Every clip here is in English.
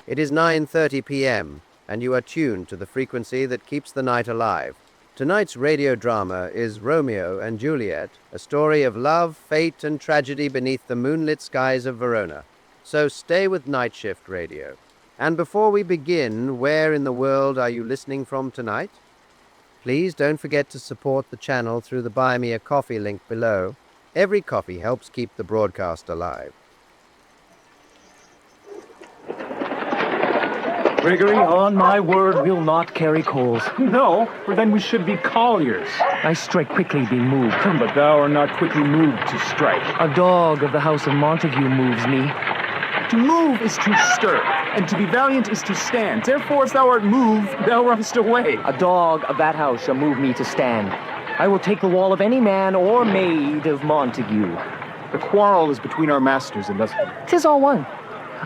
It is 9:30 p.m., and you are tuned to the frequency that keeps the night alive. Tonight's radio drama is Romeo and Juliet, a story of love, fate, and tragedy beneath the moonlit skies of Verona. So stay with Night Shift Radio. And before we begin, where in the world are you listening from tonight? Please don't forget to support the channel through the Buy Me a Coffee link below. Every coffee helps keep the broadcast alive. Gregory, on my word, we'll not carry coals. No, for then we should be colliers. I strike quickly, being moved. But thou art not quickly moved to strike. A dog of the House of Montague moves me. To move is to stir, and to be valiant is to stand. Therefore, as thou art moved, thou runnest away. A dog of that house shall move me to stand. I will take the wall of any man or maid of Montague. The quarrel is between our masters and us. 'Tis all one.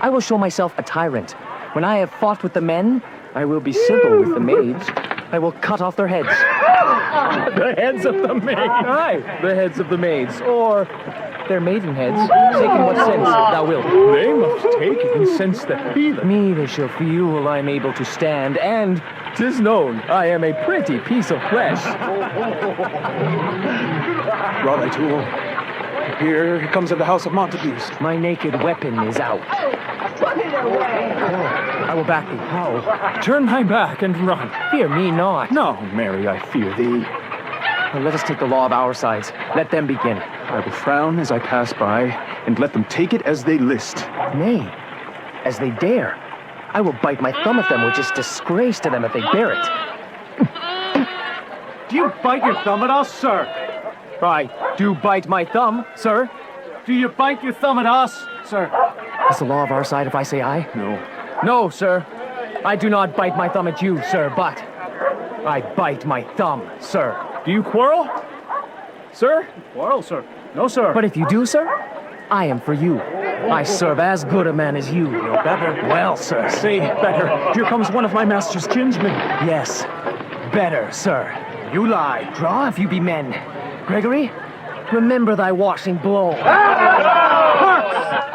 I will show myself a tyrant. When I have fought with the men, I will be simple with the maids. I will cut off their heads. The heads of the maids. Aye, the heads of the maids, or their maiden heads. Take in what sense thou wilt. They must take it in sense that feeleth. Me they shall feel while I am able to stand, and 'tis known I am a pretty piece of flesh. Draw thy tool. Here he comes of the House of Montagues. My naked weapon is out. I will back thee. How? Turn thy back and run. Fear me not. No, Mary, I fear thee. Now let us take the law of our sides. Let them begin. I will frown as I pass by, and let them take it as they list. Nay, as they dare. I will bite my thumb at them, which is disgrace to them if they bear it. Do you bite your thumb at us, sir? I do bite my thumb, sir. Do you bite your thumb at us, sir? Is the law of our side if I say aye? No. No, sir. I do not bite my thumb at you, sir, but I bite my thumb, sir. Do you quarrel? Sir? Quarrel, sir? No, sir. But if you do, sir, I am for you. I serve as good a man as you. No better. Well, sir. Say better. Here comes one of my master's kinsmen. Yes, better, sir. You lie. Draw if you be men. Gregory, remember thy washing blow.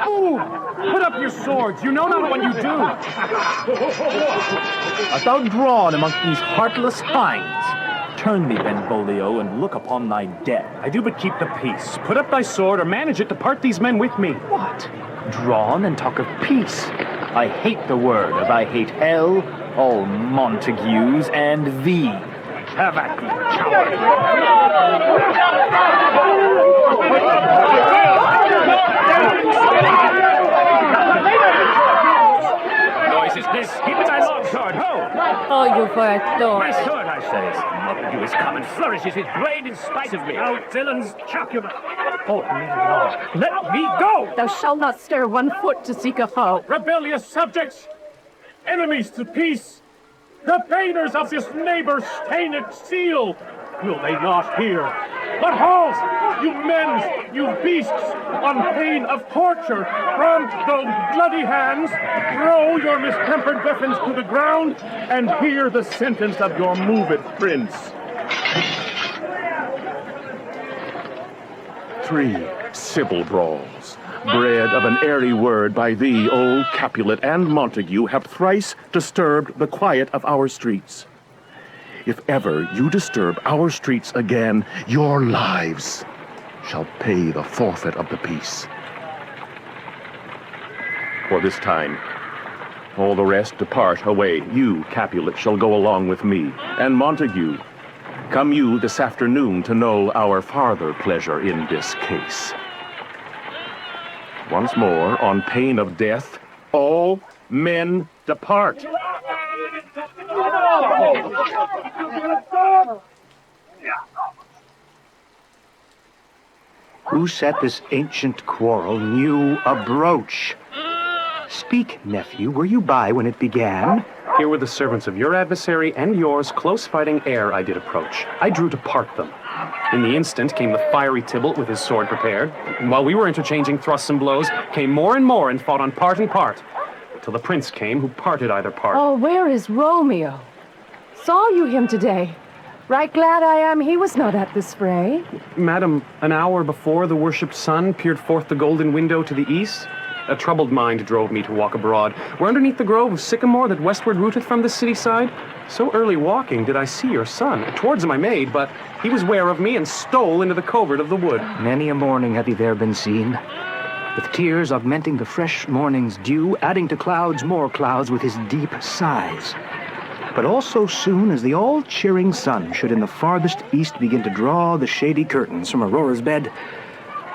Fool! Put up your swords. You know not what you do. Art thou drawn among these heartless hinds? Turn thee, Benvolio, and look upon thy death. I do but keep the peace. Put up thy sword or manage it to part these men with me. What? Drawn and talk of peace? I hate the word, as I hate hell, all Montagues, and thee. Have at thee, coward! Noise is this. Keep it thy long sword. Ho! Oh, you for a thorn. My sword, I say. Montague is come and flourishes his blade in spite of me. Now, villains, chop your... Hold me long. Let me go! Thou shalt not stir one foot to seek a foe. Rebellious subjects, enemies to peace, the painters of this neighbor's stained seal, will they not hear? But halt, you men, you beasts, on pain of torture, from those bloody hands, throw your mistempered weapons to the ground, and hear the sentence of your moved prince. 3 civil brawls, bred of an airy word by thee, O Capulet and Montague, have thrice disturbed the quiet of our streets. If ever you disturb our streets again, your lives shall pay the forfeit of the peace. For this time, all the rest depart away. You, Capulet, shall go along with me, and Montague, come you this afternoon to know our farther pleasure in this case. Once more, on pain of death, all men depart. Who set this ancient quarrel knew a broach? Speak, nephew, were you by when it began? Here were the servants of your adversary and yours, close fighting ere I did approach. I drew to part them. In the instant came the fiery Tybalt with his sword prepared. And while we were interchanging thrusts and blows, came more and fought on part and part, till the prince came who parted either part. Oh, where is Romeo? Saw you him today? Right glad I am he was not at this fray. Madam, an hour before the worshipped sun peered forth the golden window to the east, A troubled mind drove me to walk abroad, where underneath the grove of sycamore that westward rooteth from the city side, so early walking did I see your son. Towards him I made, but he was ware of me and stole into the covert of the wood. Many a morning hath he there been seen, with tears augmenting the fresh morning's dew, adding to clouds more clouds with his deep sighs. But also soon as the all-cheering sun should in the farthest east begin to draw the shady curtains from Aurora's bed,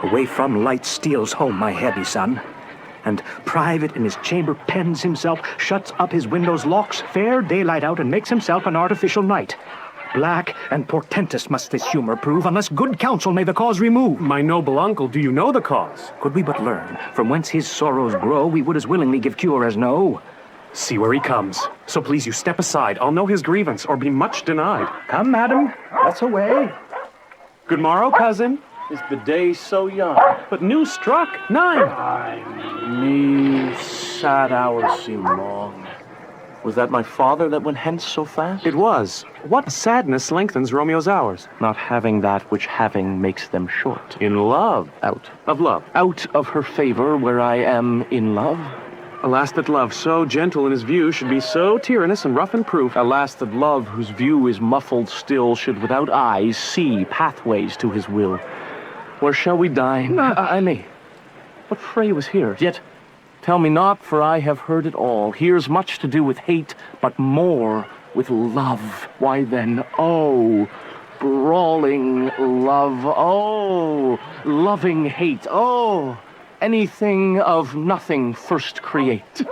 away from light steals home my heavy son, and private in his chamber pens himself, shuts up his windows, locks fair daylight out, and makes himself an artificial night. Black and portentous must this humor prove, unless good counsel may the cause remove. My noble uncle, do you know the cause? Could we but learn from whence his sorrows grow, we would as willingly give cure as know. See where he comes. So please you step aside. I'll know his grievance, or be much denied. Come, madam, let's away. Good morrow, cousin. Is the day so young? But new struck, 9. Me sad hours seem long. Was that my father that went hence so fast? It was. What sadness lengthens Romeo's hours? Not having that which having makes them short. In love. Out. Of love. Out of her favor where I am in love. Alas that love, so gentle in his view, should be so tyrannous and rough in proof. Alas that love, whose view is muffled still, should without eyes see pathways to his will. Where shall we dine? I may. What fray was here? Yet, tell me not, for I have heard it all. Here's much to do with hate, but more with love. Why then, oh, brawling love, oh, loving hate, oh, anything of nothing first create.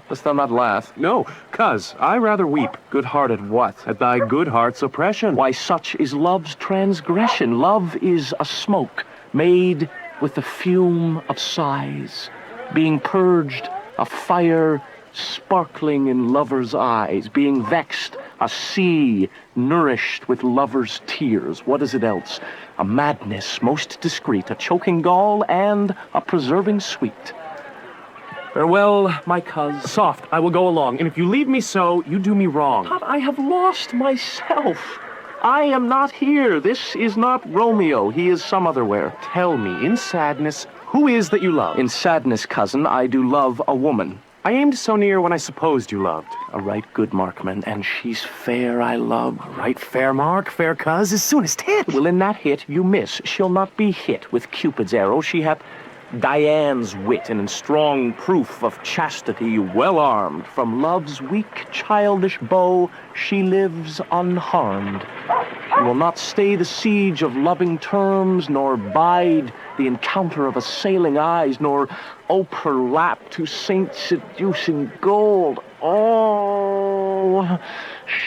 Dost thou not laugh? No, cuz, I rather weep. Good-hearted what? At thy good heart's oppression. Why, such is love's transgression. Love is a smoke made with the fume of sighs, being purged a fire sparkling in lovers' eyes, being vexed a sea nourished with lovers' tears. What is it else? A madness most discreet, a choking gall, and a preserving sweet. Farewell, my cuz. Soft, I will go along, and if you leave me so, you do me wrong. But I have lost myself. I am not here. This is not Romeo. He is some other where. Tell me, in sadness, who is that you love? In sadness, cousin, I do love a woman. I aimed so near when I supposed you loved. A right good markman, and she's fair I love. Right fair mark, fair cuz, as soon as 'tis hit. Well, in that hit you miss. She'll not be hit with Cupid's arrow. She hath Diane's wit, and in strong proof of chastity well armed. From love's weak childish bow she lives unharmed. She will not stay the siege of loving terms, nor bide the encounter of assailing eyes, nor ope her lap to saints seducing gold. Oh,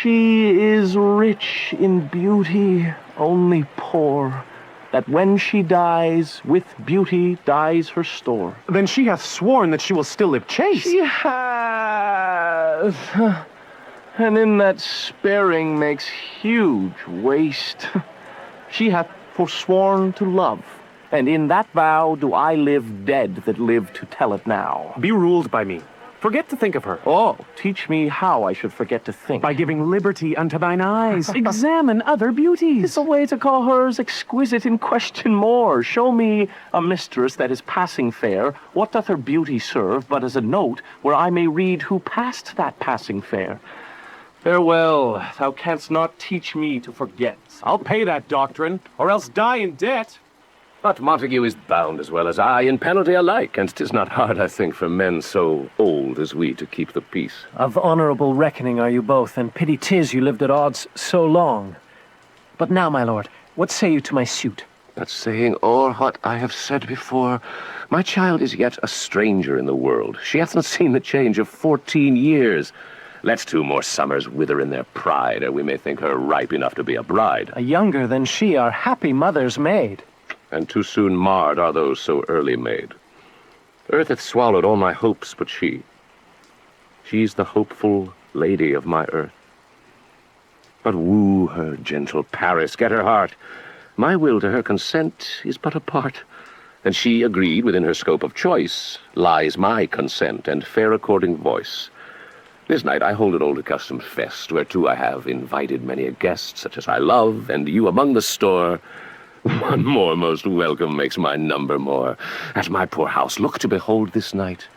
she is rich in beauty, only poor, that when she dies, with beauty dies her store. Then she hath sworn that she will still live chaste. She hath, and in that sparing makes huge waste. She hath forsworn to love, and in that vow do I live dead that live to tell it now. Be ruled by me. Forget to think of her. Oh, teach me how I should forget to think. By giving liberty unto thine eyes. Examine other beauties. It's a way to call hers exquisite and question more. Show me a mistress that is passing fair. What doth her beauty serve but as a note where I may read who passed that passing fair? Farewell, thou canst not teach me to forget. I'll pay that doctrine, or else die in debt. But Montague is bound as well as I in penalty alike, and 'tis not hard, I think, for men so old as we to keep the peace. Of honorable reckoning are you both, and pity 'tis you lived at odds so long. But now, my lord, what say you to my suit? Not saying o'er what I have said before, my child is yet a stranger in the world. She hath not seen the change of 14 years. Let's 2 more summers wither in their pride, ere we may think her ripe enough to be a bride. A younger than she, our happy mother's maid. And too soon marred are those so early made. Earth hath swallowed all my hopes but she. She's the hopeful lady of my earth. But woo her, gentle Paris, get her heart. My will to her consent is but a part. And she agreed within her scope of choice, lies my consent and fair according voice. This night I hold an old accustomed fest, whereto I have invited many a guest, such as I love, and you among the store One more most welcome makes my number more. At my poor house look to behold this night,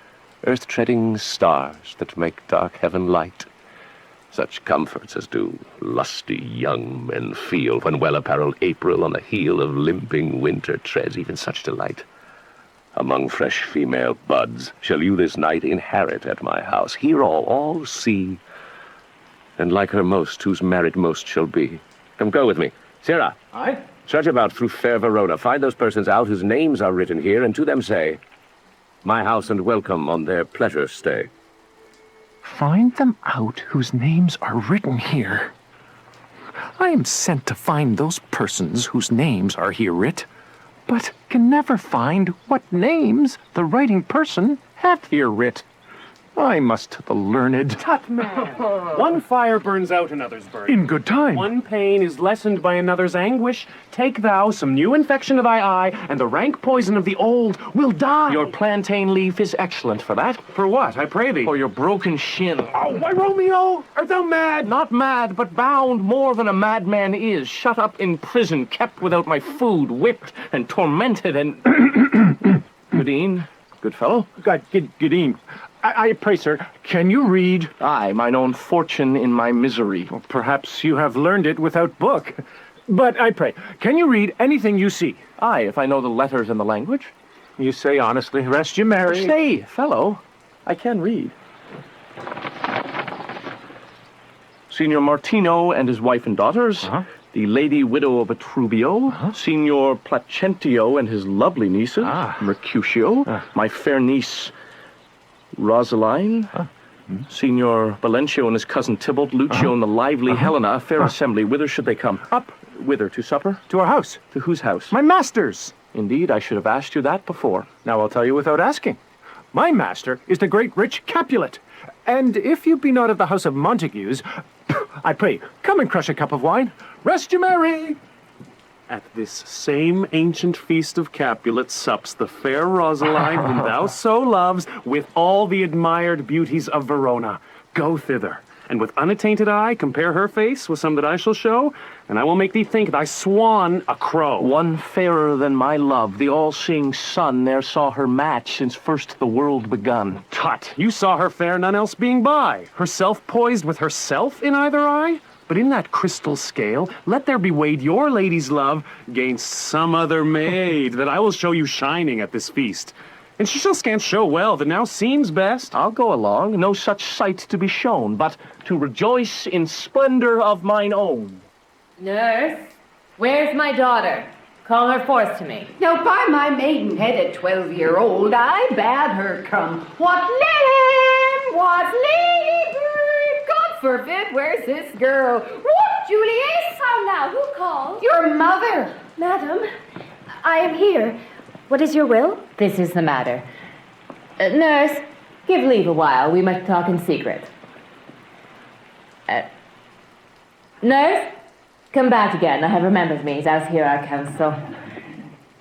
earth-treading stars that make dark heaven light. Such comforts as do lusty young men feel when well-apparelled April on the heel of limping winter treads even such delight. Among fresh female buds shall you this night inherit at my house, hear all see, and like her most, whose merit most shall be. Come go with me. Sirrah. Aye? Trudge about through fair Verona, find those persons out whose names are written here, and to them say, my house and welcome on their pleasure stay. Find them out whose names are written here. I am sent to find those persons whose names are here writ, but can never find what names the writing person hath here writ. I must to the learned. Tut, man. One fire burns out another's burn. In good time. One pain is lessened by another's anguish. Take thou some new infection of thy eye, and the rank poison of the old will die. Your plantain leaf is excellent for that. For what, I pray thee? For your broken shin. Oh, why, Romeo, art thou mad? Not mad, but bound more than a madman is. Shut up in prison, kept without my food, whipped and tormented and... Goodeen, good fellow. Goodeen. I pray, sir, can you read? Aye, mine own fortune in my misery. Well, perhaps you have learned it without book. But I pray, can you read anything you see? Aye, if I know the letters and the language. You say honestly, rest you merry. Say, fellow, I can read. Signor Martino and his wife and daughters, the lady widow of Etrubio, Signor Placentio and his lovely nieces, Mercutio, my fair niece Rosaline, Signor Valencio and his cousin Tybalt, Lucio and the lively Helena, a fair assembly. Whither should they come? Up. Whither, to supper? To our house. To whose house? My master's. Indeed, I should have asked you that before. Now I'll tell you without asking. My master is the great rich Capulet. And if you be not of the house of Montagues, I pray, come and crush a cup of wine. Rest you merry. At this same ancient feast of Capulet sups the fair Rosaline, whom thou so loves, with all the admired beauties of Verona. Go thither, and with unattainted eye compare her face with some that I shall show, and I will make thee think thy swan a crow. One fairer than my love, the all-seeing sun, ne'er saw her match since first the world begun. Tut, you saw her fair, none else being by. Herself poised with herself in either eye? But in that crystal scale, let there be weighed your lady's love gainst some other maid that I will show you shining at this feast. And she shall scant show well that now seems best. I'll go along, no such sight to be shown, but to rejoice in splendor of mine own. Nurse, where's my daughter? Call her forth to me. Now, by my maidenhead at 12-year-old, I bade her come. What lamb was ladybird? God forbid, where's this girl? What, Juliet? How now, who called? Your mother. Madam, I am here. What is your will? This is the matter. Nurse, give leave a while. We must talk in secret. Nurse, come back again. I have remembered me, as hear our counsel.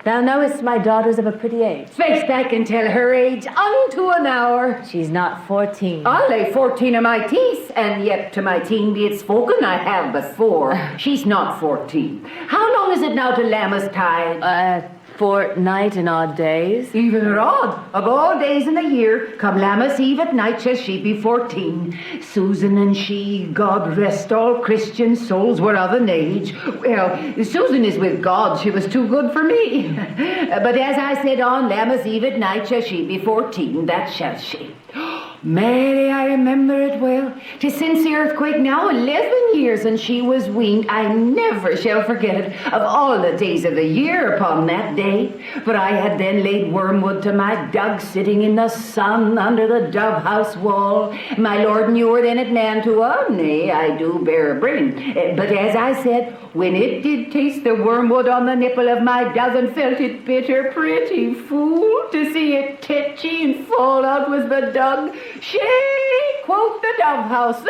Thou knowest my daughter's of a pretty age. Face back and tell her age unto an hour. She's not 14. I'll lay 14 of my teeth, and yet to my teen be it spoken, I have but 4. She's not 14. How long is it now to Lammas tide? Fortnight and odd days. Even or odd. Of all days in the year, come Lammas Eve at night shall she be 14. Susan and she, God rest all Christian souls, were of an age. Well, Susan is with God. She was too good for me. But as I said, on Lammas Eve at night shall she be 14. That shall she. Mary, I remember it well. 'Tis since the earthquake now 11 years, and she was weaned. I never shall forget it, of all the days of the year upon that day. For I had then laid wormwood to my dug, sitting in the sun under the dove house wall. My lord knew her then at Mantua. Nay, I do bear a brin. But as I said, when it did taste the wormwood on the nipple of my dove and felt it bitter, pretty fool, to see it tetchy and fall out with the dug. She, quoth the dove house,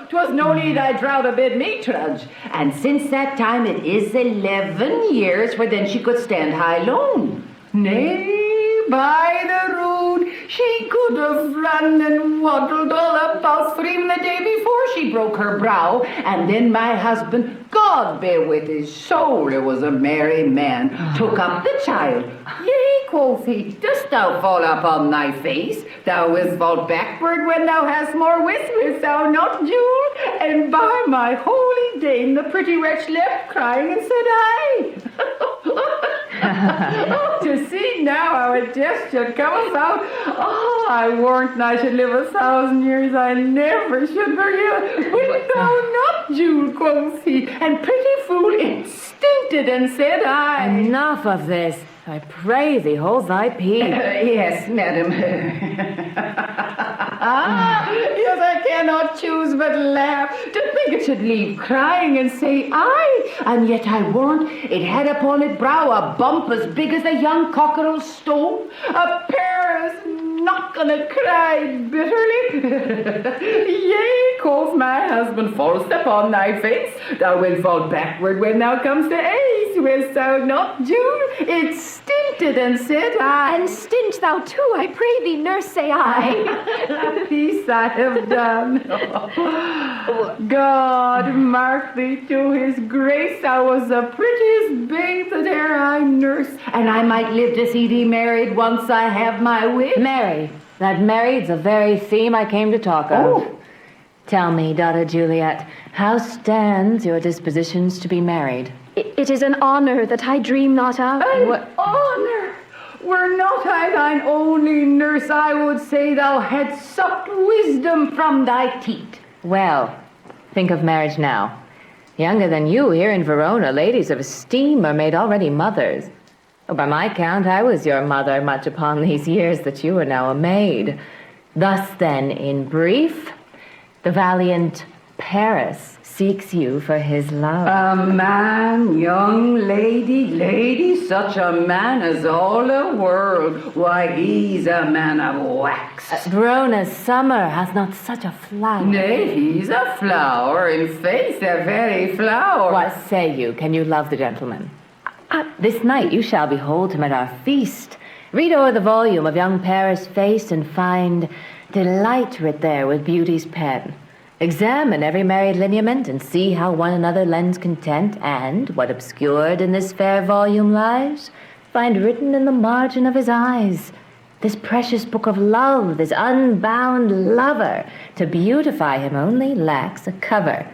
'twas no need I drought a bid me trudge. And since that time it is 11 years, for then she could stand high lone. Nay, by the rood, she could have run and waddled all about Stream the day before she broke her brow, and then my husband, God bear with his soul, it was a merry man, took up the child. Yea, quoth he, dost thou fall upon thy face? Thou wilt fall backward when thou hast more wit, wilt thou not, Jule? And by my holy dame, the pretty wretch left crying, and said I. To see now how a jest should come about. Oh, I warrant I should live 1,000 years, I never should forgive. Wilt thou not, Jule, quoth he, and pretty fool instincted, and said I. Enough of this. I pray thee, hold thy peace. Yes, madam. Yes, I cannot choose but laugh. To think it should leave crying and say I, and yet I warrant it had upon it brow a bump as big as a young cockerel's stone. A Paris not gonna cry bitterly. Yea, quoth my husband, fallst upon thy face. Thou wilt fall backward when thou comes to ace. Wilt thou not, June? It stinted, and said I. And stint thou too, I pray thee, nurse, say I. Peace I have done. God mark thee to his grace. Thou was the prettiest babe that e'er I nursed, and I might live to see thee married once I have my wit. Mary. That married's the very theme I came to talk of. Oh. Tell me, daughter Juliet, how stands your dispositions to be married? It is an honor that I dream not of. An honor! Were not I thine only nurse, I would say thou hadst sucked wisdom from thy teat. Well, think of marriage now. Younger than you here in Verona, ladies of esteem are made already mothers. Oh, by my count, I was your mother much upon these years that you are now a maid. Thus then, in brief, the valiant Paris seeks you for his love. A man, young lady, such a man as all the world. Why, he's a man of wax. Verona's summer has not such a flower. Nay, he's a flower, in faith, a very flower. What say you? Can you love the gentleman? This night you shall behold him at our feast. Read o'er the volume of young Paris' face and find delight writ there with beauty's pen. Examine every married lineament and see how one another lends content, and what obscured in this fair volume lies, find written in the margin of his eyes. This precious book of love, this unbound lover, to beautify him only lacks a cover.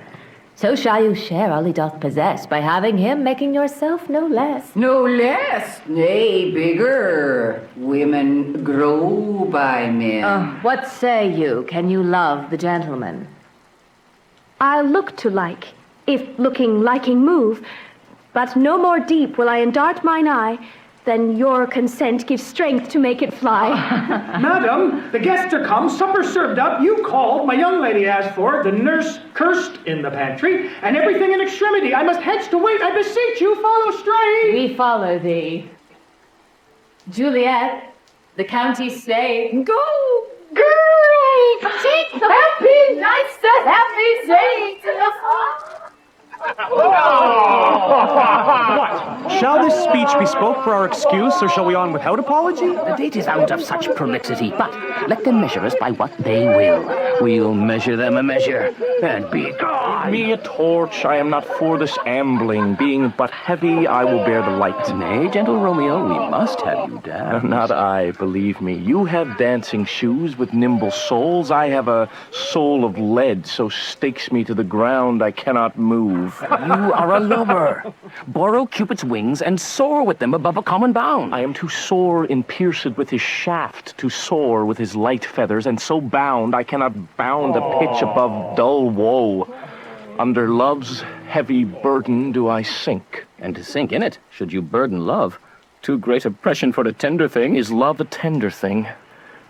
So shall you share all he doth possess, by having him making yourself no less. No less, nay, bigger. Women grow by men. What say you? Can you love the gentleman? I'll look to like, if looking liking move, but no more deep will I endart mine eye, than your consent gives strength to make it fly. Madam, the guests are come, supper served up, you called, my young lady asked for, the nurse cursed in the pantry, and everything in extremity. I must hence to wait, I beseech you, follow straight. We follow thee. Juliet, the counties say, Go, girl, take the happy nights, the happy days, What? Shall this speech be spoke for our excuse, or shall we on without apology? The date is out of such prolixity, but let them measure us by what they will. We'll measure them a measure, and be gone. Me a torch, I am not for this ambling. Being but heavy, I will bear the light. Nay, gentle Romeo, we must have you dance. Not I, believe me. You have dancing shoes with nimble soles. I have a soul of lead, so stakes me to the ground I cannot move. You are a lover. Borrow Cupid's wings and soar with them above a common bound. I am too sore in pierced with his shaft, to soar with his light feathers, and so bound I cannot bound a pitch above dull woe. Under love's heavy burden do I sink. And to sink in it, should you burden love, Too great oppression for a tender thing. Is love a tender thing?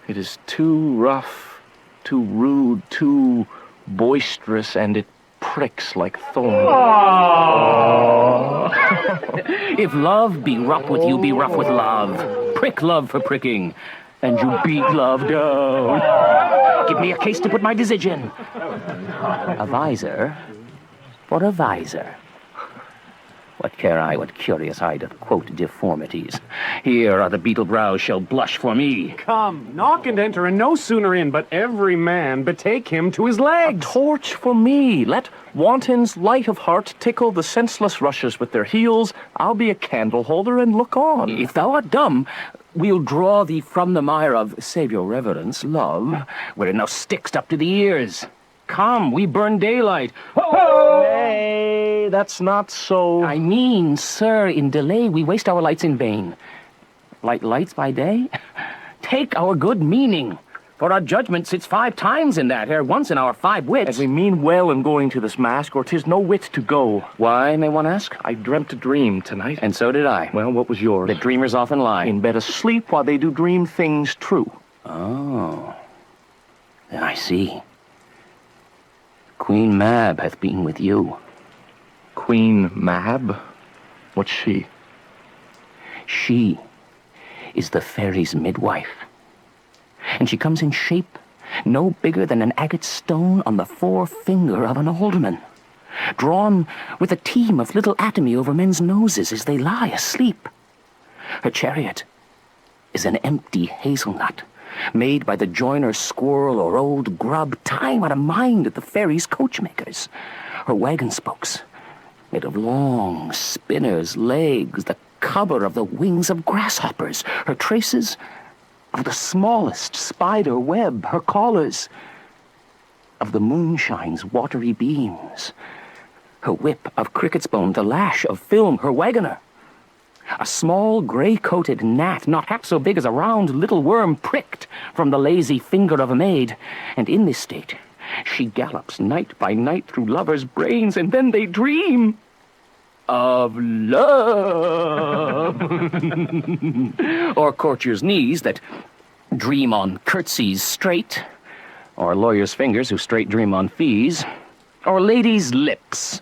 It is too rough, too rude, too boisterous, and it pricks like thorns. If love be rough with you, be rough with love. Prick love for pricking, and you beat love down. Give me a case to put my dizage in. A visor for a visor. What care I what curious eye doth quote deformities? Here are the beetle brows shall blush for me. Come, knock and enter, and no sooner in, but every man betake him to his legs. A torch for me. Let wantons light of heart tickle the senseless rushes with their heels. I'll be a candle holder and look on. If thou art dumb, we'll draw thee from the mire of, save your reverence, love, wherein thou stickst up to the ears. Come, we burn daylight. Nay, that's not so. I mean, sir, in delay we waste our lights in vain. Light lights by day? Take our good meaning, for our judgment sits 5 times in that, ere once in our 5 wits. And we mean well in going to this mask, or 'tis no wit to go. Why, may one ask? I dreamt a dream tonight. And so did I. Well, what was yours? That dreamers often lie. In bed asleep while they do dream things true. Oh, then I see. Queen Mab hath been with you. Queen Mab? What's she? She is the fairy's midwife. And she comes in shape no bigger than an agate stone on the forefinger of an alderman, drawn with a team of little atomy over men's noses as they lie asleep. Her chariot is an empty hazelnut, made by the joiner squirrel or old grub, time out of mind at the fairy's coachmakers. Her wagon spokes, made of long spinners' legs, the cover of the wings of grasshoppers, her traces of the smallest spider web, her collars of the moonshine's watery beams, her whip of cricket's bone, the lash of film, her wagoner, a small gray-coated gnat, not half so big as a round little worm pricked from the lazy finger of a maid. And in this state, she gallops night by night through lovers' brains, and then they dream of love. Or courtiers' knees that dream on curtsies straight, or lawyers' fingers who straight dream on fees, or ladies' lips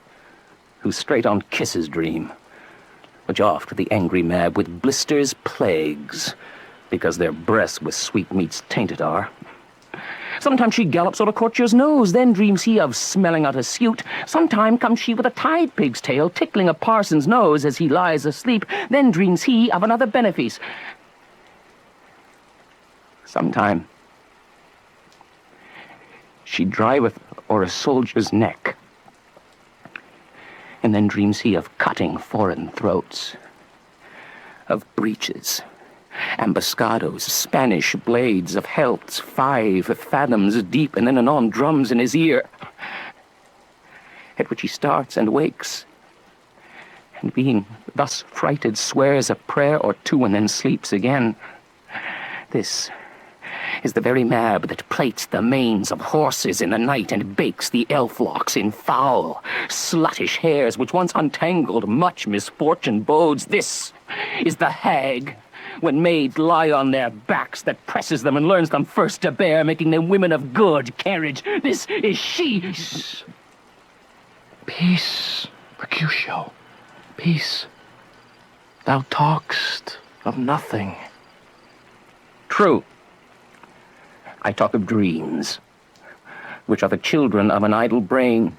who straight on kisses dream, which oft the angry Mab with blisters plagues, because their breasts with sweetmeats tainted are. Sometimes she gallops on a courtier's nose, then dreams he of smelling out a suit. Sometime comes she with a tide pig's tail, tickling a parson's nose as he lies asleep, then dreams he of another benefice. Sometime she driveth o'er a soldier's neck, and then dreams he of cutting foreign throats, of breaches, ambuscados, Spanish blades, of helts 5 fathoms deep, and then anon drums in his ear, at which he starts and wakes, and being thus frighted swears a prayer or 2 and then sleeps again. This is the very Mab that plaits the manes of horses in the night and bakes the elf locks in foul, sluttish hairs which once untangled much misfortune bodes. This is the hag, when maids lie on their backs, that presses them and learns them first to bear, making them women of good carriage. This is she. Peace. Peace, Mercutio. Peace. Thou talkst of nothing. True. I talk of dreams, which are the children of an idle brain,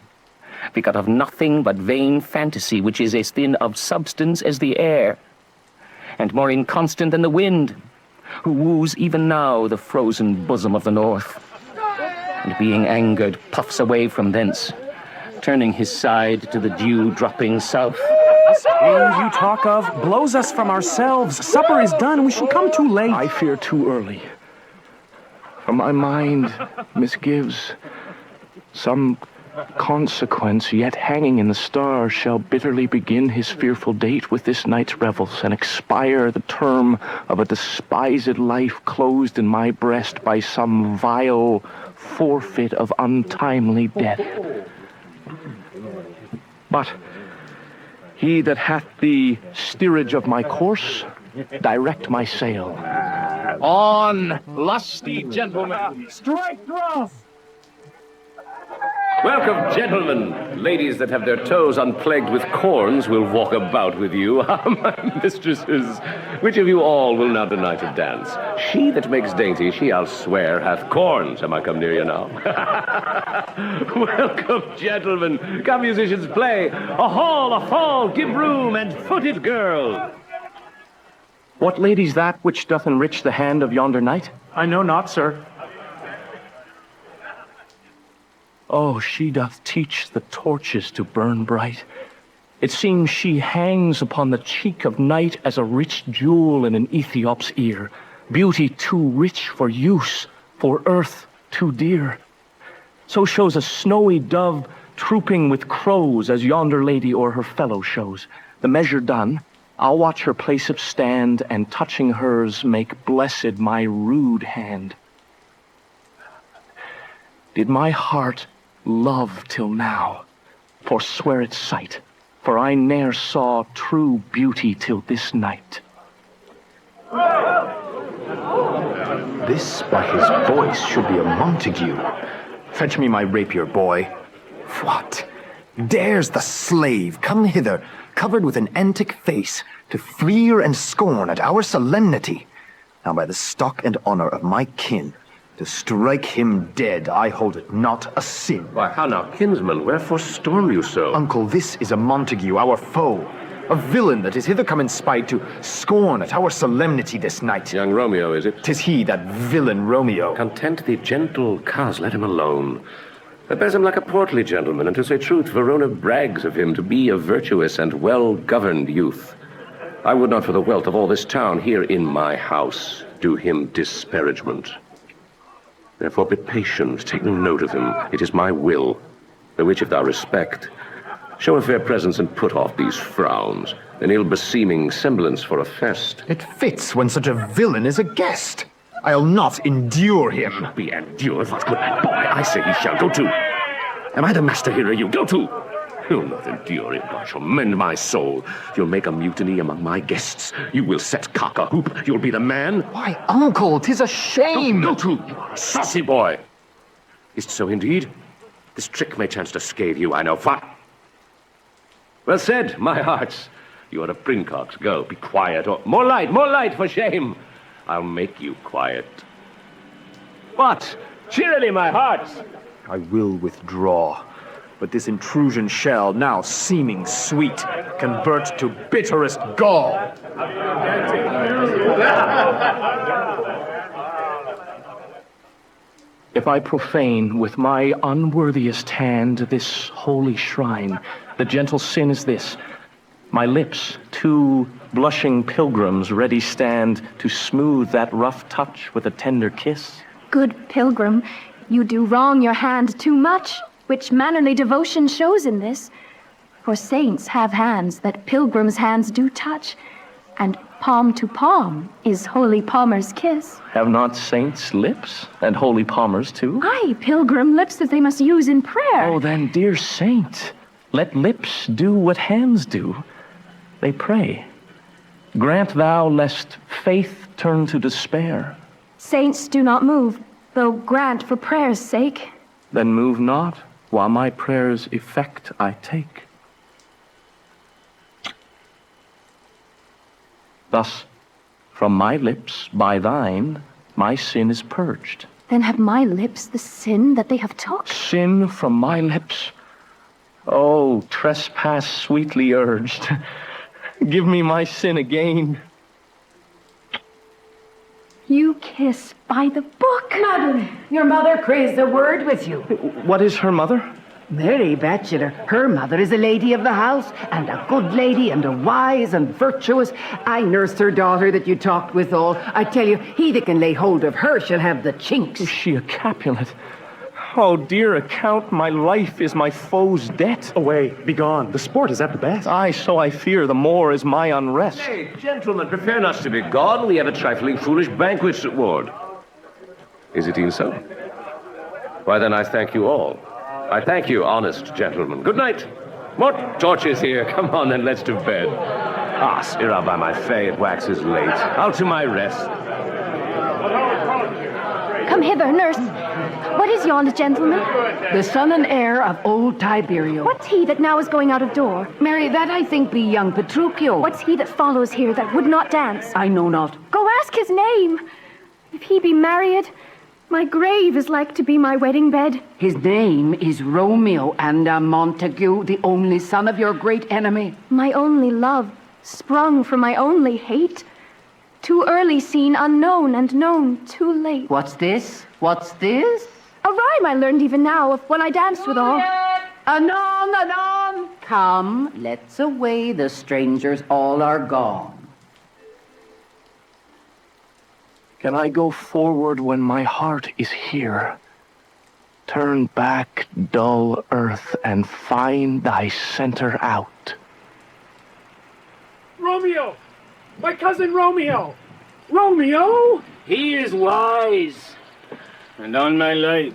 begot of nothing but vain fantasy, which is as thin of substance as the air, and more inconstant than the wind, who woos even now the frozen bosom of the north, and being angered puffs away from thence, turning his side to the dew-dropping south. And you talk of blows us from ourselves. Supper is done, we shall come too late. I fear too early. For my mind misgives. Some consequence yet hanging in the stars shall bitterly begin his fearful date with this night's revels, and expire the term of a despised life closed in my breast by some vile forfeit of untimely death. But he that hath the steerage of my course, direct my sail. On, lusty gentlemen! Strike thrust! Welcome, gentlemen. Ladies that have their toes unplagued with corns will walk about with you. My mistresses, which of you all will now deny to dance? She that makes dainty, she, I'll swear, hath corns. Am I come near you now? Welcome, gentlemen. Come, musicians, play. A hall, a fall, give room, and foot it, girl. What lady's that which doth enrich the hand of yonder knight? I know not, sir. Oh, she doth teach the torches to burn bright. It seems she hangs upon the cheek of night as a rich jewel in an Ethiop's ear. Beauty too rich for use, for earth too dear. So shows a snowy dove trooping with crows as yonder lady o'er her fellow shows. The measure done, I'll watch her place up stand, and touching hers make blessed my rude hand. Did my heart love till now, forswear its sight, for I ne'er saw true beauty till this night. This by his voice should be a Montague. Fetch me my rapier, boy. What? Dares the slave come hither, covered with an antic face, to fleer and scorn at our solemnity? Now by the stock and honor of my kin, to strike him dead, I hold it not a sin. Why, how now, kinsman, wherefore storm you so? Uncle, this is a Montague, our foe. A villain that is hither come in spite to scorn at our solemnity this night. Young Romeo, is it? 'Tis he, that villain Romeo. Content thee, gentle coz, let him alone. That bears him like a portly gentleman, and to say truth, Verona brags of him to be a virtuous and well-governed youth. I would not for the wealth of all this town here in my house do him disparagement. Therefore be patient, take no note of him. It is my will, the which if thou respect, show a fair presence and put off these frowns, an ill-beseeming semblance for a fest. It fits when such a villain is a guest. I'll not endure him. Be endured, what good boy, I say he shall. Go to. Am I the master here or you? Go to. You'll not endure it, I shall mend my soul. You'll make a mutiny among my guests. You will set cock a hoop. You'll be the man. Why, uncle, 'tis a shame. Go to. You are a saucy boy. Is't so indeed? This trick may chance to scathe you, I know. Fine. Well said, my hearts. You are a princox. Go, be quiet. Or more light, for shame. I'll make you quiet. What? Cheerily, my hearts. I will withdraw. But this intrusion shall, now seeming sweet, convert to bitterest gall. If I profane with my unworthiest hand this holy shrine, the gentle sin is this: my lips, two blushing pilgrims, ready stand to smooth that rough touch with a tender kiss. Good pilgrim, you do wrong your hand too much, which mannerly devotion shows in this. For saints have hands that pilgrims' hands do touch, and palm to palm is holy palmer's kiss. Have not saints lips, and holy palmers too? Aye, pilgrim, lips that they must use in prayer. Oh, then, dear saint, let lips do what hands do. They pray. Grant thou lest faith turn to despair. Saints do not move, though grant for prayer's sake. Then move not, while my prayer's effect I take. Thus, from my lips, by thine, my sin is purged. Then have my lips the sin that they have took? Sin from my lips? Oh, trespass sweetly urged. Give me my sin again. You kiss by the book. Madam, your mother craves a word with you. What is her mother? Mary Bachelor. Her mother is a lady of the house, and a good lady, and a wise and virtuous. I nursed her daughter that you talked with all. I tell you, he that can lay hold of her shall have the chinks. Is she a Capulet? Oh, dear account, my life is my foe's debt. Away, be gone. The sport is at the best. Aye, so I fear the more is my unrest. Nay, gentlemen, prepare not to be gone. We have a trifling foolish banquet to ward. Is it e'en so? Why, then I thank you all. I thank you, honest gentlemen. Good night. More torches here. Come on, then, let's to bed. Ah, sirrah, by my fay, it waxes late. I'll to my rest. Come hither, nurse. What is yond gentleman? The son and heir of old Tiberio. What's he that now is going out of door? Mary, that I think be young Petruchio. What's he that follows here that would not dance? I know not. Go ask his name. If he be married, my grave is like to be my wedding bed. His name is Romeo, and Montague, the only son of your great enemy. My only love, sprung from my only hate. Too early seen, unknown, and known too late. What's this? What's this? A rhyme I learned even now of when I danced with all. Anon, anon! Come, let's away, the strangers all are gone. Can I go forward when my heart is here? Turn back, dull earth, and find thy center out. Romeo! My cousin Romeo! Romeo! He is wise, and on my life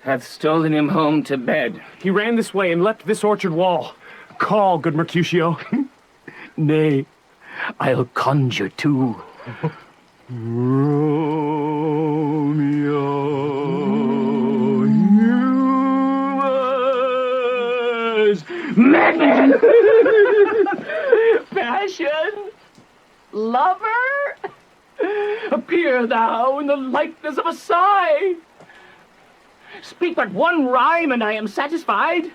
hath stolen him home to bed. He ran this way and leapt this orchard wall. Call, good Mercutio. Nay, I'll conjure too. Romeo, you was Madman! Passion! Lover! Appear thou in the likeness of a sigh! Speak but one rhyme, and I am satisfied.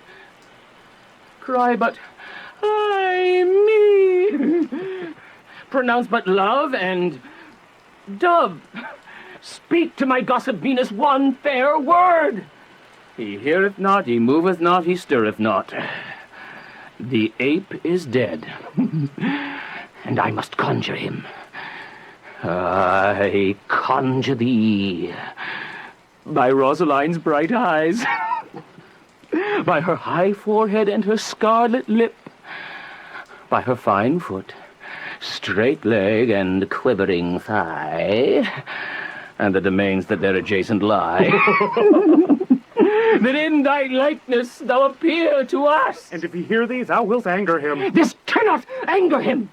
Cry but, ay me! Pronounce but love and dove. Speak to my gossip Venus one fair word. He heareth not, he moveth not, he stirreth not. The ape is dead, and I must conjure him. I conjure thee by Rosaline's bright eyes, by her high forehead and her scarlet lip, by her fine foot, straight leg and quivering thigh, and the domains that there adjacent lie, that in thy likeness thou appear to us. And if he hear thee, thou wilt anger him. This cannot anger him.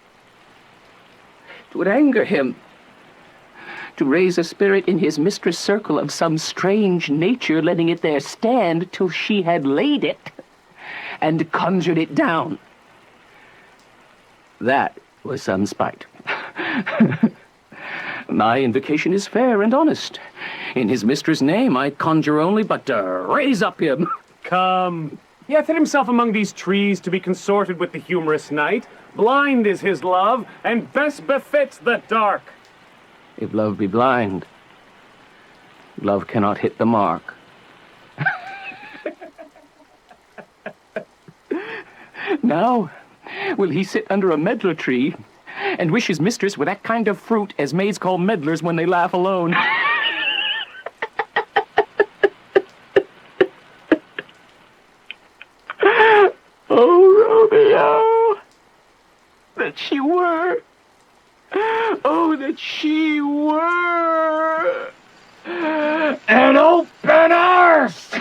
It would anger him to raise a spirit in his mistress' circle of some strange nature, letting it there stand till she had laid it and conjured it down. That was some spite. My invocation is fair and honest. In his mistress' name I conjure only but to raise up him. Come. He hath hid himself among these trees to be consorted with the humorous night. Blind is his love, and best befits the dark. If love be blind, love cannot hit the mark. Now will he sit under a medlar tree and wish his mistress with that kind of fruit as maids call medlars when they laugh alone. Oh, Romeo, that she were. Oh, that she were an open arse,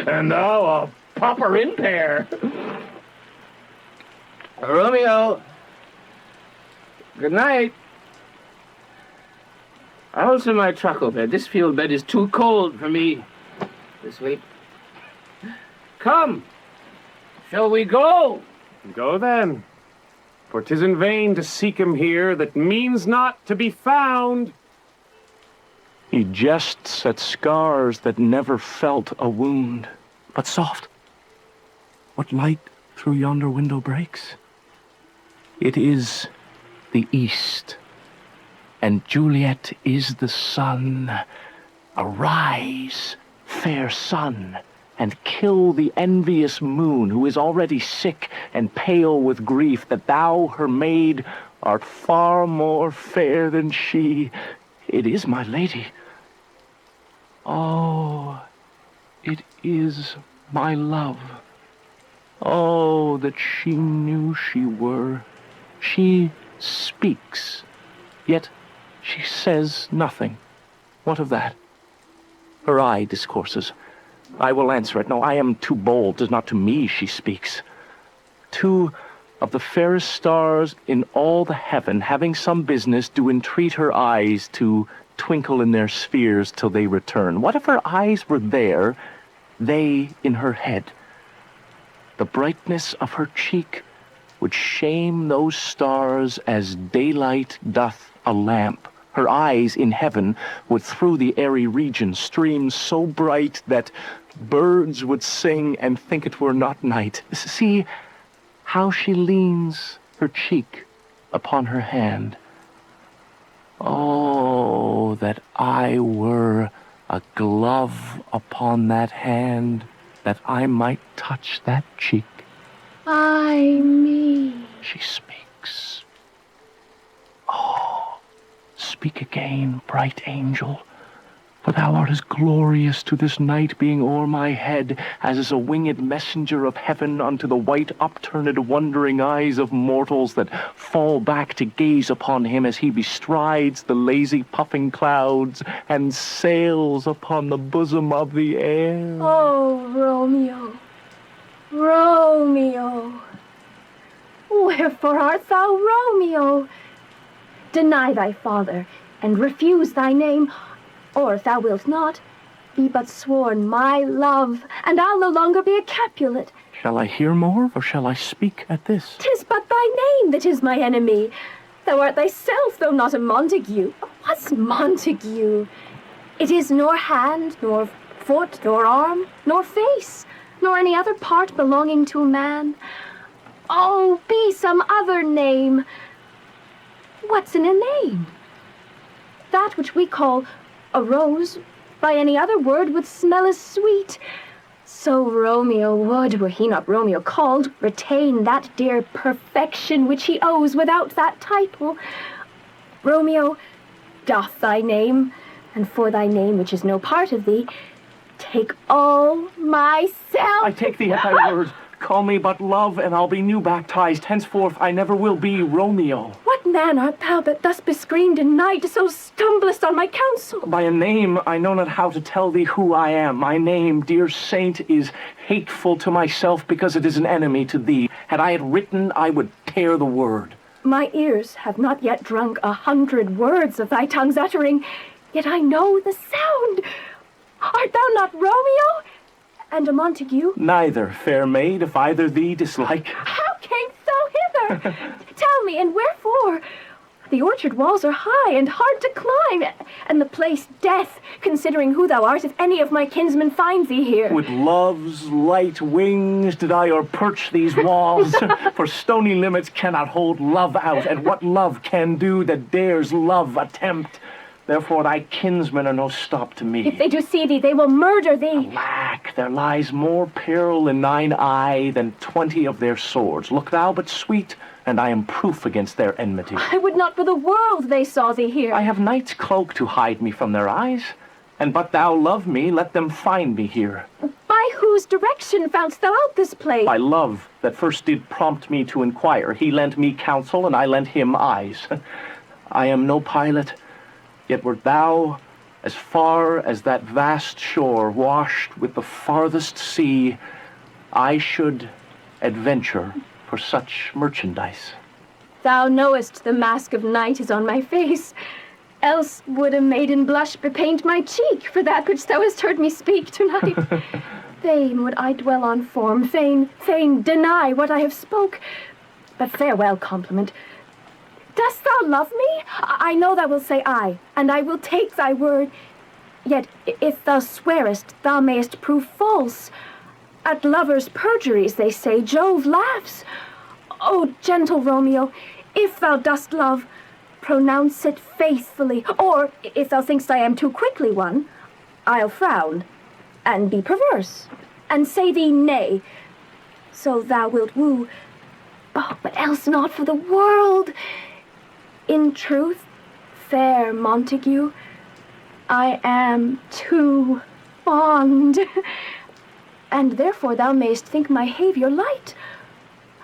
and thou a popper in pair. Romeo, good night. I'll to my truckle bed. This field bed is too cold for me to sleep. Come, shall we go? Go then. For 'tis in vain to seek him here that means not to be found. He jests at scars that never felt a wound. But soft, what light through yonder window breaks? It is the east, and Juliet is the sun. Arise, fair sun, and kill the envious moon, who is already sick and pale with grief, that thou, her maid, art far more fair than she. It is my lady. Oh, it is my love. Oh, that she knew she were. She speaks, yet she says nothing. What of that? Her eye discourses. I will answer it. No, I am too bold. 'Tis not to me she speaks. Two of the fairest stars in all the heaven, having some business, do entreat her eyes to twinkle in their spheres till they return? What if her eyes were there, they in her head? The brightness of her cheek would shame those stars as daylight doth a lamp. Her eyes in heaven would through the airy region stream so bright that birds would sing and think it were not night. See how she leans her cheek upon her hand. Oh, that I were a glove upon that hand, that I might touch that cheek. Ay me. She speaks. Oh, speak again, bright angel, for thou art as glorious to this night being o'er my head as is a winged messenger of heaven unto the white upturned wondering eyes of mortals that fall back to gaze upon him as he bestrides the lazy puffing clouds and sails upon the bosom of the air. Oh, Romeo, Romeo, wherefore art thou Romeo? Deny thy father, and refuse thy name, or if thou wilt not, be but sworn my love, and I'll no longer be a Capulet. Shall I hear more, or shall I speak at this? 'Tis but thy name that is my enemy. Thou art thyself, though not a Montague. What's Montague? It is nor hand, nor foot, nor arm, nor face, nor any other part belonging to a man. Oh, be some other name. What's in a name? That which we call a rose, by any other word would smell as sweet. So Romeo would, were he not Romeo called, retain that dear perfection which he owes without that title. Romeo, doff thy name, and for thy name, which is no part of thee, take all myself. I take thee at thy word. Call me but love, and I'll be new baptized. Henceforth I never will be Romeo. What man art thou that thus bescreened in night so stumblest on my counsel? By a name I know not how to tell thee who I am. My name, dear saint, is hateful to myself because it is an enemy to thee. Had I it written, I would tear the word. My ears have not yet drunk 100 words of thy tongue's uttering, yet I know the sound. Art thou not Romeo? And a Montague? Neither, fair maid, if either thee dislike. How camest thou hither? Tell me, and wherefore? The orchard walls are high and hard to climb, and the place death, considering who thou art, if any of my kinsmen find thee here. With love's light wings did I o'erperch these walls, for stony limits cannot hold love out, and what love can do that dares love attempt. Therefore thy kinsmen are no stop to me. If they do see thee, they will murder thee. Alack, there lies more peril in thine eye than 20 of their swords. Look thou but sweet, and I am proof against their enmity. I would not for the world they saw thee here. I have night's cloak to hide me from their eyes, and but thou love me, let them find me here. By whose direction foundst thou out this place? By love that first did prompt me to inquire. He lent me counsel, and I lent him eyes. I am no pilot, yet wert thou as far as that vast shore washed with the farthest sea, I should adventure for such merchandise. Thou knowest the mask of night is on my face, else would a maiden blush bepaint my cheek for that which thou hast heard me speak tonight. Fain would I dwell on form, fain deny what I have spoke, but farewell compliment. Dost thou love me? I know thou wilt say aye, and I will take thy word. Yet, if thou swearest, thou mayest prove false. At lovers' perjuries, they say, Jove laughs. O gentle Romeo, if thou dost love, pronounce it faithfully. Or, if thou thinkst I am too quickly won, I'll frown, and be perverse, and say thee nay. So thou wilt woo, oh, but else not for the world. In truth, fair Montague, I am too fond, and therefore thou mayst think my behavior light.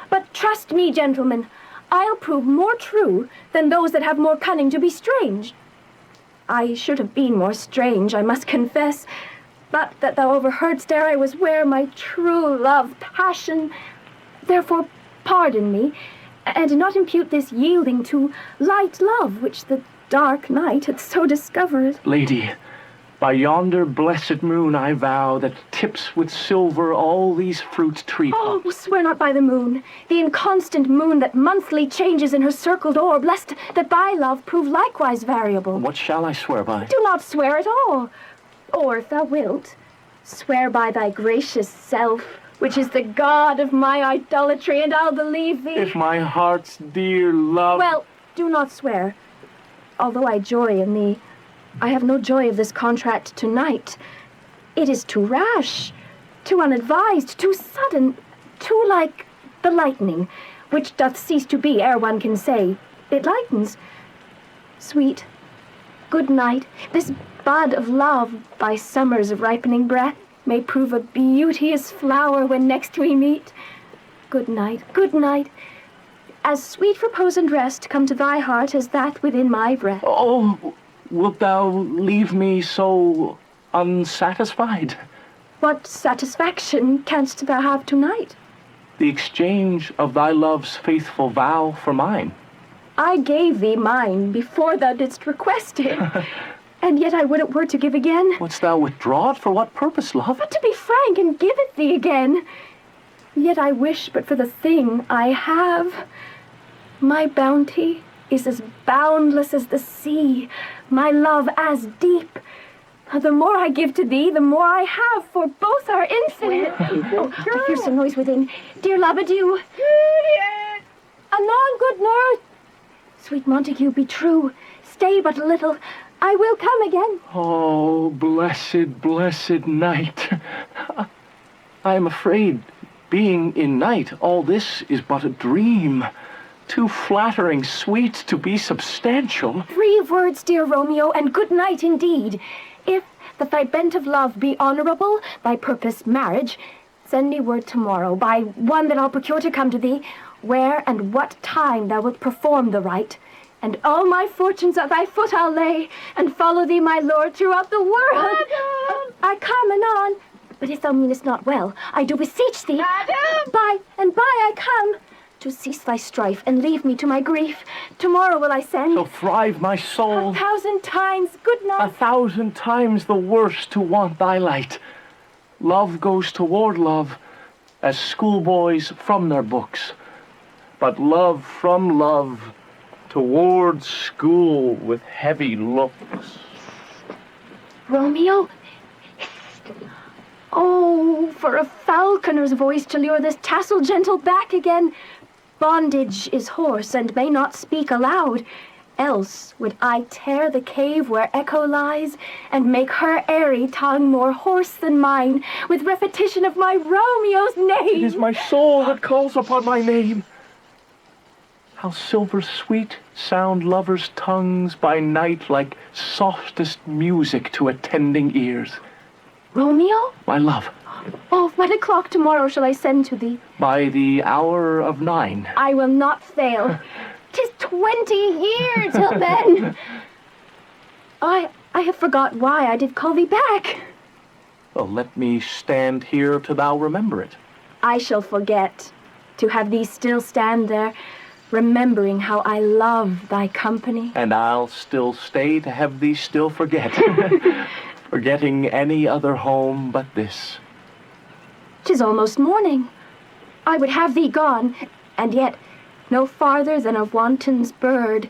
But trust me, gentlemen, I'll prove more true than those that have more cunning to be strange. I should have been more strange, I must confess, but that thou overheardst ere I was where my true love passion. Therefore pardon me, and do not impute this yielding to light love, which the dark night hath so discovered. Lady, by yonder blessed moon I vow that tips with silver all these fruit tree Oh, tops. swear not by the moon, the inconstant moon that monthly changes in her circled orb, lest that thy love prove likewise variable. What shall I swear by? Do not swear at all. Or, if thou wilt, swear by thy gracious self, which is the god of my idolatry, and I'll believe thee. If my heart's dear love... Well, do not swear. Although I joy in thee, I have no joy of this contract tonight. It is too rash, too unadvised, too sudden, too like the lightning, which doth cease to be ere one can say, it lightens. Sweet, good night. This bud of love, by summer's ripening breath, may prove a beauteous flower when next we meet. Good night, good night. As sweet repose and rest come to thy heart as that within my breath. Oh, wilt thou leave me so unsatisfied? What satisfaction canst thou have tonight? The exchange of thy love's faithful vow for mine. I gave thee mine before thou didst request it. And yet I would it were to give again. Wouldst thou withdraw it? For what purpose, love? But to be frank and give it thee again. Yet I wish but for the thing I have. My bounty is as boundless as the sea, my love as deep. The more I give to thee, the more I have, for both are infinite. I hear some noise within. Dear love, adieu. Juliet! Anon, good nurse. Sweet Montague, be true. Stay but a little. I will come again. Oh, blessed, blessed night. I am afraid, being in night, all this is but a dream. Too flattering, sweet to be substantial. 3 words, dear Romeo, and good night indeed. If that thy bent of love be honorable, thy purpose marriage, send me word tomorrow by one that I'll procure to come to thee, where and what time thou wilt perform the rite. And all my fortunes at thy foot I'll lay, and follow thee, my lord, throughout the world. Madam! I come anon, but if thou meanest not well, I do beseech thee. Madam! By and by I come, to cease thy strife, and leave me to my grief. Tomorrow will I send. So thrive my soul. 1,000 times good night. 1,000 times the worse to want thy light. Love goes toward love, as schoolboys from their books, but love from love toward school with heavy looks. Romeo? Oh, for a falconer's voice to lure this tassel gentle back again. Bondage is hoarse and may not speak aloud. Else would I tear the cave where echo lies, and make her airy tongue more hoarse than mine, with repetition of my Romeo's name. It is my soul that calls upon my name. How silver sweet sound lovers' tongues by night, like softest music to attending ears. Romeo? My love. Oh, what o'clock tomorrow shall I send to thee? By the hour of 9. I will not fail. 'Tis 20 years till then. I have forgot why I did call thee back. Well, let me stand here till thou remember it. I shall forget, to have thee still stand there, remembering how I love thy company. And I'll still stay to have thee still forget. Forgetting any other home but this. 'Tis almost morning. I would have thee gone, and yet no farther than a wanton's bird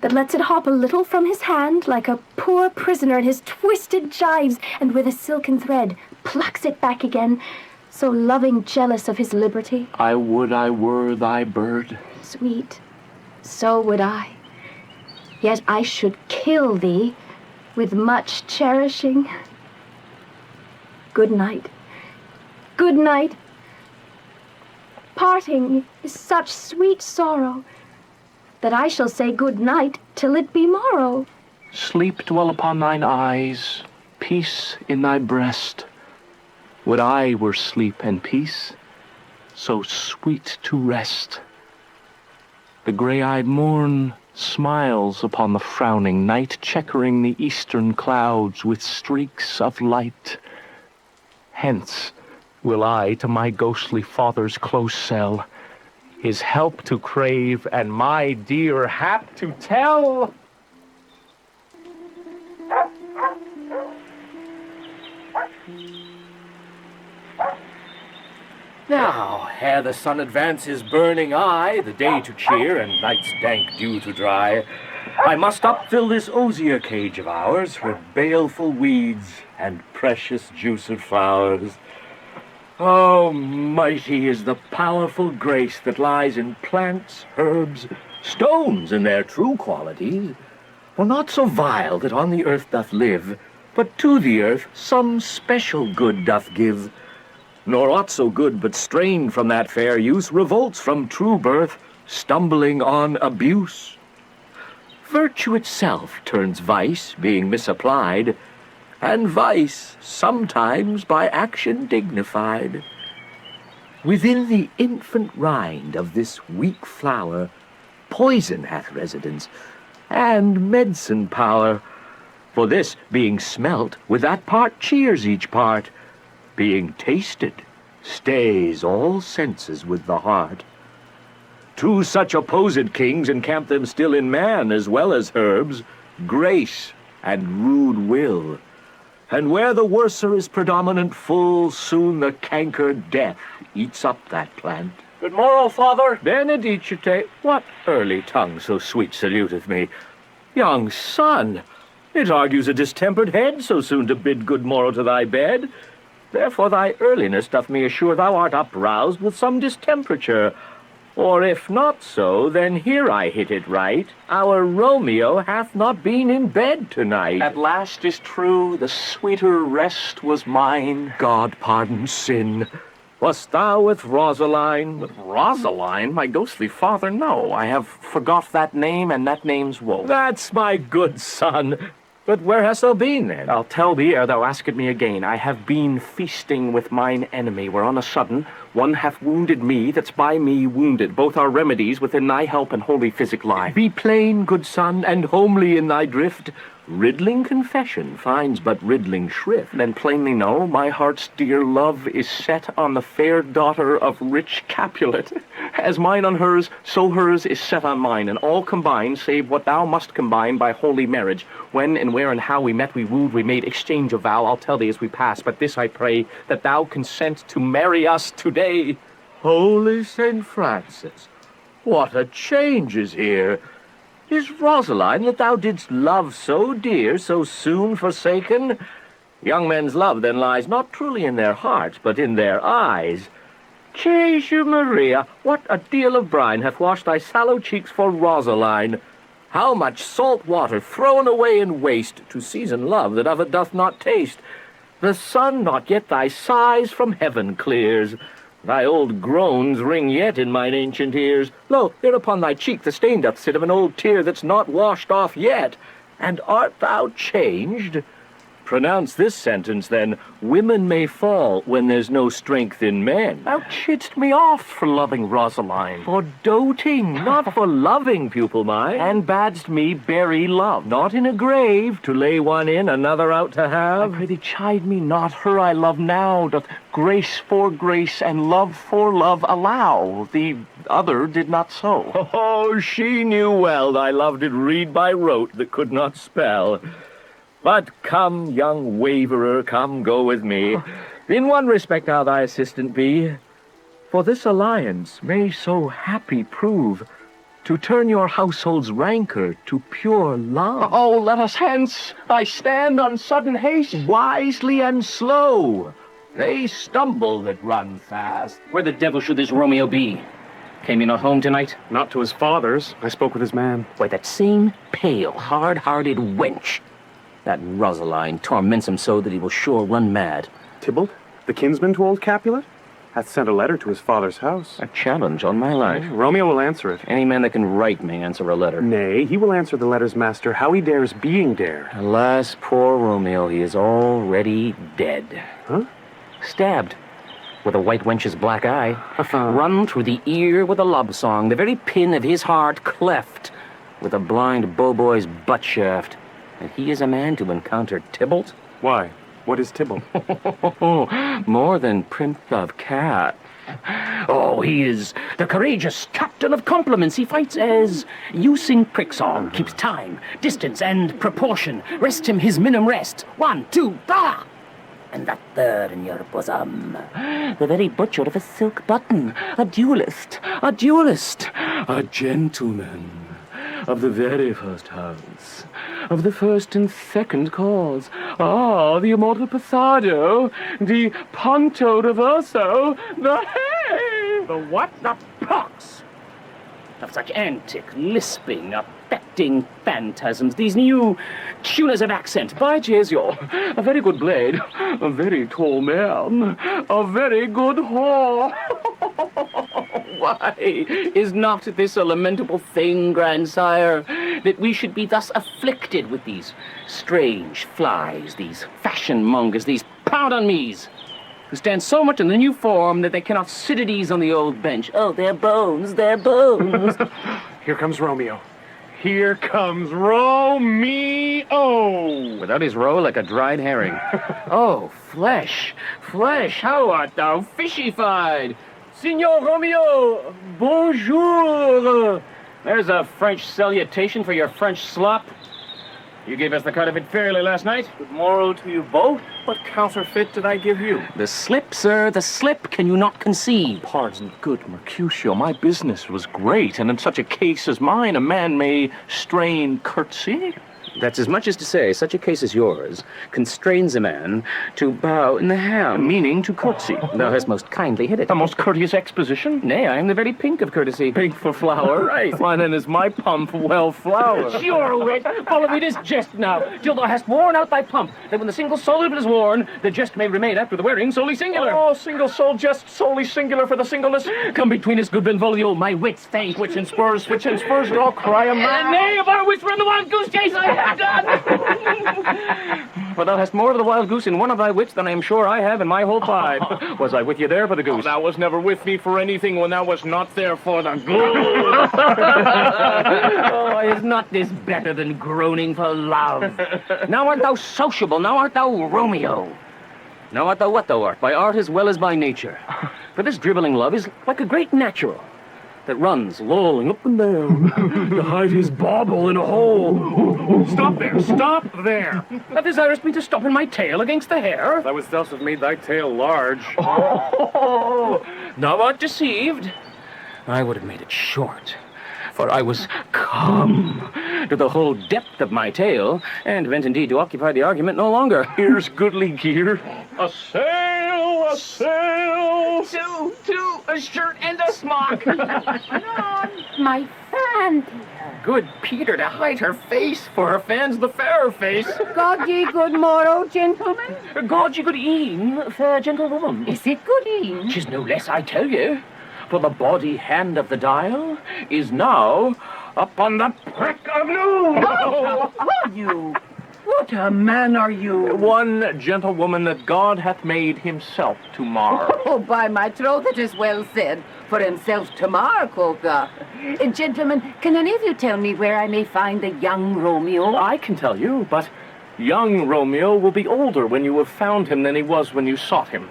that lets it hop a little from his hand like a poor prisoner in his twisted gyves, and with a silken thread plucks it back again, so loving jealous of his liberty. I would I were thy bird. Sweet, so would I. Yet I should kill thee with much cherishing. Good night. Good night. Parting is such sweet sorrow that I shall say good night till it be morrow. Sleep dwell upon thine eyes, peace in thy breast. Would I were sleep and peace, so sweet to rest. The gray-eyed morn smiles upon the frowning night, checkering the eastern clouds with streaks of light. Hence will I to my ghostly father's close cell, his help to crave and my dear hap to tell. Now, ere the sun advances burning high, the day to cheer and night's dank dew to dry, I must upfill this osier cage of ours with baleful weeds and precious juice of flowers. Oh, mighty is the powerful grace that lies in plants, herbs, stones in their true qualities. For not so vile that on the earth doth live, but to the earth some special good doth give. Nor aught so good but strained from that fair use revolts from true birth, stumbling on abuse. Virtue itself turns vice, being misapplied, and vice sometimes by action dignified. Within the infant rind of this weak flower, poison hath residence, and medicine power. For this, being smelt, with that part cheers each part, being tasted, stays all senses with the heart. Two such opposed kings encamp them still in man, as well as herbs, grace and rude will. And where the worser is predominant full, soon the cankered death eats up that plant. Good morrow, father. Benedicite, what early tongue so sweet saluteth me? Young son, it argues a distempered head so soon to bid good morrow to thy bed. Therefore thy earliness doth me assure thou art uproused with some distemperature. Or if not so, then here I hit it right. Our Romeo hath not been in bed tonight. At last is true, the sweeter rest was mine. God pardon sin. Wast thou with Rosaline? With Rosaline? My ghostly father, no. I have forgot that name and that name's woe. That's my good son. But where hast thou been, then? I'll tell thee ere thou ask it me again. I have been feasting with mine enemy, where on a sudden one hath wounded me that's by me wounded. Both our remedies within thy help and holy physic lie. Be plain, good son, and homely in thy drift. Riddling confession finds but riddling shrift. Then plainly know, my heart's dear love is set on the fair daughter of rich Capulet. As mine on hers, so hers is set on mine, and all combined, save what thou must combine by holy marriage. When and where and how we met, we wooed, we made exchange of vow, I'll tell thee as we pass, but this I pray, that thou consent to marry us today. Holy St. Francis, what a change is here! Is Rosaline that thou didst love so dear, so soon forsaken? Young men's love then lies not truly in their hearts, but in their eyes. Jesu Maria, what a deal of brine hath washed thy sallow cheeks for Rosaline! How much salt water thrown away in waste to season love that of it doth not taste! The sun not yet thy sighs from heaven clears. Thy old groans ring yet in mine ancient ears. Lo, here upon thy cheek the stain doth sit of an old tear that's not washed off yet. And art thou changed? Pronounce this sentence, then. Women may fall when there's no strength in men. Thou chidst me oft for loving Rosaline. For doting, not for loving, pupil mine. And badst me bury love. Not in a grave, to lay one in, another out to have. I pray thee chide me not, her I love now doth grace for grace and love for love allow. The other did not so. Oh, she knew well thy love did read by rote that could not spell. But come, young waverer, come go with me. In one respect I'll thy assistant be. For this alliance may so happy prove to turn your household's rancor to pure love. Oh, let us hence. I stand on sudden haste. Wisely and slow. They stumble that run fast. Where the devil should this Romeo be? Came he not home tonight? Not to his father's. I spoke with his man. Why, that same pale, hard-hearted wench. That Rosaline torments him so that he will sure run mad. Tybalt, the kinsman to old Capulet, hath sent a letter to his father's house. A challenge on my life. Romeo will answer it. Any man that can write may answer a letter. Nay, he will answer the letter's master how he dares being dare. Alas, poor Romeo, he is already dead. Huh? Stabbed with a white wench's black eye. Run through the ear with a love song, the very pin of his heart cleft with a blind bow-boy's butt shaft. And he is a man to encounter Tybalt? Why? What is Tybalt? More than prince of cat. Oh, he is the courageous captain of compliments. He fights as you sing prick song, keeps time, distance, and proportion. Rest him his minim rest. 1, 2, ah! and that there in your bosom, the very butcher of a silk button, a duelist, a duelist, a gentleman of the very first house, of the first and second cause. Ah, the immortal passado, the ponto diverso, the hey! The what? The pox of such antic, lisping, affecting phantasms, these new tuners of accent. By Jesu, a very good blade, a very tall man, a very good whore. Why is not this a lamentable thing, grandsire, that we should be thus afflicted with these strange flies, these fashion mongers, these pardon-me's, who stand so much in the new form that they cannot sit at ease on the old bench? Oh, their bones, their bones. Here comes Romeo. Here comes Romeo! Without his roe like a dried herring. Oh, flesh, flesh, how art thou fishified? Signor Romeo, bonjour. There's a French salutation for your French slop. You gave us the cut of it fairly last night. Good morrow to you both. What counterfeit did I give you? The slip, sir, the slip. Can you not conceive? Pardon, good Mercutio, my business was great, and in such a case as mine, a man may strain courtesy. That's as much as to say, such a case as yours constrains a man to bow in the ham. Meaning to courtesy. Thou hast most kindly hit it. A most courteous exposition. Nay, I am the very pink of courtesy. Pink for flower. Right. Why then is my pump well flowered? Sure wit, follow me this jest now, till thou hast worn out thy pump, that when the single soul is worn, the jest may remain after the wearing solely singular. Oh, single soul jest solely singular for the singleness. Come between us, good Benvolio, my wits thank. Switch and spurs, all cry a man. Nay, of our wits run the wild goose chase I have done. For thou hast more of the wild goose in one of thy wits than I am sure I have in my whole pipe. Was I with you there for the goose? Thou was never with me for anything when thou was not there for the goose. Oh, is not this better than groaning for love? Now art thou sociable, now art thou Romeo. Now art thou what thou art, by art as well as by nature. For this dribbling love is like a great natural that runs lolling up and down to hide his bauble in a hole. Stop there, stop there. Thou desirest me to stop in my tail against the hair? Thou wouldst else have made thy tail large. Oh, thou art deceived. I would have made it short, for I was come to the whole depth of my tail, and meant indeed to occupy the argument no longer. Here's goodly gear. A sail, a sail. Two, a shirt and a smock. My fan. Good Peter to hide her face, for her fan's the fairer face. God ye good morrow, gentlemen. God ye good e'en, fair gentlewoman. Is it good e'en? 'Tis no less, I tell you. For the body hand of the dial is now upon the prick of noon. Oh, you. What a man are you? One gentlewoman that God hath made himself to mar. Oh, by my troth, it is well said. For himself to mar, quotha. Gentlemen, can any of you tell me where I may find the young Romeo? I can tell you, but young Romeo will be older when you have found him than he was when you sought him.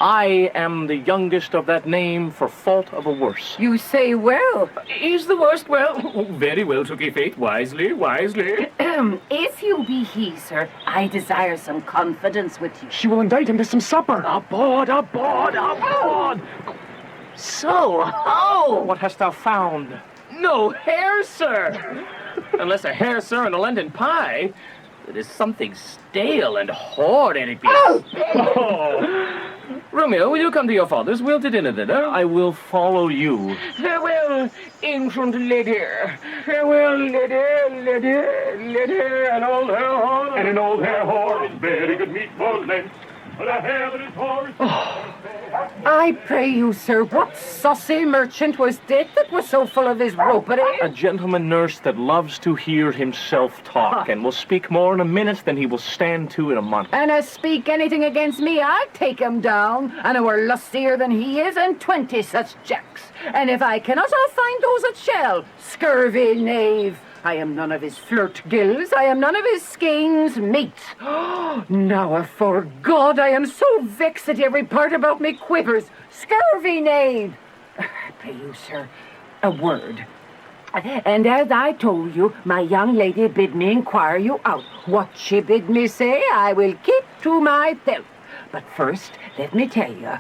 I am the youngest of that name for fault of a worse. You say well. Is the worst well? Very well, took ye fate. Wisely, wisely. If you be he, sir, I desire some confidence with you. She will indict him to some supper. Aboard, aboard, aboard! So, ho! What hast thou found? No hair, sir! Unless a hair, sir, and a London pie. It is something stale and horrid it be. Oh. Romeo, will you come to your father's? We'll to dinner thither. I will follow you. Farewell, ancient lady. Farewell, lady, an old hair horn. And an old hair horn is very good meat for Lent. But a hair that is horrid. I pray you, sir, what saucy merchant was that was so full of his ropery? A gentleman nurse that loves to hear himself talk, and will speak more in a minute than he will stand to in a month. And speak anything against me, I'll take him down, and we're lustier than he is, and 20 such jacks. And if I cannot, I'll find those that shall. Scurvy knave. I am none of his flirt gills, I am none of his skeins mates. Now, afore God, I am so vexed that every part about me quivers. Scurvy knave! I pray you, sir, a word. And as I told you, my young lady bid me inquire you out. What she bid me say, I will keep to myself. But first, let me tell you,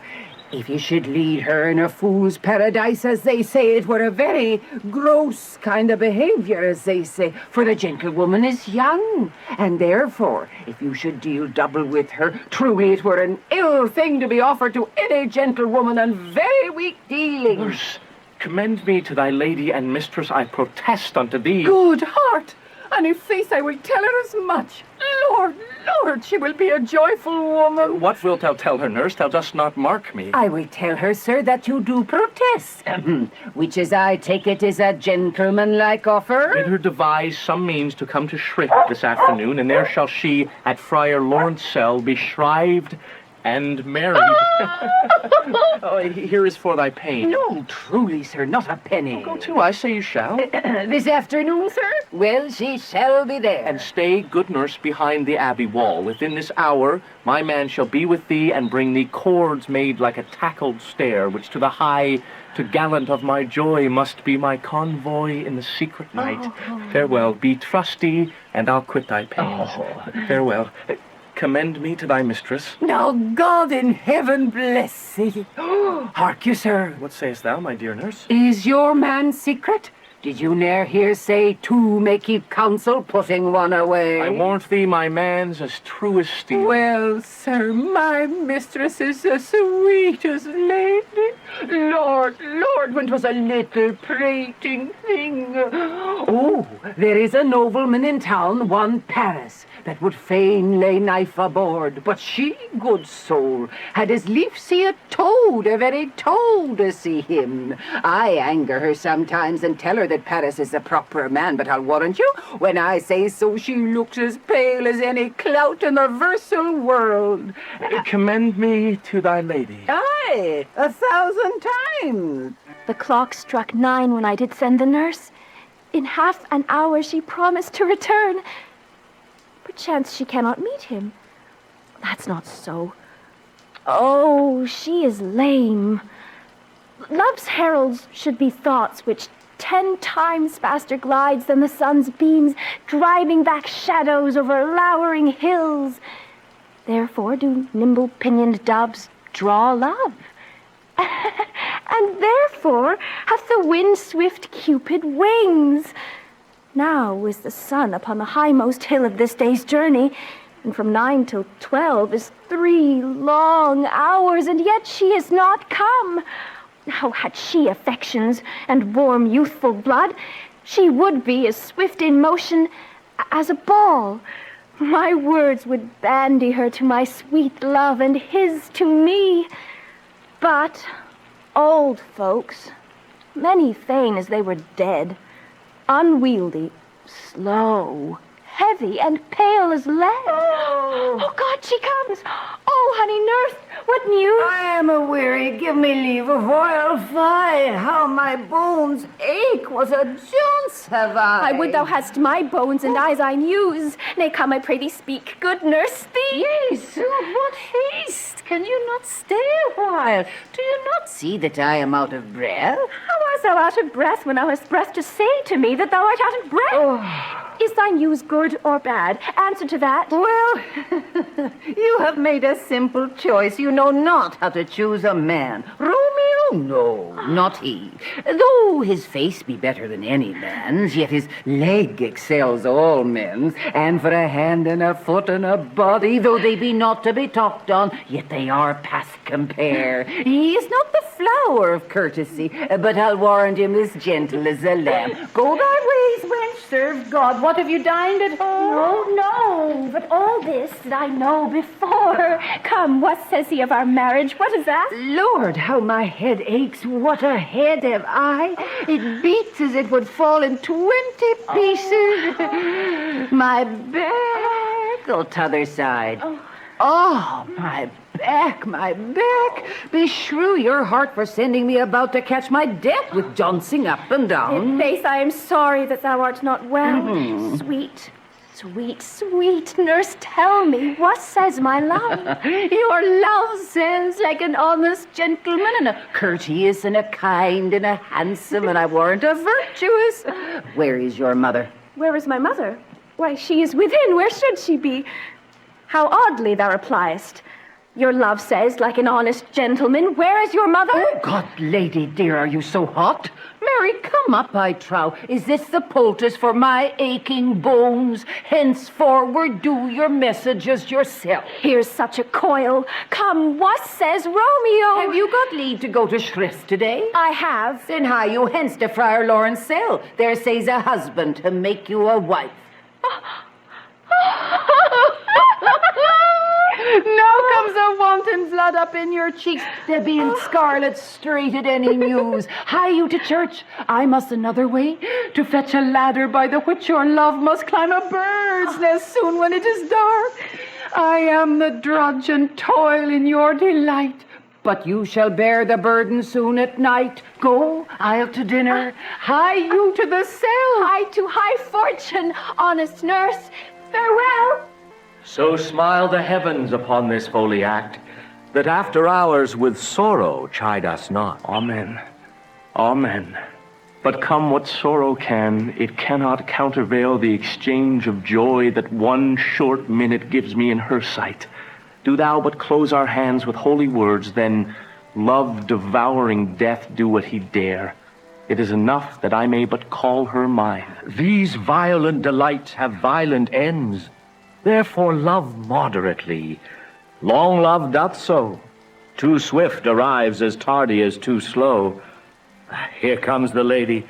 if you should lead her in a fool's paradise, as they say, it were a very gross kind of behavior, as they say, for the gentlewoman is young, and therefore, if you should deal double with her, truly it were an ill thing to be offered to any gentlewoman, and very weak dealing. Nurse, commend me to thy lady and mistress, I protest unto thee. Good heart! And in faith I will tell her as much. Lord, Lord, she will be a joyful woman. What wilt thou tell her, nurse? Thou dost not mark me. I will tell her, sir, that you do protest, which, as I take it, is a gentlemanlike offer. Bid her devise some means to come to Shrift this afternoon, and there shall she, at Friar Lawrence' cell, be shrived and married. Oh, here is for thy pain. No, truly, sir, not a penny. Go to, I say you shall. This afternoon, sir? Well, she shall be there. And stay, good nurse, behind the abbey wall. Within this hour, my man shall be with thee, and bring thee cords made like a tackled stair, which to the high, to gallant of my joy, must be my convoy in the secret night. Farewell, be trusty, and I'll quit thy pains. Farewell. Commend me to thy mistress. Now God in heaven bless thee. Hark you, sir. What sayest thou, my dear nurse? Is your man secret? Did you ne'er hear say two may keep counsel, putting one away? I warrant thee my man's as true as steel. Well, sir, my mistress is the sweetest lady. Lord, Lord, when 'twas a little prating thing. Oh, there is a nobleman in town, one Paris, that would fain lay knife aboard, but she, good soul, had as lief see a toad, a very toad, to see him. I anger her sometimes and tell her that Paris is the proper man, but I'll warrant you, when I say so, she looks as pale as any clout in the versal world. Commend me to thy lady. Aye, 1,000 times. The clock struck 9 when I did send the nurse. In half an hour she promised to return. Perchance she cannot meet him. That's not so. Oh, she is lame. Love's heralds should be thoughts which 10 times faster glides than the sun's beams, driving back shadows over lowering hills. Therefore do nimble-pinioned doves draw love. And therefore hath the wind-swift Cupid wings. Now is the sun upon the highmost hill of this day's journey, and from 9 till 12 is 3 long hours, and yet she is not come. How had she affections and warm youthful blood, she would be as swift in motion as a ball. My words would bandy her to my sweet love, and his to me. But old folks, many fain as they were dead, unwieldy, slow, heavy, and pale as lead. Oh, God, she comes. Oh, honey nurse, what news? I am a-weary, give me leave of oil. Fie, how my bones ache, what a jounce have I. I would thou hadst my bones and eyes I use. Nay, come, I pray thee, speak, good nurse, thee. Yea, sir, what haste? Can you not stay a while? Do you not see that I am out of breath? How art thou out of breath when thou hast breath to say to me that thou art out of breath? Oh. Is thy news good or bad? Answer to that. Well, you have made a simple choice. You know not how to choose a man. Romeo? No, not he. Though his face be better than any man's, yet his leg excels all men's. And for a hand and a foot and a body, though they be not to be talked on, yet they are past compare. He is not the flower of courtesy, but I'll warrant him as gentle as a lamb. Go thy ways, wench, serve God. What, have you dined at home? No, but all this did I know before. Come, what says he of our marriage? What is that? Lord, how my head aches. What a head have I. It beats as it would fall in 20 pieces. My back. Go t'other side. Oh, my back, my back. Beshrew your heart for sending me about to catch my death with jouncing up and down. In faith, I am sorry that thou art not well. Sweet, sweet, sweet nurse, tell me, what says my love? Your love says like an honest gentleman, and a courteous, and a kind, and a handsome, and I warrant a virtuous. Where is your mother? Where is my mother? Why, she is within. Where should she be? How oddly thou repliest. Your love says, like an honest gentleman. Where is your mother? Oh, God, lady dear, are you so hot? Mary, come up, I trow. Is this the poultice for my aching bones? Henceforward, do your messages yourself. Here's such a coil. Come, what says Romeo? Have you got leave to go to Shrift today? I have. Then hie you hence to Friar Lawrence cell. There says a husband to make you a wife. Now comes a wanton blood up in your cheeks. There being scarlet straight at any news. Hie you to church. I must another way to fetch a ladder by the which your love must climb a bird's nest soon when it is dark. I am the drudge and toil in your delight. But you shall bear the burden soon at night. Go, I'll to dinner. Hie you to the cell. Hie to high fortune, honest nurse. Farewell. So smile the heavens upon this holy act, that after hours with sorrow chide us not. Amen. Amen. But come what sorrow can, it cannot countervail the exchange of joy that one short minute gives me in her sight. Do thou but close our hands with holy words, then love devouring death do what he dare. It is enough that I may but call her mine. These violent delights have violent ends. Therefore love moderately. Long love doth so. Too swift arrives as tardy as too slow. Here comes the lady.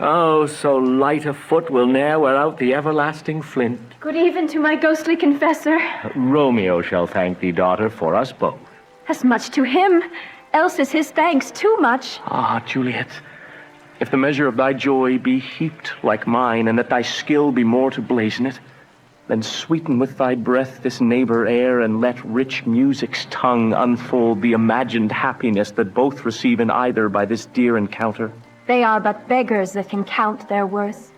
Oh, so light a foot will ne'er wear out the everlasting flint. Good even to my ghostly confessor. Romeo shall thank thee, daughter, for us both. As much to him, else is his thanks too much. Ah, Juliet, if the measure of thy joy be heaped like mine, and that thy skill be more to blazon it, then sweeten with thy breath this neighbor air, and let rich music's tongue unfold the imagined happiness that both receive in either by this dear encounter. They are but beggars that can count their worth.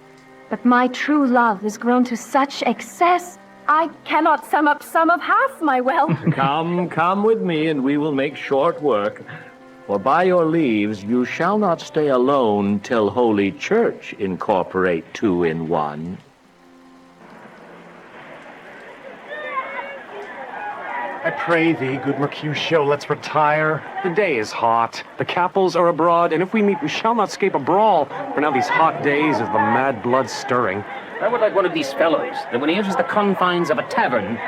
But my true love is grown to such excess, I cannot sum up some of half my wealth. Come with me, and we will make short work. For by your leaves you shall not stay alone till Holy Church incorporate two in one. I pray thee, good Mercutio, let's retire. The day is hot. The capels are abroad, and if we meet, we shall not escape a brawl. For now these hot days is the mad blood stirring. I would like one of these fellows that when he enters the confines of a tavern,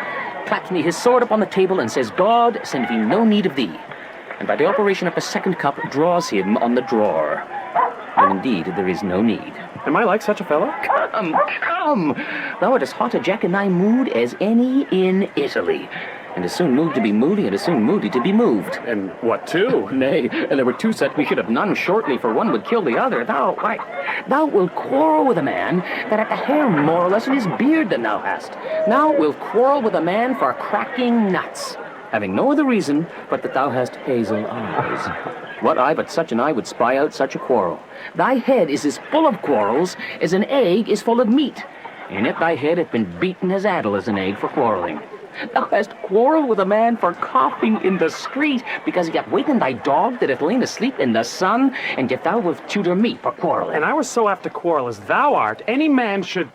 claps me his sword upon the table and says, God, send me no need of thee. And by the operation of the second cup, draws him on the drawer. And indeed, there is no need. Am I like such a fellow? Come! Thou art as hot a jack in thy mood as any in Italy. And as soon moved to be moody, and as soon moody to be moved. And what two? Nay, and there were two set we should have none shortly, for one would kill the other. Thou wilt quarrel with a man that hath a hair more or less in his beard than thou hast. Thou wilt quarrel with a man for cracking nuts, having no other reason but that thou hast hazel eyes. What eye but such an eye would spy out such a quarrel? Thy head is as full of quarrels as an egg is full of meat, and yet thy head hath been beaten as addle as an egg for quarreling. Thou hast quarreled with a man for coughing in the street, because he hath wakened thy dog that hath lain asleep in the sun, and yet thou wilt tutor me for quarreling. And I was so apt to quarrel as thou art, any man should...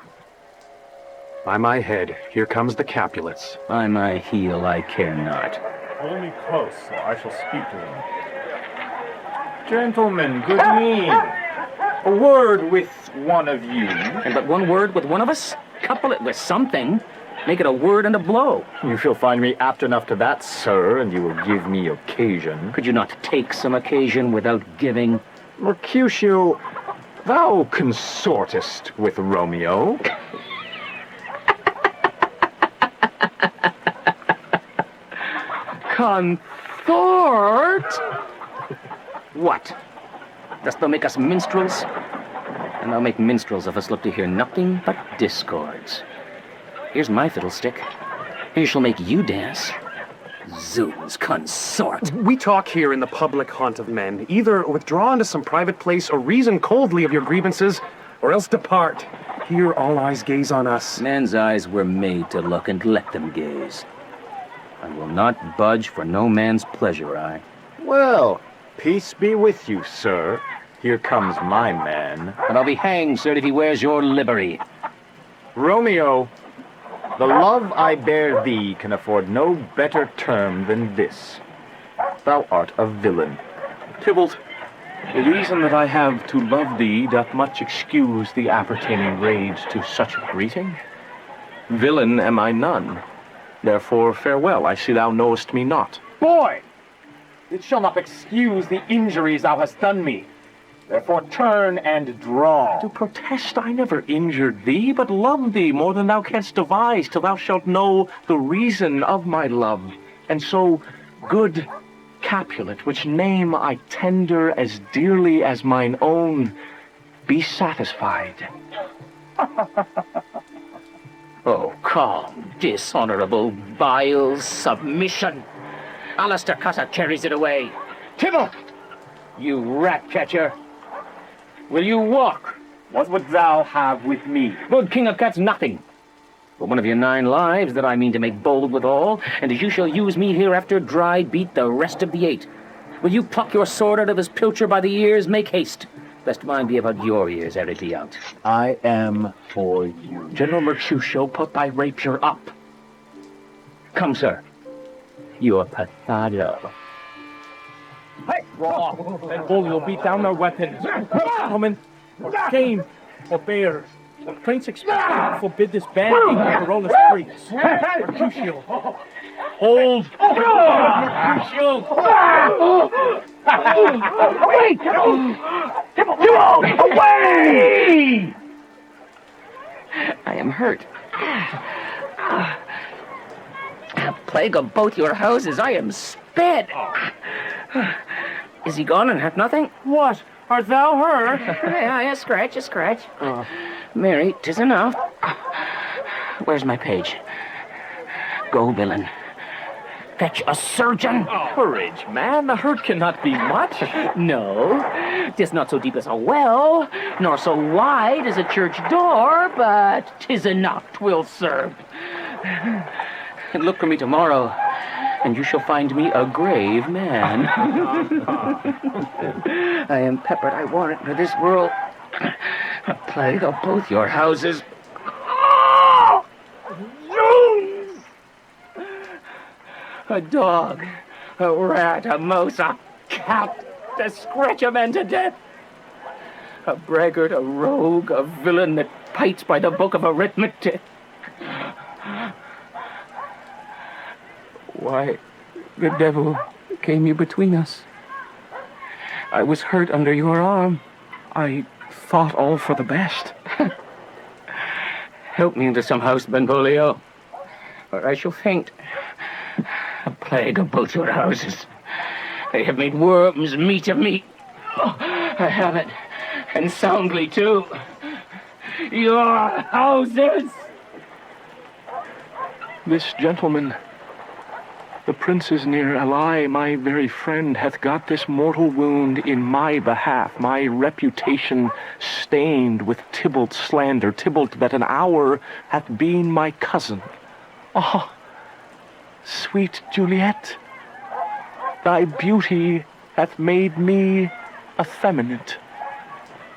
By my head, here comes the Capulets. By my heel, I care not. Hold me close, so I shall speak to them. Gentlemen, good mean. A word with one of you. And but one word with one of us? Couple it with something. Make it a word and a blow. You shall find me apt enough to that, sir, and you will give me occasion. Could you not take some occasion without giving? Mercutio, thou consortest with Romeo. Consort? What? Dost thou make us minstrels? And thou make minstrels of us look to hear nothing but discords. Here's my fiddlestick. Here shall make you dance. Zoons, consort. We talk here in the public haunt of men. Either withdraw into some private place or reason coldly of your grievances, or else depart. Here all eyes gaze on us. Men's eyes were made to look, and let them gaze. I will not budge for no man's pleasure, I. Well, peace be with you, sir. Here comes my man. And I'll be hanged, sir, if he wears your livery. Romeo, The love I bear thee can afford no better term than this. Thou art a villain. Tybalt, the reason that I have to love thee doth much excuse the appertaining rage to such a greeting. Villain am I none. Therefore, farewell, I see thou knowest me not. Boy! It shall not excuse the injuries thou hast done me. Therefore turn and draw. To protest I never injured thee, but loved thee more than thou canst devise, till thou shalt know the reason of my love. And so, good Capulet, which name I tender as dearly as mine own, be satisfied. Oh, calm, dishonorable, vile submission. Alistair Cutter carries it away. Tybalt! You rat catcher! Will you walk? What would thou have with me? Good King of Cats, nothing. But one of your 9 lives that I mean to make bold withal, and as you shall use me hereafter, dry beat the rest of the 8. Will you pluck your sword out of his pilcher by the ears? Make haste, lest mine be about your ears ere it be out. I am for you. General Mercutio, put thy rapier up. Come, sir. You're passado. Hey! And all you'll beat down their weapons. Gentlemen, game or bears. The prince expects to forbid this banding in Verona streets. Mercutio, hold! Mercutio! Away! Away! I am hurt. Plague of both your houses, I am sped. Is he gone and hath nothing? What? Art thou hurt? Yeah, a scratch. Mary, 'tis enough. Where's my page? Go, villain. Fetch a surgeon. Courage, man. The hurt cannot be much. No, 'tis not so deep as a well, nor so wide as a church door, but 'tis enough, 'twill serve. And look for me tomorrow, and you shall find me a grave man. I am peppered, I warrant, for this world. A plague of both your houses. A dog, a rat, a mouse, a cat, to scratch a man to death. A braggart, a rogue, a villain that fights by the book of arithmetic. Why, the devil came you between us. I was hurt under your arm. I thought all for the best. Help me into some house, Benvolio, or I shall faint. A plague of both your houses. They have made worms meat of me. Oh, I have it, and soundly too. Your houses! This gentleman, the prince's near ally, my very friend, hath got this mortal wound in my behalf, my reputation stained with Tybalt's slander, Tybalt that an hour hath been my cousin. Ah, sweet Juliet, thy beauty hath made me effeminate,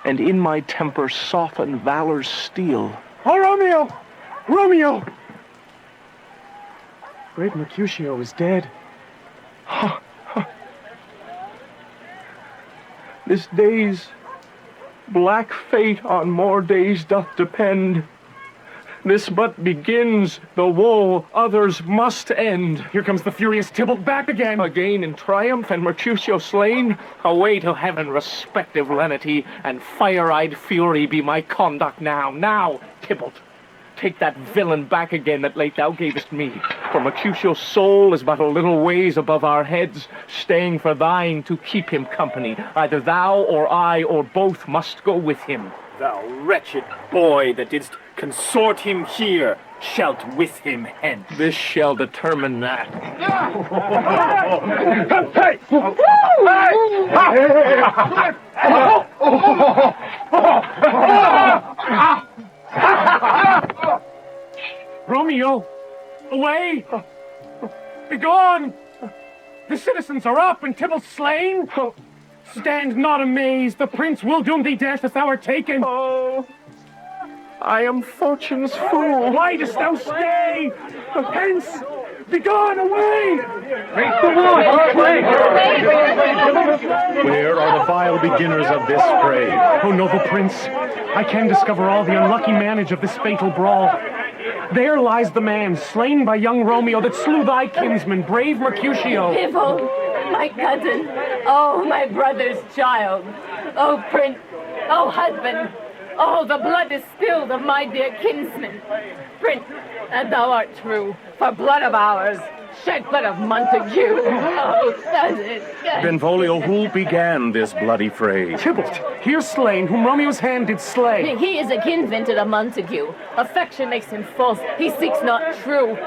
and in my temper softened valor's steel. Oh, Romeo! Romeo! Great Mercutio is dead. This day's black fate on more days doth depend. This but begins, the woe others must end. Here comes the furious Tybalt back again. Again in triumph, and Mercutio slain. Away to heaven, respective lenity, and fire-eyed fury be my conduct now. Now, Tybalt, take that villain back again that late thou gavest me. For Mercutio's soul is but a little ways above our heads, staying for thine to keep him company. Either thou or I or both must go with him. Thou wretched boy that didst consort him here, shalt with him hence. This shall determine that. Romeo, away! Begone! The citizens are up and Tybalt slain. Stand not amazed, the prince will doom thee death if thou art taken. I am fortune's fool. Why dost thou stay? Hence, begone away! Where are the vile beginners of this fray? O noble prince, I can discover all the unlucky manage of this fatal brawl. There lies the man slain by young Romeo that slew thy kinsman, brave Mercutio. Tybalt, my cousin, oh, my brother's child, oh, prince, oh, husband, oh, the blood is spilled of my dear kinsman. Prince, and thou art true, for blood of ours, shed blood of Montague. Oh, cousin. Benvolio, who began this bloody fray? Tybalt, here slain, whom Romeo's hand did slay. He is a kinsman to the Montague. Affection makes him false. He seeks not true.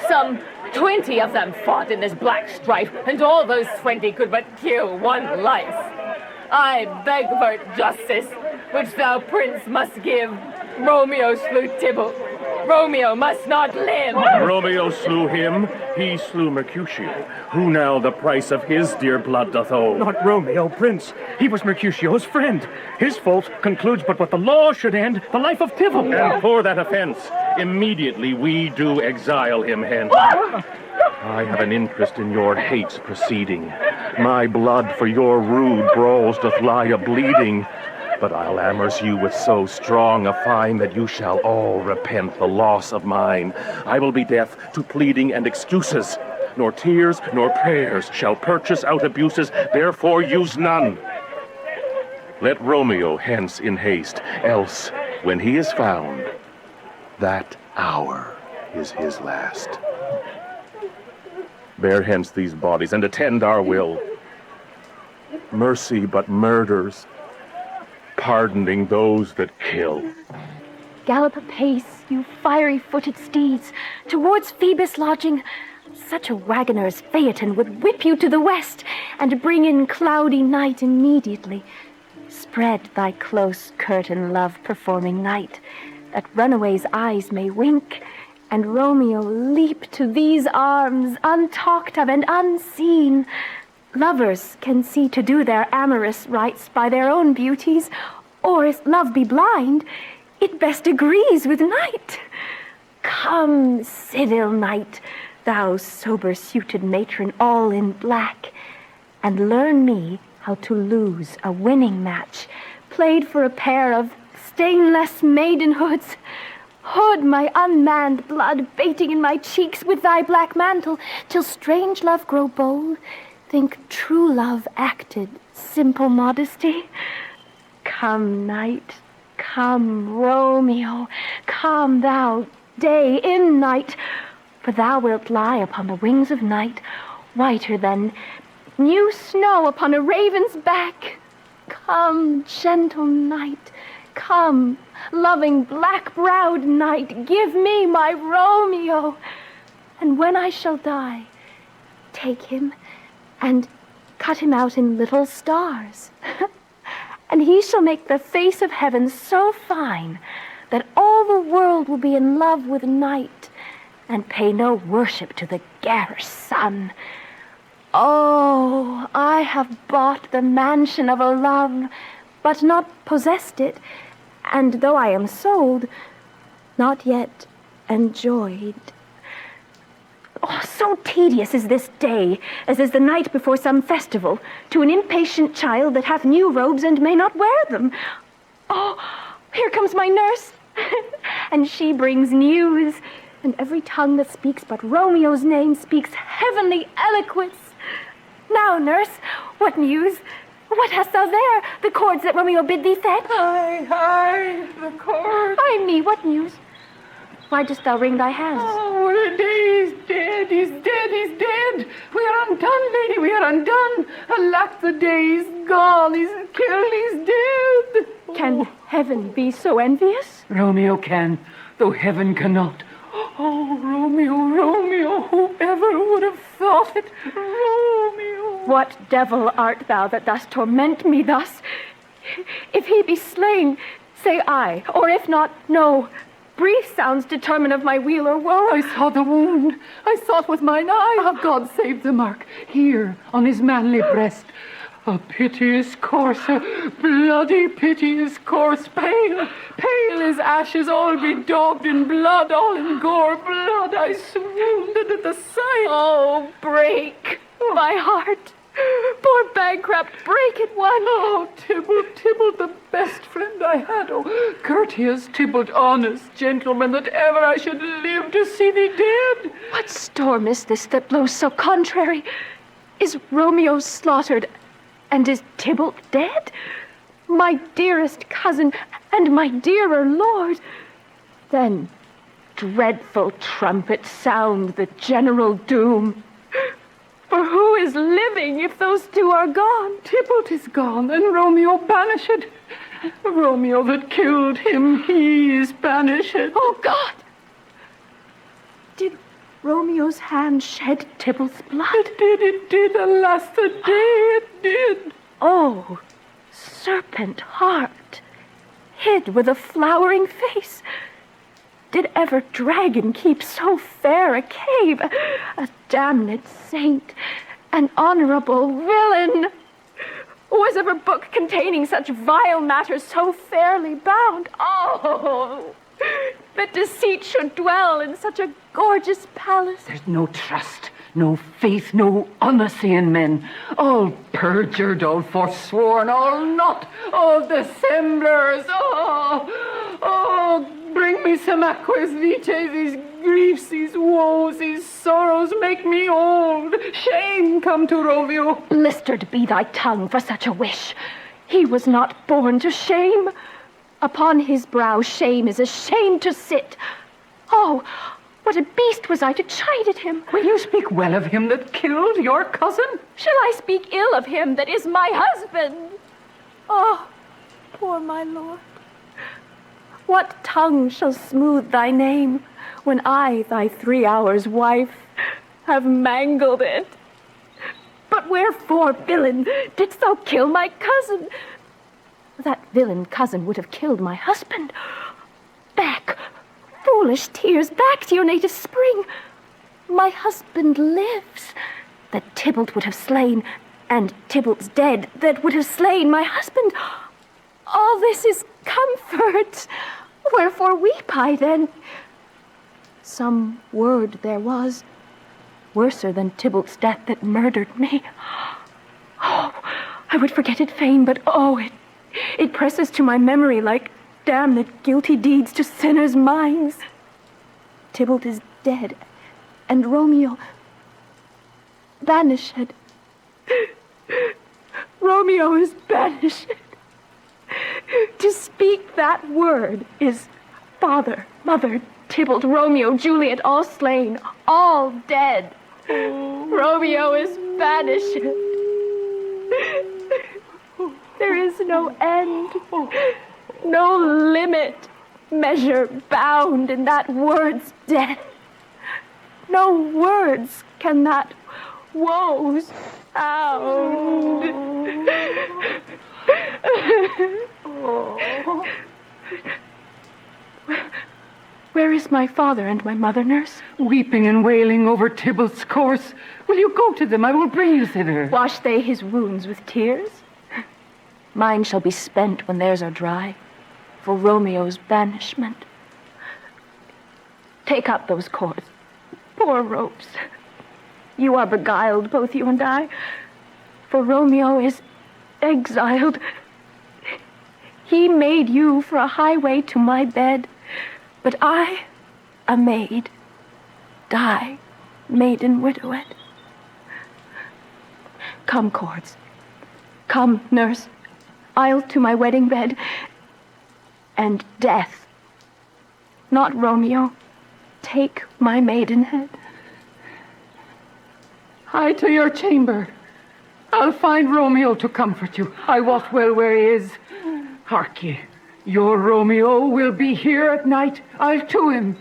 Some 20 of them fought in this black strife, and all those 20 could but kill one life. I beg for justice, which thou, prince, must give. Romeo slew Tybalt. Romeo must not live. Romeo slew him, he slew Mercutio. Who now the price of his dear blood doth owe? Not Romeo, prince. He was Mercutio's friend. His fault concludes but what the law should end, the life of Tybalt. And for that offense, immediately we do exile him hence. I have an interest in your hate's proceeding. My blood for your rude brawls doth lie a-bleeding. But I'll amorce you with so strong a fine that you shall all repent the loss of mine. I will be deaf to pleading and excuses. Nor tears nor prayers shall purchase out abuses, therefore use none. Let Romeo hence in haste, else, when he is found, that hour is his last. Bear hence these bodies and attend our will. Mercy but murders, pardoning those that kill. Gallop apace, you fiery-footed steeds, towards Phoebus' lodging. Such a wagoner's phaeton would whip you to the west, and bring in cloudy night immediately. Spread thy close curtain, love-performing night, that runaways' eyes may wink, and Romeo leap to these arms, untalked of and unseen. Lovers can see to do their amorous rites by their own beauties, or if love be blind, it best agrees with night. Come, civil night, thou sober-suited matron all in black, and learn me how to lose a winning match, played for a pair of stainless maidenhoods. Hood my unmanned blood bating in my cheeks with thy black mantle, till strange love grow bold. Think true love acted simple modesty. Come, night, come, Romeo, come thou, day in night, for thou wilt lie upon the wings of night, whiter than new snow upon a raven's back. Come, gentle night, come, loving black-browed night, give me my Romeo, and when I shall die, take him and cut him out in little stars. And he shall make the face of heaven so fine that all the world will be in love with night and pay no worship to the garish sun. Oh, I have bought the mansion of a love, but not possessed it, and though I am sold, not yet enjoyed. Oh, so tedious is this day, as is the night before some festival, to an impatient child that hath new robes and may not wear them. Oh, here comes my nurse, and she brings news, and every tongue that speaks but Romeo's name speaks heavenly eloquence. Now, nurse, what news? What hast thou there? The cords that Romeo bid thee fetch? Aye, the cord. Ay me, what news? Why dost thou wring thy hands? Oh, what a day! He's dead, he's dead, he's dead! We are undone, lady, we are undone! Alack, the day is gone, he's killed, he's dead! Can heaven be so envious? Romeo can, though heaven cannot. Oh, Romeo, Romeo, whoever would have thought it? Romeo! What devil art thou that dost torment me thus? If he be slain, say aye, or if not, no. Brief sounds determine of my weal or woe. I saw the wound. I saw it with mine eye. Ah, God save the mark. Here, on his manly breast. A piteous corse, a bloody piteous corse, pale, pale as ashes, all bedaubed in blood, all in gore, blood, I swooned at the sight. Oh, break my heart. Poor bankrupt, break it one. Oh, Tybalt, Tybalt, the best friend I had. Oh, courteous Tybalt, honest gentleman, that ever I should live to see thee dead. What storm is this that blows so contrary? Is Romeo slaughtered, and is Tybalt dead? My dearest cousin, and my dearer lord. Then, dreadful trumpet, sound the general doom. For who is living if those two are gone? Tybalt is gone, and Romeo banished. Romeo that killed him, he is banished. Oh, God! Did Romeo's hand shed Tybalt's blood? It did, alas, the day it did. Oh, serpent heart, hid with a flowering face. Did ever dragon keep so fair a cave? A damned saint, an honorable villain. Was ever book containing such vile matters so fairly bound? Oh, that deceit should dwell in such a gorgeous palace. There's no trust, no faith, no honesty in men. All perjured, all forsworn, all not, all dissemblers. Oh, bring me some aquas vitae, these griefs, these woes, these sorrows make me old. Shame come to Romeo. Blistered be thy tongue for such a wish. He was not born to shame. Upon his brow shame is ashamed to sit. Oh, what a beast was I to chide at him. Will you speak well of him that killed your cousin? Shall I speak ill of him that is my husband? Oh, poor my lord. What tongue shall smooth thy name when I, thy 3 hours' wife, have mangled it? But wherefore, villain, didst thou kill my cousin? That villain cousin would have killed my husband. Back, foolish tears, back to your native spring. My husband lives, that Tybalt would have slain, and Tybalt's dead, that would have slain my husband. All this is comfort. Wherefore weep I then? Some word there was, worser than Tybalt's death that murdered me. Oh, I would forget it fain, but it presses to my memory like damned guilty deeds to sinners' minds. Tybalt is dead, and Romeo banished. Romeo is banished. To speak that word is father, mother, Tybalt, Romeo, Juliet, all slain, all dead. Romeo is banished. There is no end, no limit, measure bound in that word's death. No words can that woe sound. Where is my father and my mother, nurse? Weeping and wailing over Tybalt's corse. Will you go to them? I will bring you thither. Wash they his wounds with tears? Mine shall be spent when theirs are dry, for Romeo's banishment. Take up those cords, poor ropes. You are beguiled, both you and I, for Romeo is exiled. He made you for a highway to my bed, but I, a maid, die, maiden widowed. Come, cords. Come, nurse. I'll to my wedding bed. And death, not Romeo, take my maidenhead. Hie to your chamber. I'll find Romeo to comfort you. I wot well where he is. Hark ye, your Romeo will be here at night. I'll to him.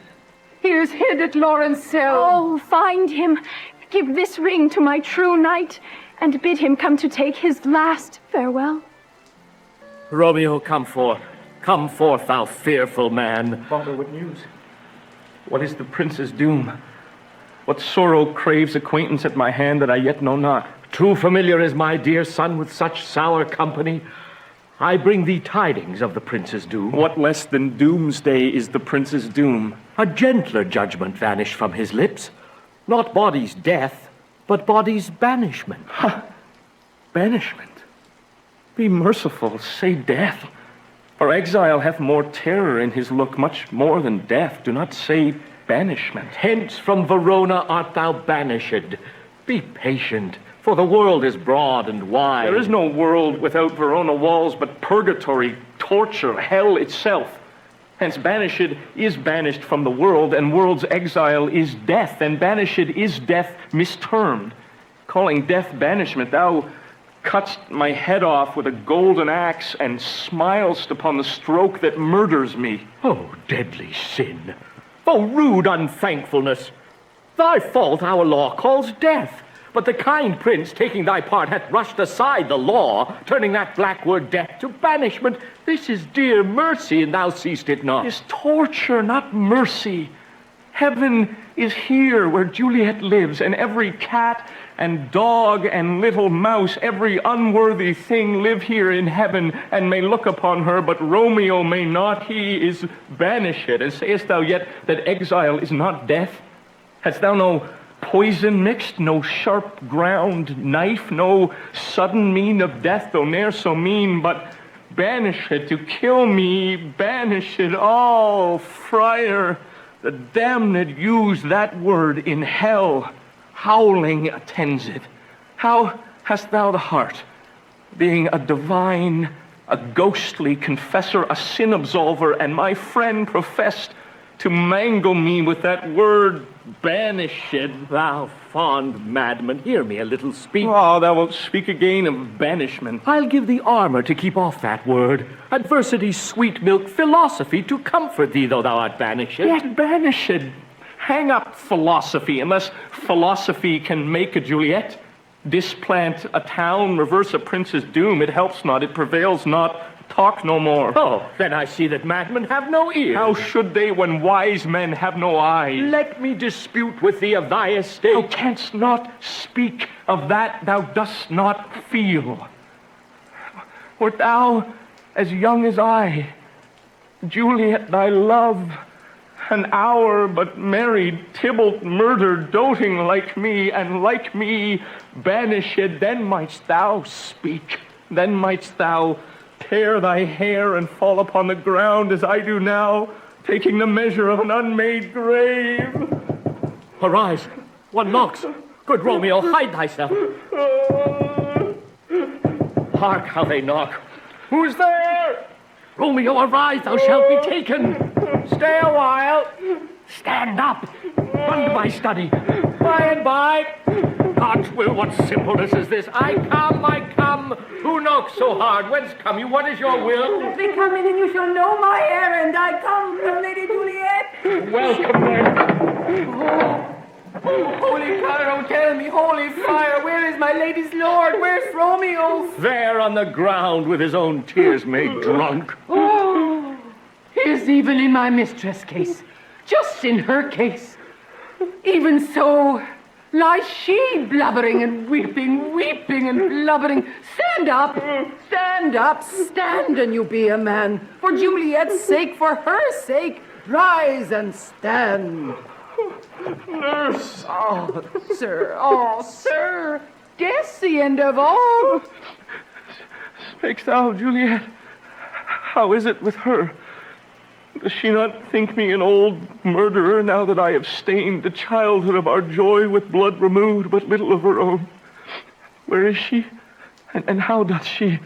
He is hid at Lauren's cell. Oh, find him. Give this ring to my true knight, and bid him come to take his last farewell. Romeo, come forth. Come forth, thou fearful man. Father, what news? What is the prince's doom? What sorrow craves acquaintance at my hand that I yet know not? Too familiar is my dear son with such sour company. I bring thee tidings of the prince's doom. What less than doomsday is the prince's doom? A gentler judgment vanished from his lips. Not body's death, but body's banishment. Ha! Banishment? Be merciful, say death. For exile hath more terror in his look, much more than death. Do not say banishment. Hence from Verona art thou banished. Be patient, for the world is broad and wide. There is no world without Verona walls, but purgatory, torture, hell itself. Hence banished is banished from the world, and world's exile is death, and banished is death mistermed. Calling death banishment, thou cutt'st my head off with a golden axe, and smilest upon the stroke that murders me. Oh, deadly sin! Oh, rude unthankfulness! Thy fault our law calls death. But the kind prince, taking thy part, hath rushed aside the law, turning that black word death to banishment. This is dear mercy, and thou seest it not. 'Tis torture, not mercy. Heaven is here where Juliet lives, and every cat and dog and little mouse, every unworthy thing live here in heaven, and may look upon her, but Romeo may not. He is banished. And sayest thou yet that exile is not death? Hadst thou no poison mixed, no sharp ground knife, no sudden mean of death, though ne'er so mean, but banished to kill me, banished. Oh, friar, the damned use that word in hell. Howling attends it. How hast thou the heart, being a divine, a ghostly confessor, a sin absolver, and my friend professed to mangle me with that word banished? Thou fond madman, hear me a little speak. Oh, thou wilt speak again of banishment. I'll give thee armor to keep off that word, adversity's sweet milk, philosophy to comfort thee, though thou art banished. Yet banished. Hang up philosophy, unless philosophy can make a Juliet. Displant a town, reverse a prince's doom. It helps not, it prevails not. Talk no more. Oh, then I see that madmen have no ears. How should they when wise men have no eyes? Let me dispute with thee of thy estate. Thou canst not speak of that thou dost not feel. Wert thou as young as I, Juliet thy love, an hour but married, Tybalt murdered, doting like me, and like me banished, then mightst thou speak, then mightst thou tear thy hair and fall upon the ground as I do now, taking the measure of an unmade grave. Arise, one knocks. Good Romeo, hide thyself. Hark how they knock. Who's there? Romeo, arise, thou shalt be taken. Stay a while. Stand up. Run to my study. By and by. God's will, what simpleness is this? I come, I come. Who knocks so hard? Whence come you? What is your will? Let me come in and you shall know my errand. I come from Lady Juliet. Welcome then. Holy Caro, tell me, holy fire, where is my lady's lord? Where's Romeo? There on the ground with his own tears made drunk. Oh, here's even in my mistress' case, just in her case. Even so, lies she blubbering and weeping, weeping and blubbering. Stand up, stand and you be a man. For Juliet's sake, for her sake, rise and stand. Nurse! Oh, sir, death's the end of all. Speak thou, Juliet. How is it with her? Does she not think me an old murderer now that I have stained the childhood of our joy with blood removed, but little of her own? Where is she? And how doth she?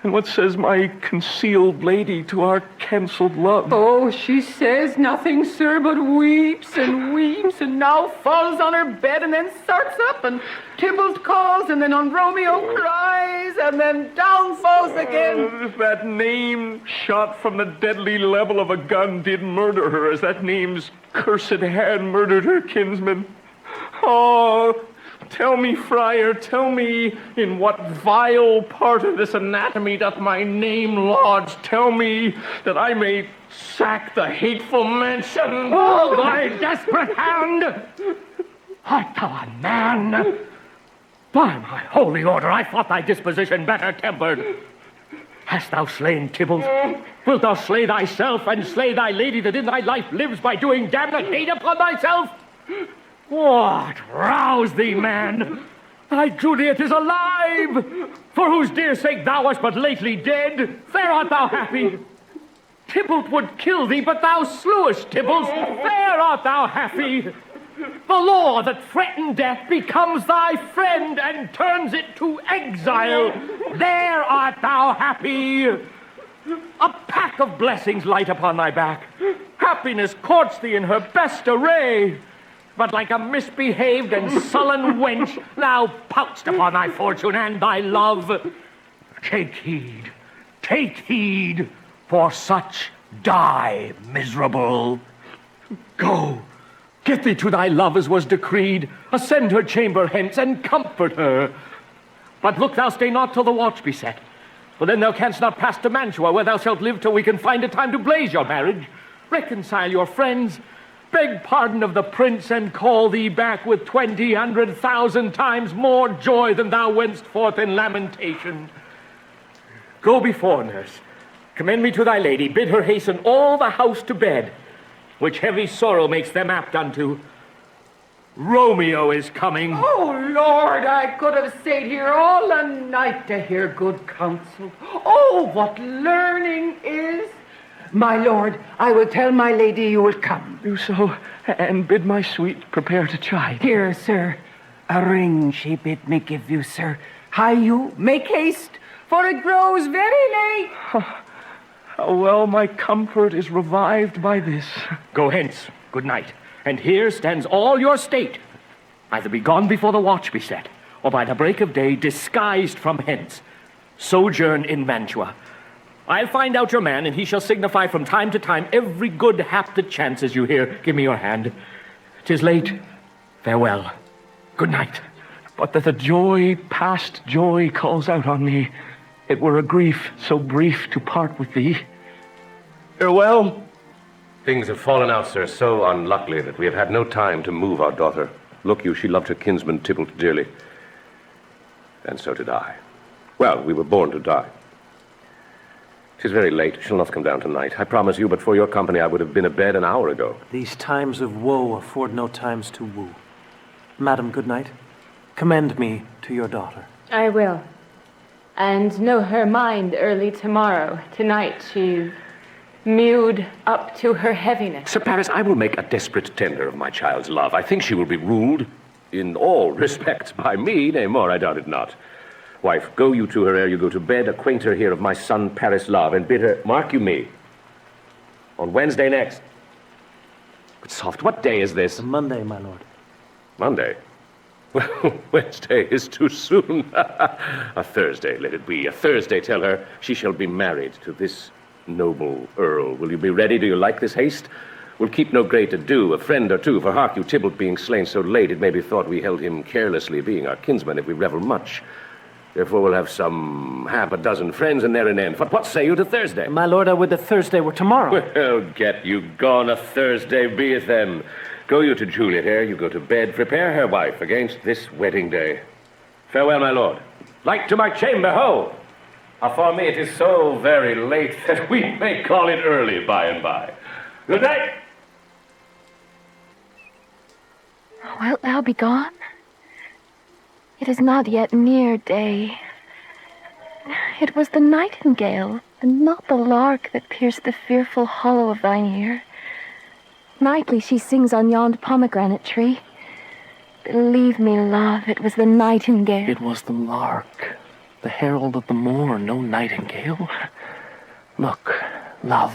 And what says my concealed lady to our cancelled love? Oh, she says nothing, sir, but weeps and weeps, and now falls on her bed, and then starts up, and Tybalt calls, and then on Romeo cries, and then down falls again. If that name shot from the deadly level of a gun did murder her, as that name's cursed hand murdered her kinsman. Oh, tell me, friar, tell me, in what vile part of this anatomy doth my name lodge? Tell me, that I may sack the hateful mansion. Oh, thy desperate hand! Art thou a man? By my holy order, I thought thy disposition better tempered. Hast thou slain Tybalt? Wilt thou slay thyself and slay thy lady that in thy life lives by doing damned hate upon thyself? What? Rouse thee, man! Thy Juliet is alive, for whose dear sake thou wast but lately dead. There art thou happy. Tybalt would kill thee, but thou slewest Tybalt. There art thou happy. The law that threatened death becomes thy friend and turns it to exile. There art thou happy. A pack of blessings light upon thy back. Happiness courts thee in her best array. But like a misbehaved and sullen wench, thou pout'st upon thy fortune and thy love. Take heed, for such die miserable. Go, get thee to thy love as was decreed. Ascend her chamber hence and comfort her. But look thou stay not till the watch be set, for then thou canst not pass to Mantua, where thou shalt live till we can find a time to blaze your marriage. Reconcile your friends, beg pardon of the prince, and call thee back with 2,000 times more joy than thou wentst forth in lamentation. Go before, nurse. Commend me to thy lady. Bid her hasten all the house to bed, which heavy sorrow makes them apt unto. Romeo is coming. Oh, Lord, I could have stayed here all the night to hear good counsel. Oh, what learning is. My lord, I will tell my lady you will come. Do so, and bid my sweet prepare to chide. Here, sir, a ring she bid me give you, sir. Hie you, make haste, for it grows very late. How well my comfort is revived by this. Go hence, good night, and here stands all your state. Either be gone before the watch be set, or by the break of day disguised from hence. Sojourn in Mantua. I'll find out your man, and he shall signify from time to time every good hap that chances you here. Give me your hand. 'Tis late. Farewell. Good night. But that the joy past joy calls out on me, it were a grief so brief to part with thee. Farewell. Things have fallen out, sir, so unluckily that we have had no time to move our daughter. Look you, she loved her kinsman Tybalt dearly. And so did I. Well, we were born to die. 'Tis very late. She'll not come down tonight. I promise you, but for your company I would have been abed an hour ago. These times of woe afford no times to woo. Madam, good night. Commend me to your daughter. I will. And know her mind early tomorrow. Tonight she's mewed up to her heaviness. Sir Paris, I will make a desperate tender of my child's love. I think she will be ruled in all respects by me. Nay, more, I doubt it not. Wife, go you to her ere you go to bed, acquaint her here of my son Paris' love, and bid her, mark you me, on Wednesday next. But soft, what day is this? Monday, my lord. Monday? Well, Wednesday is too soon. A Thursday, let it be. A Thursday, tell her she shall be married to this noble earl. Will you be ready? Do you like this haste? We'll keep no great ado, a friend or two, for hark you, Tybalt being slain so late, it may be thought we held him carelessly, being our kinsman, if we revel much. Therefore we'll have some half a dozen friends, and there an end. What say you to Thursday? My lord, I would that Thursday were tomorrow. Well, get you gone, a Thursday be it then. Go you to Juliet ere you go to bed. Prepare her, wife, against this wedding day. Farewell, my lord. Like to my chamber, ho! For me it is so very late that we may call it early by and by. Good night. Wilt thou be gone? It is not yet near day. It was the nightingale, and not the lark, that pierced the fearful hollow of thine ear. Nightly she sings on yond pomegranate tree. Believe me, love, it was the nightingale. It was the lark, the herald of the morn, no nightingale. Look, love,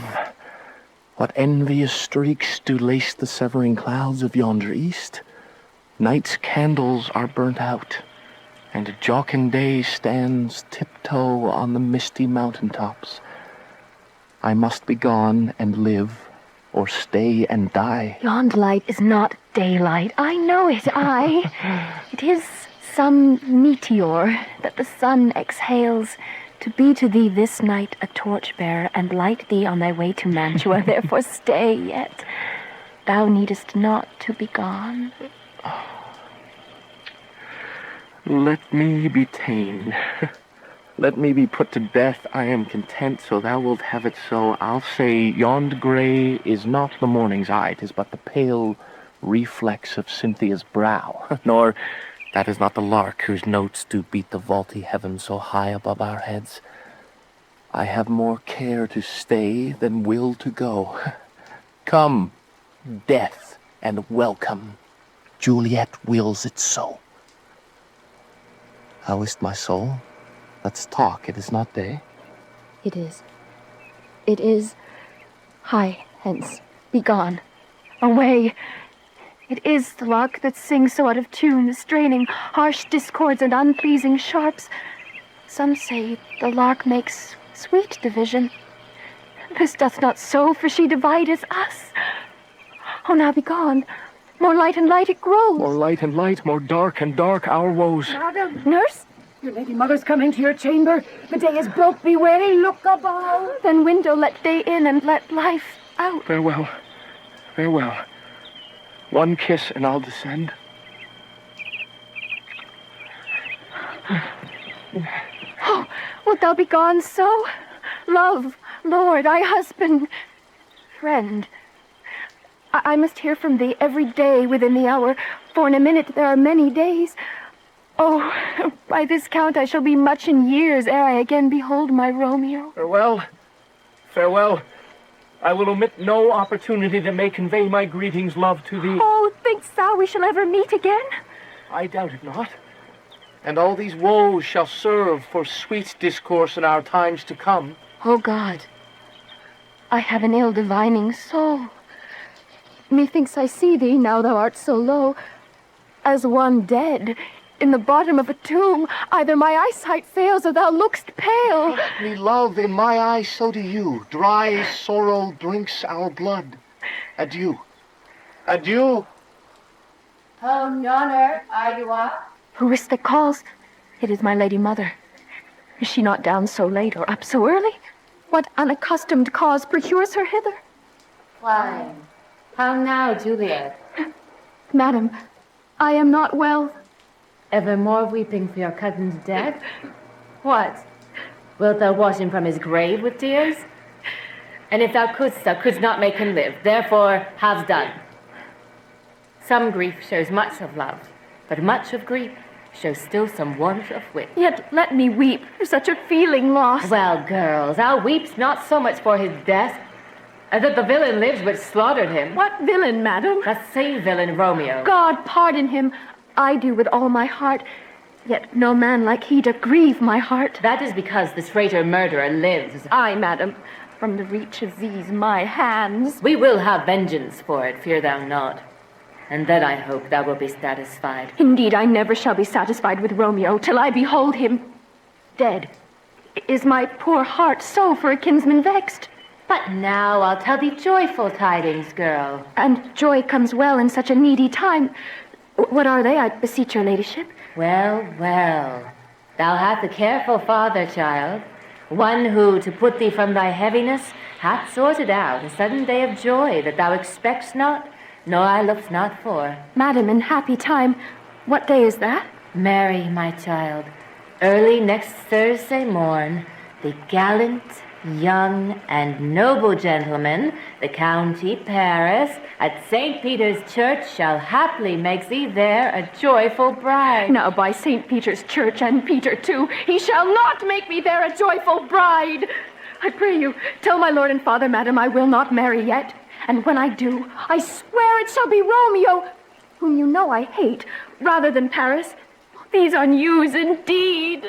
what envious streaks do lace the severing clouds of yonder east. Night's candles are burnt out, and jocund day stands tiptoe on the misty mountain tops. I must be gone and live, or stay and die. Yond light is not daylight. I know it, It is some meteor that the sun exhales to be to thee this night a torchbearer and light thee on thy way to Mantua. Therefore stay yet. Thou needest not to be gone. Let me be ta'en. Let me be put to death. I am content, so thou wilt have it so. I'll say yond grey is not the morning's eye, 'tis but the pale reflex of Cynthia's brow. Nor that is not the lark whose notes do beat the vaulty heaven so high above our heads. I have more care to stay than will to go. Come, death, and welcome. Juliet wills it so. How is't, my soul? Let's talk. It is not day. It is. It is. Hie hence. Be gone. Away. It is the lark that sings so out of tune, straining harsh discords and unpleasing sharps. Some say the lark makes sweet division. This doth not so, for she divideth us. Oh, now be gone. More light and light it grows. More light and light, more dark and dark our woes. Madam! Nurse? Your lady mother's coming to your chamber. The day is broke, be wary, look above. Then window let day in and let life out. Farewell. Farewell. One kiss and I'll descend. Oh, wilt thou be gone so? Love, lord, I husband, friend. I must hear from thee every day within the hour, for in a minute there are many days. Oh, by this count I shall be much in years ere I again behold my Romeo. Farewell. Farewell. I will omit no opportunity that may convey my greetings, love, to thee. Oh, think'st thou we shall ever meet again? I doubt it not. And all these woes shall serve for sweet discourse in our times to come. Oh, God, I have an ill divining soul. Methinks I see thee, now thou art so low, as one dead, in the bottom of a tomb. Either my eyesight fails, or thou look'st pale. Me love, in my eyes so do you. Dry sorrow drinks our blood. Adieu. Adieu. Oh, yonder, are you up? Who is that calls? It is my lady mother. Is she not down so late, or up so early? What unaccustomed cause procures her hither? Why, how now, Juliet? Madam, I am not well. Ever more weeping for your cousin's death? What? Wilt thou wash him from his grave with tears? And if thou couldst not make him live. Therefore, have done. Some grief shows much of love, but much of grief shows still some warmth of wit. Yet let me weep for such a feeling lost. Well, girls, I'll weep not so much for his death, as that the villain lives which slaughtered him. What villain, madam? The same villain, Romeo. God pardon him. I do with all my heart, yet no man like he to grieve my heart. That is because this traitor murderer lives. Aye, madam, from the reach of these my hands. We will have vengeance for it, fear thou not. And then I hope thou wilt be satisfied. Indeed, I never shall be satisfied with Romeo till I behold him dead. Is my poor heart so for a kinsman vexed? But now I'll tell thee joyful tidings, girl. And joy comes well in such a needy time. What are they, I beseech your ladyship? Well, well. Thou hast a careful father, child. One who, to put thee from thy heaviness, hath sorted out a sudden day of joy that thou expect'st not, nor I look'st not for. Madam, in happy time, what day is that? Marry, my child, early next Thursday morn, the gallant, young, and noble gentleman, the County Paris, at St. Peter's Church shall haply make thee there a joyful bride. Now, by St. Peter's Church, and Peter too, he shall not make me there a joyful bride. I pray you, tell my lord and father, madam, I will not marry yet. And when I do, I swear it shall be Romeo, whom you know I hate, rather than Paris. These are news indeed.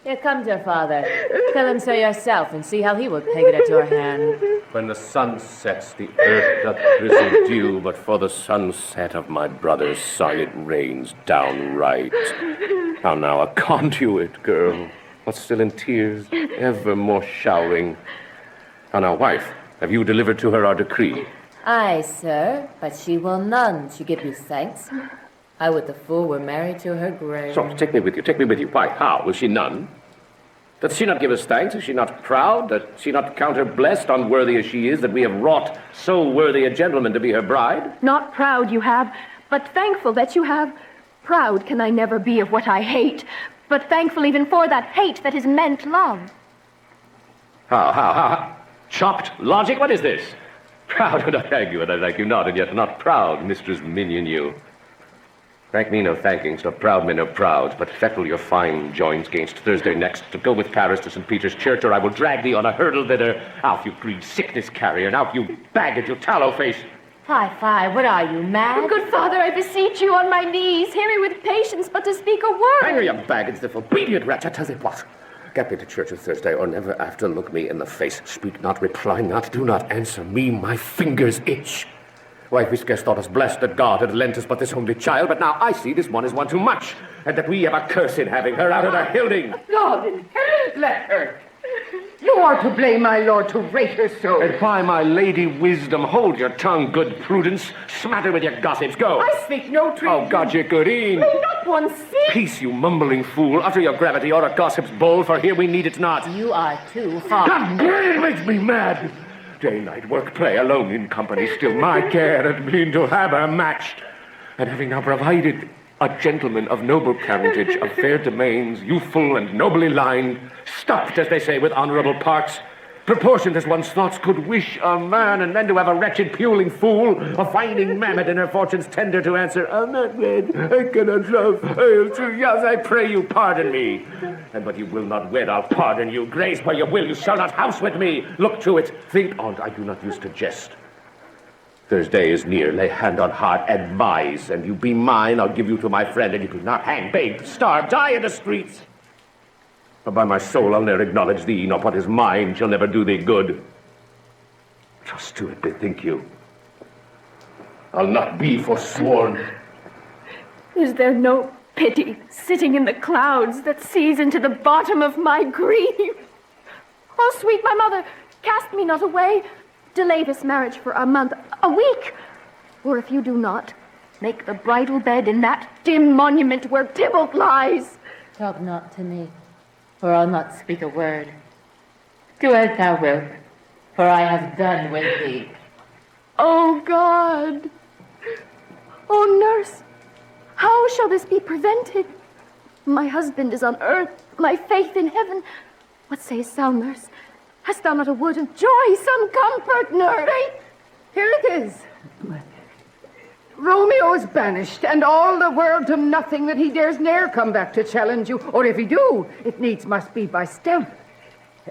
Here comes your father. Tell him so yourself, and see how he will take it at your hand. When the sun sets, the earth doth drizzle dew, but for the sunset of my brother's son it rains downright. How now, a conduit, girl, but still in tears, ever more showering. How now, wife, have you delivered to her our decree? Aye, sir, but she will none, she give you thanks. I would the fool were married to her grave. So, take me with you. Why, how? Will she none? Doth she not give us thanks? Is she not proud? Doth she not count her blessed, unworthy as she is, that we have wrought so worthy a gentleman to be her bride? Not proud you have, but thankful that you have. Proud can I never be of what I hate, but thankful even for that hate that is meant love. How? Chopped logic? What is this? Proud, and I thank you, and I thank you not, and yet not proud, Mistress Minion, you. Thank me no thankings, nor proud me no proud, but fettle your fine joints gainst Thursday next, to go with Paris to St. Peter's Church, or I will drag thee on a hurdle thither. Out, you green sickness carrier, and out, you baggage, you tallow face. Fie, what are you, mad? Good father, I beseech you on my knees, hear me with patience, but to speak a word. Hang you baggage, the obedient wretch, I tell thee what. Get me to church on Thursday, or never after look me in the face. Speak not, reply not, do not answer me, my fingers itch. Why, we scarce thought us blessed that God had lent us but this only child, but now I see this one is one too much, and that we have a curse in having her out of her hilding. Lord in heaven, let her. You are to blame, my lord, to rate her so. And by my lady wisdom, hold your tongue, good Prudence. Smatter with your gossips, go. I speak no treason. Oh, God, you good e'en. May not one see? Peace, you mumbling fool. Utter your gravity or a gossip's bowl, for here we need it not. You are too far. God, it makes me mad. Day, night, work, play, alone in company, still my care had been to have her matched. And having now provided a gentleman of noble parentage, of fair domains, youthful and nobly lined, stuffed, as they say, with honorable parts, proportioned as one's thoughts could wish a man, and then to have a wretched puling fool, a finding mammoth in her fortune's tender to answer, I'm not wed, I cannot love, I am too young, I pray you pardon me. And but you will not wed, I'll pardon you. Grace where you will, you shall not house with me. Look to it, think on't, I do not use to jest. Thursday is near, lay hand on heart, advise, and you be mine, I'll give you to my friend, and you could not hang, beg, starve, die in the streets. But by my soul, I'll ne'er acknowledge thee, nor what is mine shall never do thee good. Trust to it, bethink you. I'll not be forsworn. Is there no pity sitting in the clouds that sees into the bottom of my grief? Oh, sweet my mother, cast me not away. Delay this marriage for a month, a week. Or if you do not, make the bridal bed in that dim monument where Tybalt lies. Talk not to me, or I'll not speak a word. Do as thou wilt, for I have done with thee. Oh, God. Oh, nurse, how shall this be prevented? My husband is on earth, my faith in heaven. What sayest thou, nurse? Hast thou not a word of joy, some comfort, nurse? Here it is. Romeo is banished, and all the world to nothing that he dares ne'er come back to challenge you, or if he do, it needs must be by stealth.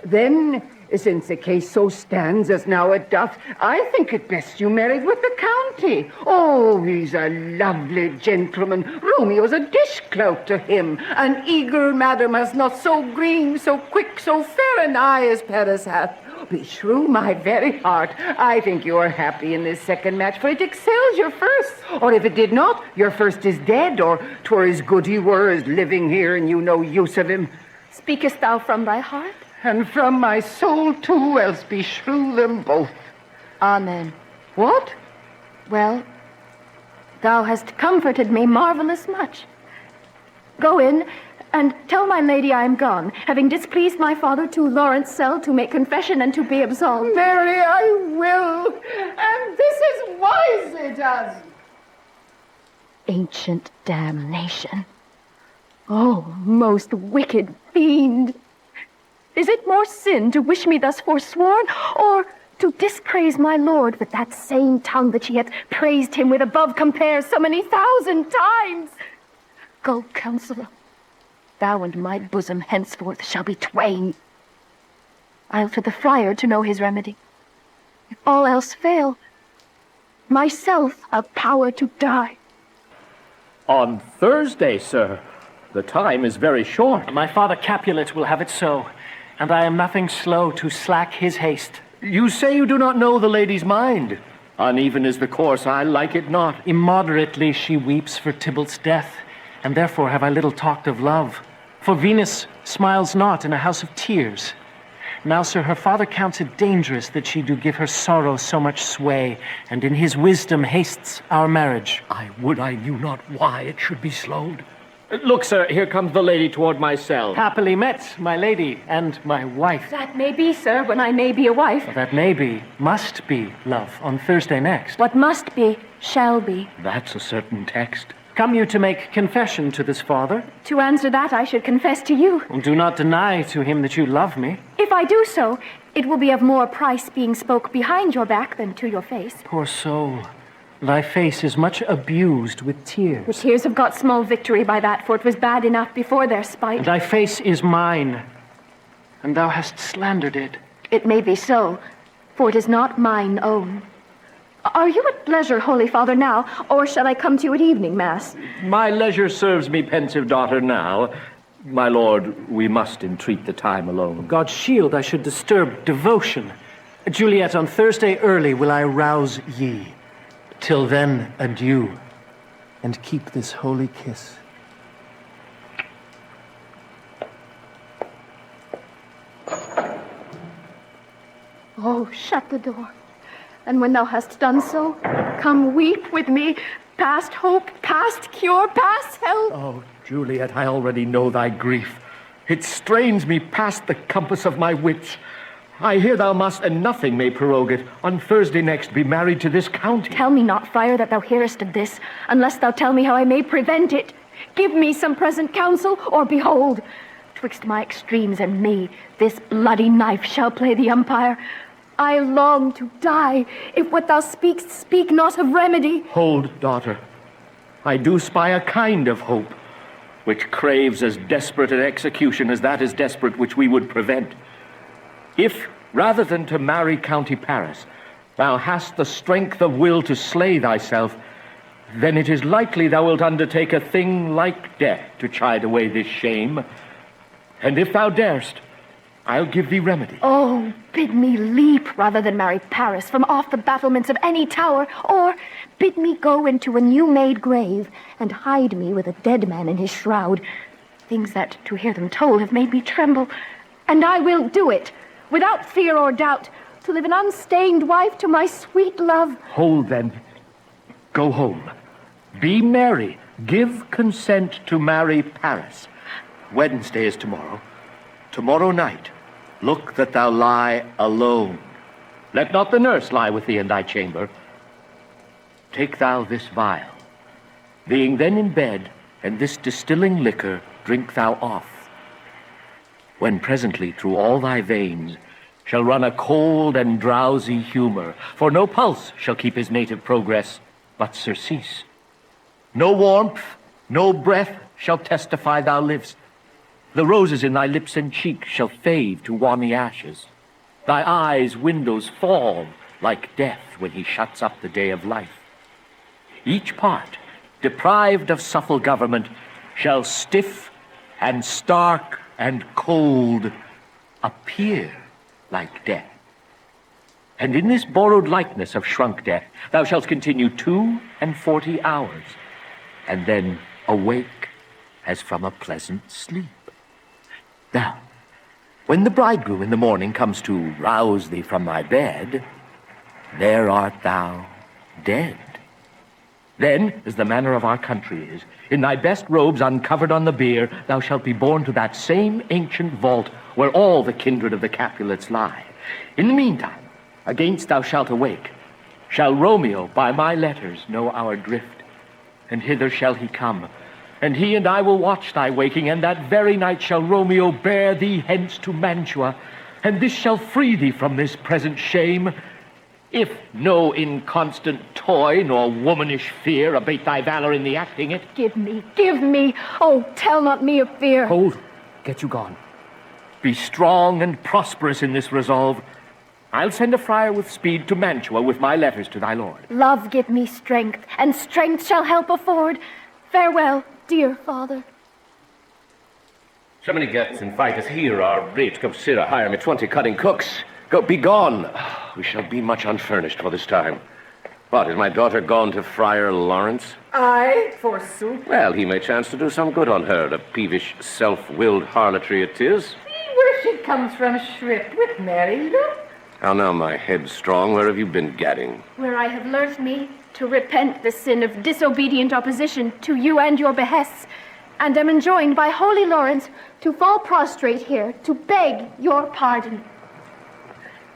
Then, since the case so stands as now it doth, I think it best you married with the county. Oh, he's a lovely gentleman. Romeo's a dishclout to him. An eager madam has not so green, so quick, so fair an eye as Paris hath. Beshrew my very heart, I think you are happy in this second match, for it excels your first. Or if it did not, your first is dead, or 'twere as good he were as living here and you no use of him. Speakest thou from thy heart? And from my soul too, else beshrew them both. Amen. What? Well, thou hast comforted me marvelous much. Go in, and tell my lady I am gone, having displeased my father to Lawrence cell to make confession and to be absolved. Mary, I will, and this is wisely done. Ancient damnation. Oh, most wicked fiend. Is it more sin to wish me thus forsworn, or to dispraise my lord with that same tongue that she hath praised him with above compare so many 1,000 times? Go, counselor. Thou and my bosom henceforth shall be twain. I'll to the friar to know his remedy. If all else fail, myself have power to die. On Thursday, sir. The time is very short. My father Capulet will have it so, and I am nothing slow to slack his haste. You say you do not know the lady's mind. Uneven is the course, I like it not. Immoderately she weeps for Tybalt's death, and therefore have I little talked of love. For Venus smiles not in a house of tears. Now, sir, her father counts it dangerous that she do give her sorrow so much sway, and in his wisdom hastes our marriage. I would I knew not why it should be slowed. Look, sir, here comes the lady toward my cell. Happily met, my lady, and my wife. That may be, sir, when I may be a wife. That may be, must be, love, on Thursday next. What must be, shall be. That's a certain text. Come you to make confession to this father? To answer that, I should confess to you. Well, do not deny to him that you love me. If I do so, it will be of more price being spoke behind your back than to your face. Poor soul, thy face is much abused with tears. The tears have got small victory by that, for it was bad enough before their spite. Thy face is mine, and thou hast slandered it. It may be so, for it is not mine own. Are you at leisure, Holy Father, now, or shall I come to you at evening mass? My leisure serves me, pensive daughter, now. My lord, we must entreat the time alone. God shield I should disturb devotion. Juliet, on Thursday early will I rouse ye. Till then, adieu, and keep this holy kiss. Oh, shut the door. And when thou hast done so, come weep with me, past hope, past cure, past help. Oh, Juliet, I already know thy grief. It strains me past the compass of my wits. I hear thou must, and nothing may prorogue it, on Thursday next be married to this county. Tell me not, friar, that thou hearest of this, unless thou tell me how I may prevent it. Give me some present counsel, or behold, twixt my extremes and me, this bloody knife shall play the umpire. I long to die, if what thou speakst speak not of remedy. Hold, daughter. I do spy a kind of hope, which craves as desperate an execution as that is desperate which we would prevent. If, rather than to marry County Paris, thou hast the strength of will to slay thyself, then it is likely thou wilt undertake a thing like death to chide away this shame. And if thou darest, I'll give thee remedy. Oh, bid me leap rather than marry Paris from off the battlements of any tower, or bid me go into a new-made grave and hide me with a dead man in his shroud. Things that, to hear them told, have made me tremble. And I will do it, without fear or doubt, to live an unstained wife to my sweet love. Hold then. Go home. Be merry. Give consent to marry Paris. Wednesday is tomorrow. Tomorrow night, look that thou lie alone. Let not the nurse lie with thee in thy chamber. Take thou this vial. Being then in bed, and this distilling liquor drink thou off. When presently through all thy veins shall run a cold and drowsy humor, for no pulse shall keep his native progress, but surcease. No warmth, no breath shall testify thou liv'st. The roses in thy lips and cheek shall fade to wanny ashes. Thy eyes' windows fall like death when he shuts up the day of life. Each part, deprived of subtle government, shall stiff and stark and cold appear like death. And in this borrowed likeness of shrunk death, thou shalt continue 42 hours, and then awake as from a pleasant sleep. Now, when the bridegroom in the morning comes to rouse thee from thy bed, there art thou dead. Then, as the manner of our country is, in thy best robes uncovered on the bier, thou shalt be borne to that same ancient vault where all the kindred of the Capulets lie. In the meantime, against thou shalt awake, shall Romeo by my letters know our drift, and hither shall he come, and he and I will watch thy waking, and that very night shall Romeo bear thee hence to Mantua, and this shall free thee from this present shame, if no inconstant toy nor womanish fear abate thy valor in the acting it. Give me, oh, tell not me of fear. Hold, get you gone. Be strong and prosperous in this resolve. I'll send a friar with speed to Mantua with my letters to thy lord. Love give me strength, and strength shall help afford. Farewell, dear father. So many guests and fighters here are ready to come Sirrah, hire me 20 cutting cooks. Go, be gone. We shall be much unfurnished for this time. What, is my daughter gone to Friar Lawrence? Aye, forsooth. Well, he may chance to do some good on her, the peevish, self-willed harlotry it is. See where she comes from, shrift with Mary, look. How now, my headstrong, where have you been gadding? Where I have learnt me to repent the sin of disobedient opposition to you and your behests, and am enjoined by Holy Lawrence to fall prostrate here to beg your pardon.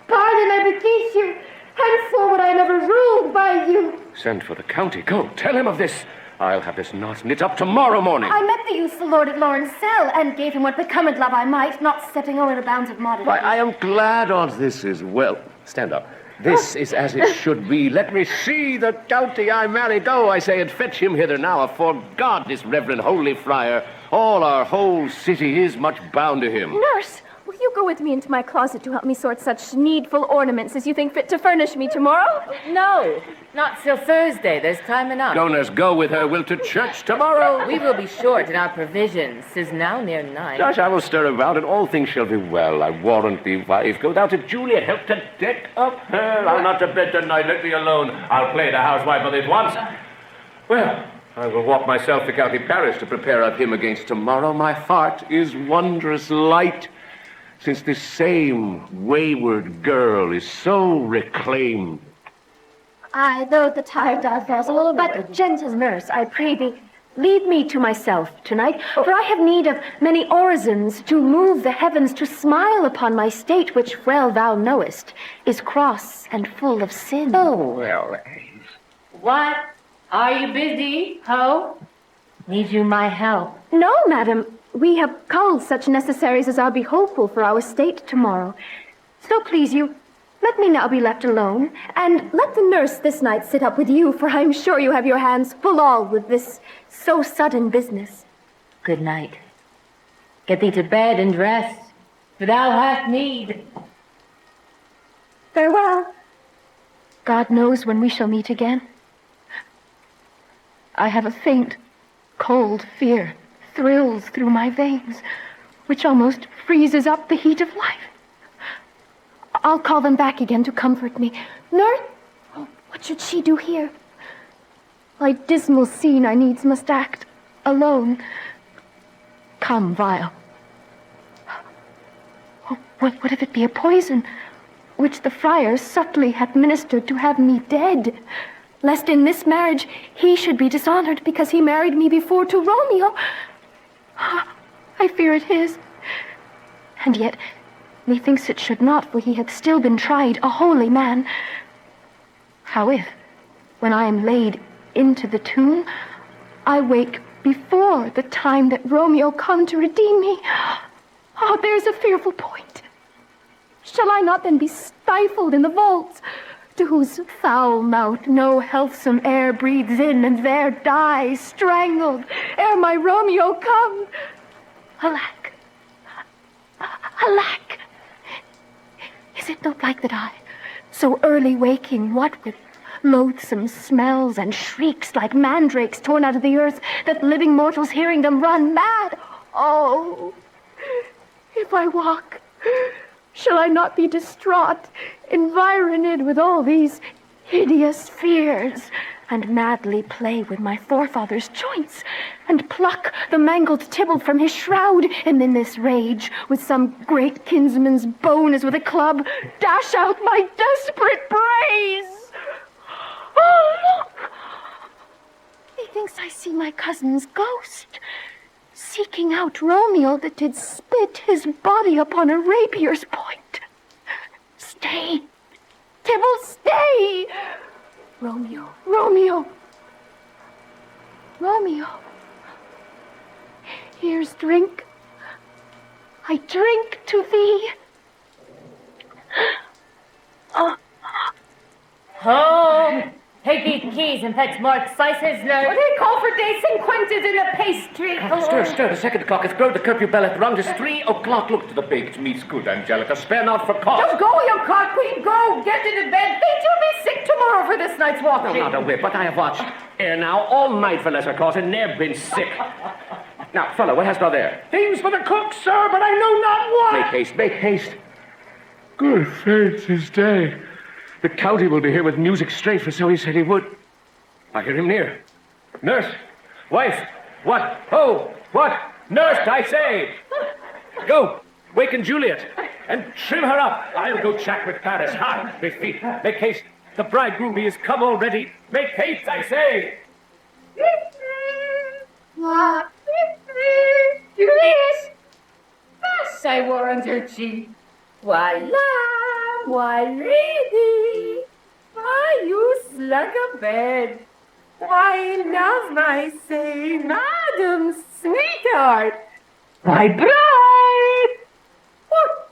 Pardon, I beseech you. Henceforward I never ruled by you. Send for the county. Go, tell him of this. I'll have this knot knit up tomorrow morning. I met the youthful lord at Lauren's cell, and gave him what becometh love I might, not stepping over the bounds of modesty. Why, I am glad all this is well. Stand up. This is as it should be. Let me see the county I marry. Go, I say, and fetch him hither now. For God, this reverend holy friar, all our whole city is much bound to him. Nurse, will you go with me into my closet to help me sort such needful ornaments as you think fit to furnish me tomorrow? No, not till Thursday. There's time enough. Go, nurse, go with her. We'll to church tomorrow. We will be short in our provisions. 'Tis now near 9. Josh, I will stir about, and all things shall be well. I warrant thee, wife. Go thou to Juliet, help to deck up her. I'm not to bed tonight. Let me alone. I'll play the housewife of it once. Well, I will walk myself to county parish to prepare of him against tomorrow. My heart is wondrous light, since this same wayward girl is so reclaimed. I, though the tired dog falls a little, but gentle nurse, I pray thee, lead me to myself tonight, for I have need of many orisons to move the heavens to smile upon my state, which well thou knowest is cross and full of sin. Oh, well. What? Are you busy, Ho? Need you my help? No, madam. We have culled such necessaries as are be hopeful for our state tomorrow. So please you, let me now be left alone, and let the nurse this night sit up with you, for I'm sure you have your hands full all with this so sudden business. Good night. Get thee to bed and rest, for thou hast need. Farewell. God knows when we shall meet again. I have a faint, cold fear thrills through my veins, which almost freezes up the heat of life. I'll call them back again to comfort me. Nurse? Oh, what should she do here? My dismal scene I needs must act alone. Come, Vile. Oh, what if it be a poison, which the friars subtly hath ministered to have me dead, lest in this marriage he should be dishonored because he married me before to Romeo? I fear it is. And yet, methinks it should not, for he hath still been tried a holy man. How if, when I am laid into the tomb, I wake before the time that Romeo come to redeem me? Oh, there's a fearful point. Shall I not then be stifled in the vaults, to whose foul mouth no healthsome air breathes in, and there die strangled ere my Romeo come? Alack! Alack! Is it not like that I, so early waking, what with loathsome smells and shrieks like mandrakes torn out of the earth, that living mortals hearing them run mad? Oh, if I walk, shall I not be distraught, environed with all these hideous fears, and madly play with my forefather's joints, and pluck the mangled Tybalt from his shroud, and in this rage, with some great kinsman's bone as with a club, dash out my desperate brays? Oh, look! Methinks I see my cousin's ghost, seeking out Romeo that did spit his body upon a rapier's point. Stay! Tybalt, stay! Romeo, Romeo, Romeo. Here's drink. I drink to thee. Oh. Ho! Take these keys and fetch more excises, nurse. What do they call for days and quinces in a pastry? Stir, the second clock hath grown, the curfew bell hath rung, 'tis 3 o'clock. Look to the baked meats, good Angelica, spare not for cost. Don't go, you cock queen, go! Get into bed. Think you'll be sick tomorrow for this night's walking. No, not a whit, but I have watched ere now all night for lesser cause, and ne'er been sick. Now, fellow, what hast thou there? Things for the cook, sir, but I know not what. Make haste, make haste. Good faith, 'tis day. The county will be here with music straight, for so he said he would. I hear him near. Nurse, wife, what? Ho, what? Nurse, I say. Go, waken Juliet, and trim her up. I'll go chat with Paris. Ha, my feet, make haste. The bridegroom, he is come already. Make haste, I say. What? Juliet! Thus I warrant her cheek. Why, lamb, why, lady, why you slug a bed? Why, love, I say, madam, sweetheart. My bride! What?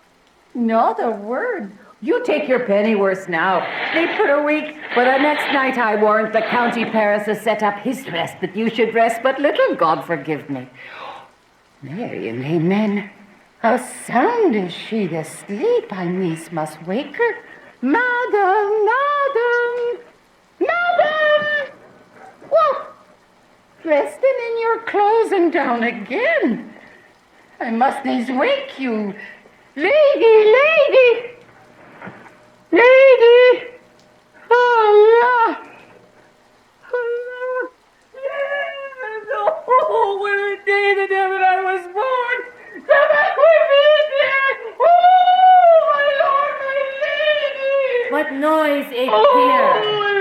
Not a word. You take your pennyworth now. Sleep for a week, for the next night I warrant the County Paris has set up his rest, that you should rest but little, God forgive me. Mary and amen. How sound is she asleep? I needs must wake her. Madam, madam, madam! What? Resting in your clothes and down again? I must needs wake you. Lady, lady! Lady! Allah! Allah! Oh, what a day the day that I was born! Come back with me dear! Oh, my lord, my lady! What noise is Oh, here?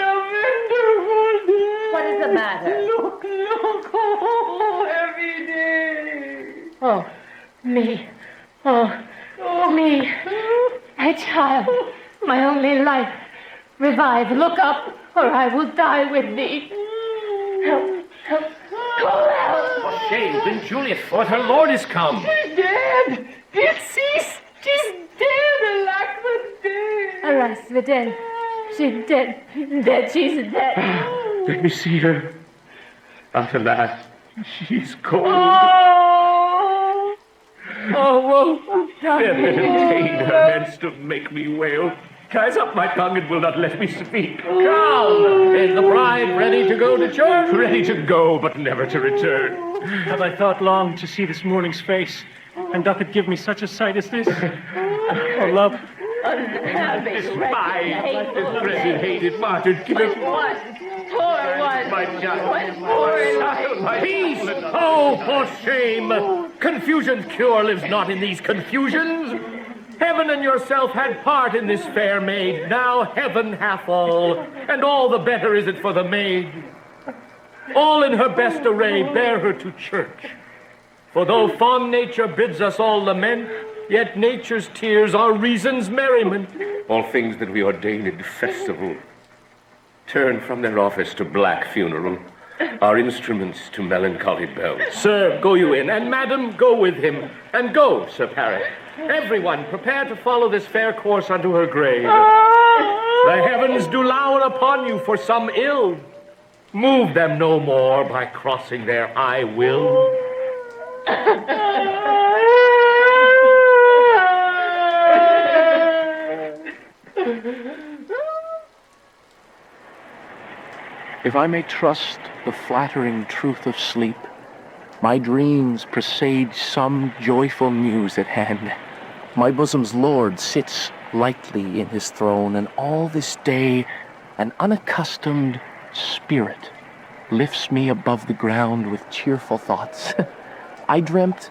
a wonderful day! What is the matter? Look, look! Oh, every day! Oh, me. Oh, me. My child. My only life. Revive, look up, or I will die with thee. Help, help. Call out. For shame, then Juliet, for her lord is come. She's dead! It ceased! She's dead, alack the dead! Alas, the dead. She's dead. Dead, she's dead. Let me see her. But alas, she's cold. Oh! Oh, entertain her hence to make me wail. Ties up my tongue and will not let me speak. Come! Is the bride ready to go to church? Ready to go, but never to return. Have I thought long to see this morning's face? And doth it give me such a sight as this? Oh, love. Despise this dreaded, hated martyr. Give it. One, poor one. My child. Poor life. Peace! Oh, for shame! Confusion's cure lives not in these confusions. Heaven and yourself had part in this fair maid. Now heaven hath all, and all the better is it for the maid. All in her best array, bear her to church. For though fond nature bids us all lament, yet nature's tears are reason's merriment. All things that we ordained festival turn from their office to black funeral, our instruments to melancholy bells. Sir, go you in, and madam, go with him. And go, Sir Parrot. Everyone, prepare to follow this fair course unto her grave. The heavens do lour upon you for some ill. Move them no more by crossing their I will. If I may trust the flattering truth of sleep, my dreams presage some joyful news at hand. My bosom's lord sits lightly in his throne, and all this day an unaccustomed spirit lifts me above the ground with cheerful thoughts. I dreamt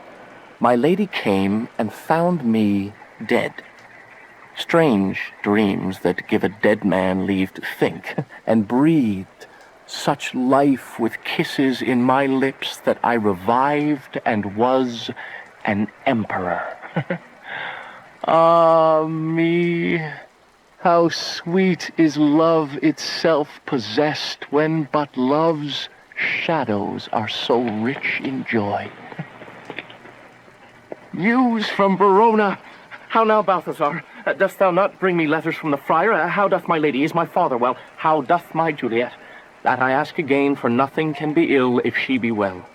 my lady came and found me dead. Strange dreams that give a dead man leave to think, and breathed such life with kisses in my lips that I revived and was an emperor. Ah, me, how sweet is love itself possessed when but love's shadows are so rich in joy. News from Verona. How now, Balthazar? Dost thou not bring me letters from the friar? How doth my lady? Is my father well? How doth my Juliet? That I ask again, for nothing can be ill if she be well.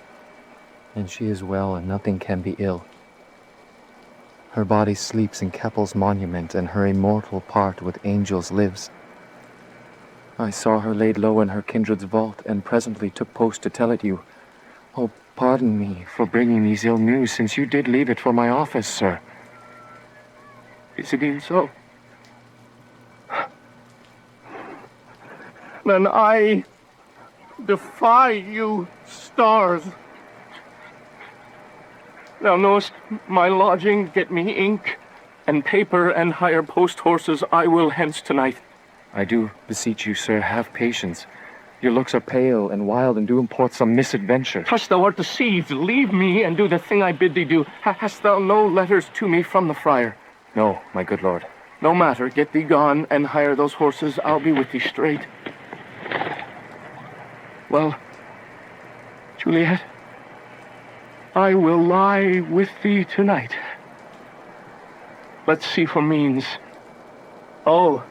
And she is well, and nothing can be ill. Her body sleeps in Keppel's monument, and her immortal part with angels lives. I saw her laid low in her kindred's vault, and presently took post to tell it you. Oh, pardon me for bringing these ill news, since you did leave it for my office, sir. Is it even so? Then I defy you, stars. Thou knowest my lodging, get me ink and paper and hire post horses. I will hence tonight. I do beseech you, sir, have patience. Your looks are pale and wild, and do import some misadventure. Trust thou art deceived. Leave me and do the thing I bid thee do. Hast thou no letters to me from the friar? No, my good lord. No matter, get thee gone and hire those horses. I'll be with thee straight. Well, Juliet, I will lie with thee tonight. Let's see for means. Oh,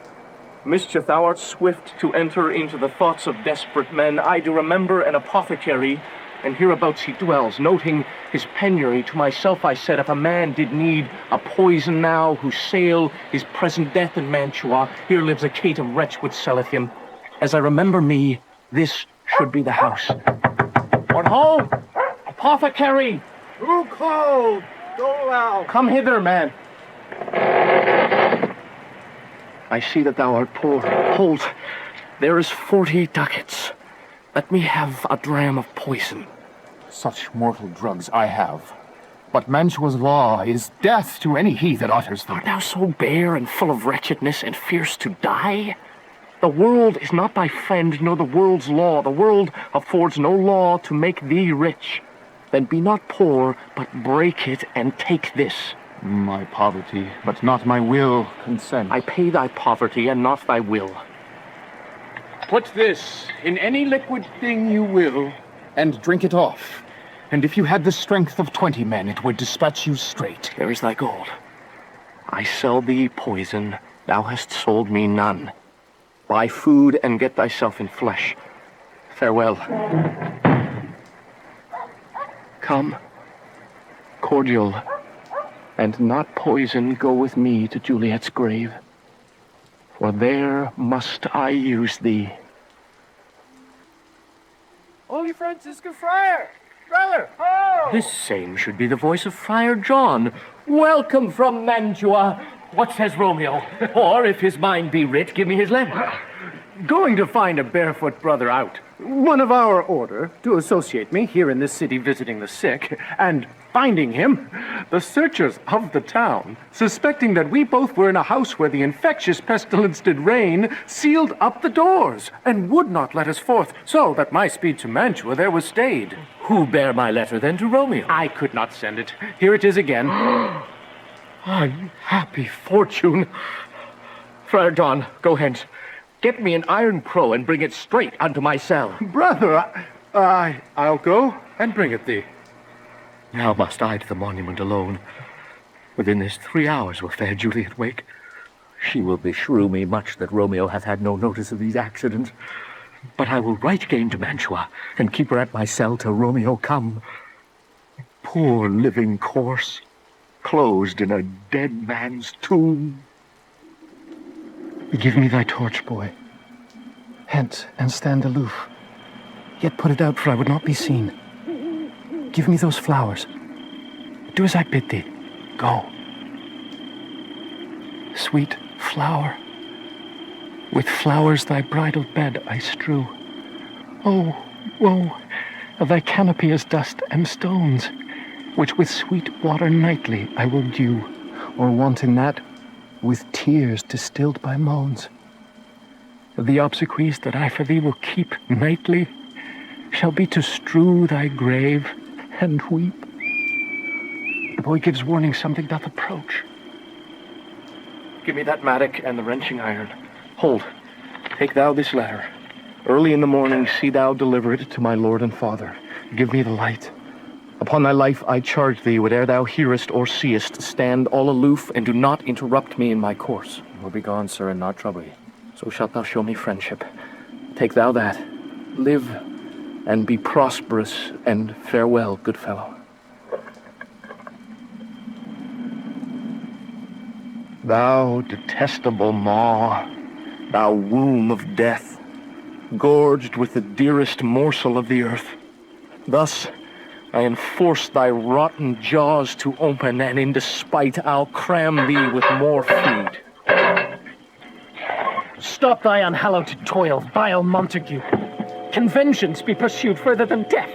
mischief, thou art swift to enter into the thoughts of desperate men. I do remember an apothecary, and hereabouts he dwells. Noting his penury, to myself I said, if a man did need a poison now, whose sale is present death in Mantua, here lives a caitiff wretch would selleth him. As I remember me, this should be the house. What ho! Apothecary! Who called? Go out. Come hither, man. I see that thou art poor. Hold, there is 40 ducats. Let me have a dram of poison. Such mortal drugs I have. But Mantua's law is death to any he that utters them. Art thou so bare and full of wretchedness and fierce to die? The world is not thy friend, nor the world's law. The world affords no law to make thee rich. Then be not poor, but break it and take this. My poverty, but not my will, consent. I pay thy poverty and not thy will. Put this in any liquid thing you will, and drink it off. And if you had the strength of 20 men, it would dispatch you straight. There is thy gold. I sell thee poison, thou hast sold me none. Buy food and get thyself in flesh. Farewell. Come, cordial, and not poison, go with me to Juliet's grave, for there must I use thee. Holy Franciscan Friar! Brother! Oh! This same should be the voice of Friar John. Welcome from Mantua. What says Romeo? Or, if his mind be writ, give me his letter. Going to find a barefoot brother out. One of our order to associate me here in this city visiting the sick, and finding him, the searchers of the town, suspecting that we both were in a house where the infectious pestilence did reign, sealed up the doors, and would not let us forth, so that my speed to Mantua there was stayed. Who bare my letter then to Romeo? I could not send it. Here it is again. Unhappy fortune. Friar John, go hence. Get me an iron crow and bring it straight unto my cell. Brother, I'll go and bring it thee. Now must I to the monument alone. Within this 3 hours will fair Juliet wake. She will beshrew me much that Romeo hath had no notice of these accidents. But I will right gain to Mantua, and keep her at my cell till Romeo come. Poor living corse, closed in a dead man's tomb. Give me thy torch, boy. Hence, and stand aloof. Yet put it out, for I would not be seen. Give me those flowers. Do as I bid thee. Go. Sweet flower, with flowers thy bridal bed I strew. Oh, woe of thy canopy as dust and stones, which with sweet water nightly I will dew, or wanting that, with tears distilled by moans. The obsequies that I for thee will keep nightly shall be to strew thy grave and weep. The boy gives warning something doth approach. Give me that mattock and the wrenching iron. Hold, take thou this letter. Early in the morning see thou deliver it to my lord and father. Give me the light. Upon thy life I charge thee, whate'er thou hearest or seest, stand all aloof, and do not interrupt me in my course. I will be gone, sir, and not trouble you. So shalt thou show me friendship. Take thou that. Live, and be prosperous, and farewell, good fellow. Thou detestable maw, thou womb of death, gorged with the dearest morsel of the earth. Thus I enforce thy rotten jaws to open, and in despite I'll cram thee with more feed. Stop thy unhallowed toil, vile Montague. Can vengeance be pursued further than death?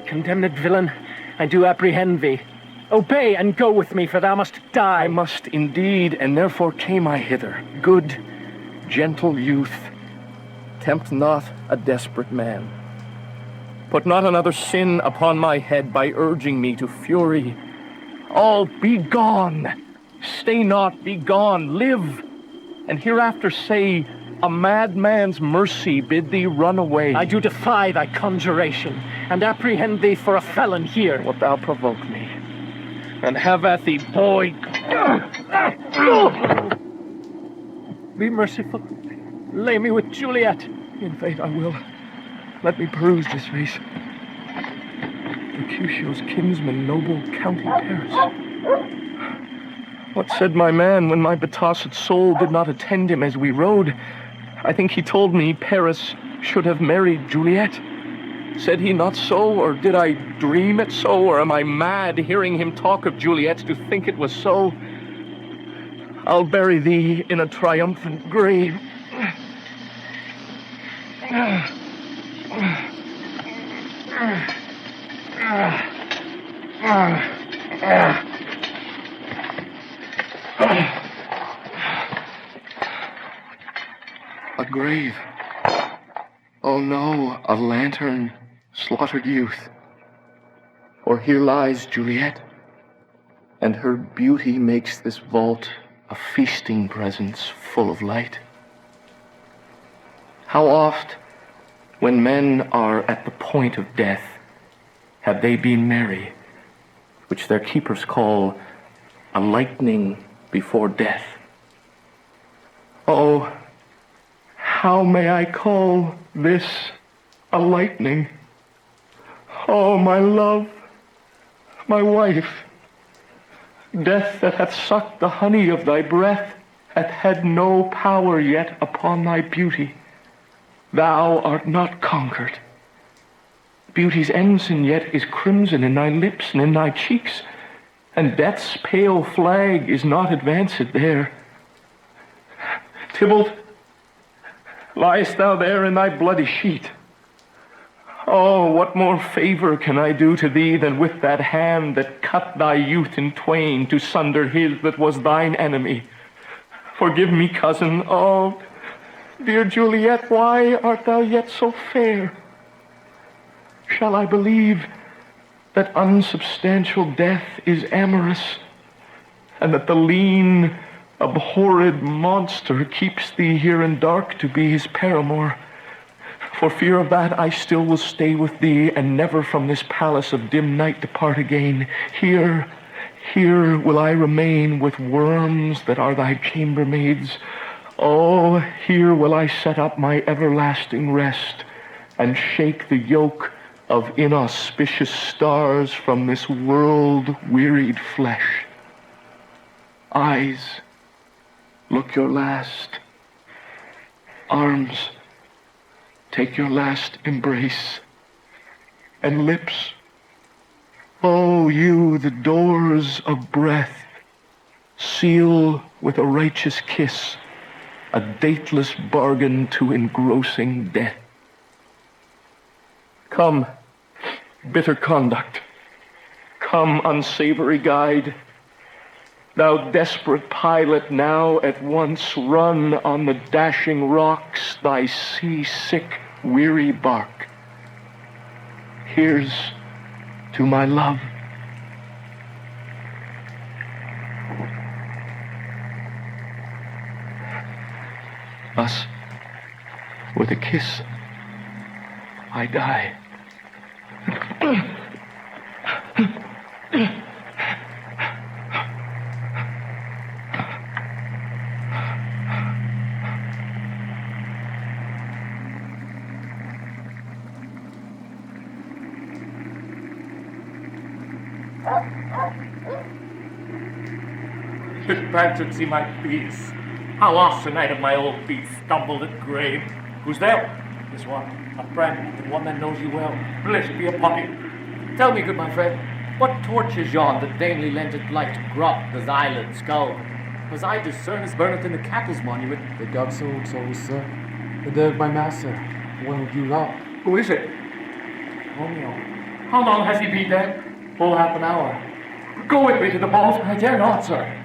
Condemned villain, I do apprehend thee. Obey and go with me, for thou must die. I must indeed, and therefore came I hither. Good, gentle youth, tempt not a desperate man. Put not another sin upon my head by urging me to fury. All be gone. Stay not, be gone, live. And hereafter say, A madman's mercy bid thee run away. I do defy thy conjuration, and apprehend thee for a felon here. Wilt thou provoke me, and have at thee, boy. Be merciful. Lay me with Juliet. In faith I will. Let me peruse this face. Mercutio's kinsman, noble County Paris. What said my man when my betossed soul did not attend him as we rode? I think he told me Paris should have married Juliet. Said he not so, or did I dream it so, or am I mad hearing him talk of Juliet to think it was so? I'll bury thee in a triumphant grave. A grave. Oh no, a lantern, slaughtered youth. For here lies Juliet, and her beauty makes this vault a feasting presence full of light. How oft, when men are at the point of death, have they been merry, which their keepers call a lightning before death. Oh, how may I call this a lightning? Oh, my love, my wife, death that hath sucked the honey of thy breath hath had no power yet upon thy beauty. Thou art not conquered. Beauty's ensign yet is crimson in thy lips and in thy cheeks, and death's pale flag is not advanced there. Tybalt, liest thou there in thy bloody sheet? Oh, what more favor can I do to thee than with that hand that cut thy youth in twain to sunder his that was thine enemy? Forgive me, cousin. Oh, dear Juliet, why art thou yet so fair? Shall I believe that unsubstantial death is amorous, and that the lean, abhorred monster keeps thee here in dark to be his paramour? For fear of that, I still will stay with thee, and never from this palace of dim night depart again. Here will I remain with worms that are thy chambermaids. Oh, here will I set up my everlasting rest, and shake the yoke of inauspicious stars from this world-wearied flesh. Eyes, look your last. Arms, take your last embrace. And lips, oh, you, the doors of breath, seal with a righteous kiss a dateless bargain to engrossing death. Come, bitter conduct. Come, unsavory guide. Thou desperate pilot, now at once run on the dashing rocks thy sea-sick, weary bark. Here's to my love. Thus, with a kiss, I die. Fitzpatrick, my peace. How often I of my old beast stumbled at grave. Who's there? This one, a friend, and one that knows you well. Blessed be upon you. Tell me, good my friend, what torch is yon that vainly lent its light to grot this island skull? As I discern is burneth in the cattle's monument. The dog sold souls, sir. The dead my master, one you love. Who is it? Romeo. How long has he been dead? Full half an hour. Go with me to the vault. I dare not, sir.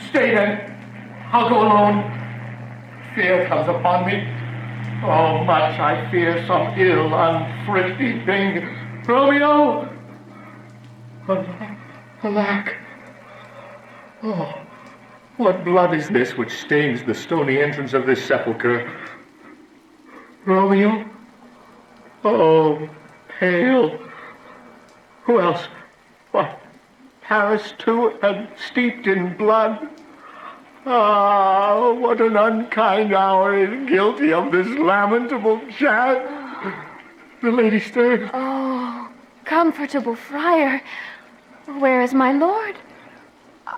Stay then. I'll go alone. Fear comes upon me. Oh, much I fear some ill, unthrifty thing. Romeo! Alack. Oh, what blood is this which stains the stony entrance of this sepulchre? Romeo? Oh, pale. Who else? What? Paris, too, and steeped in blood? Ah, what an unkind hour is guilty of this lamentable chant. The lady stirred. Oh, comfortable friar. Where is my lord?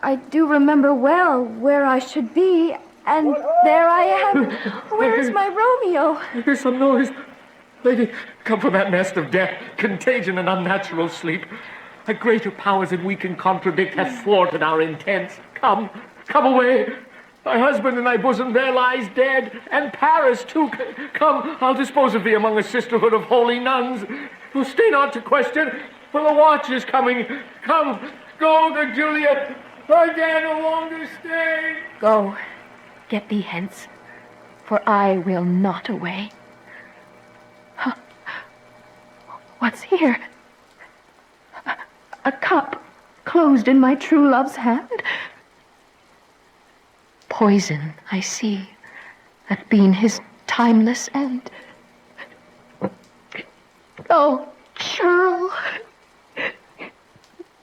I do remember well where I should be, and there I am. Where is my Romeo? There's some noise. Lady, come from that nest of death, contagion and unnatural sleep. A greater powers than we can contradict hath thwarted our intents. Come away. Thy husband in thy bosom there lies dead, and Paris too. Come, I'll dispose of thee among a sisterhood of holy nuns. Well, stay not to question, for the watch is coming. Come, go to Juliet. I dare no longer stay. Go, get thee hence, for I will not away. Huh. What's here? A cup closed in my true love's hand. Poison, I see, that been his timeless end. Oh, churl,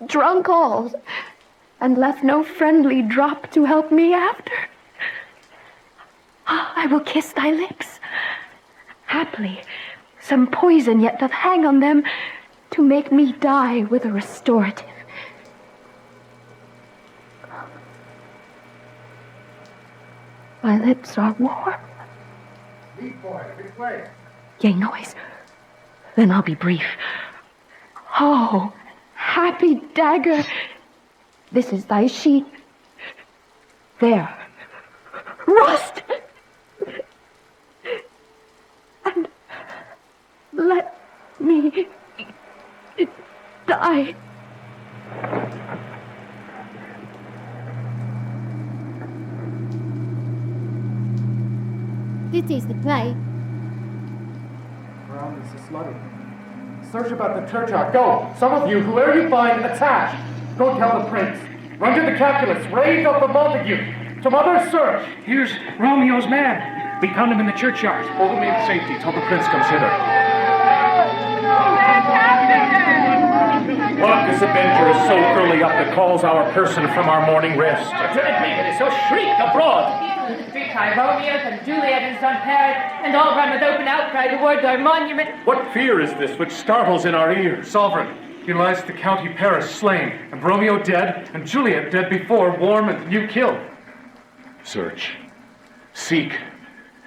drunk all, and left no friendly drop to help me after. I will kiss thy lips. Haply, some poison yet doth hang on them to make me die with a restorative. My lips are warm. Lead, boy, this way. Yea, noise. Then I'll be brief. Oh, happy dagger. This is thy sheath. There. Rust! And let me die. This is the play. Ground is slutty. Search about the churchyard. Go! Some of you, whoever you find, attach. Go tell the prince. Run to the Capulets. Raise up the Montague. Some other search. Here's Romeo's man. We found him in the churchyard. Hold him in safety till the prince comes hither. What this adventure is so early up that calls our person from our morning rest? Lieutenant Meegan is so shrieked abroad. Streetcar Romeo and Juliet is unpaired, and all run with open outcry towards our monument. What fear is this which startles in our ears? Sovereign, here lies the county Paris slain, and Romeo dead, and Juliet dead before, warm and you killed. Search, seek,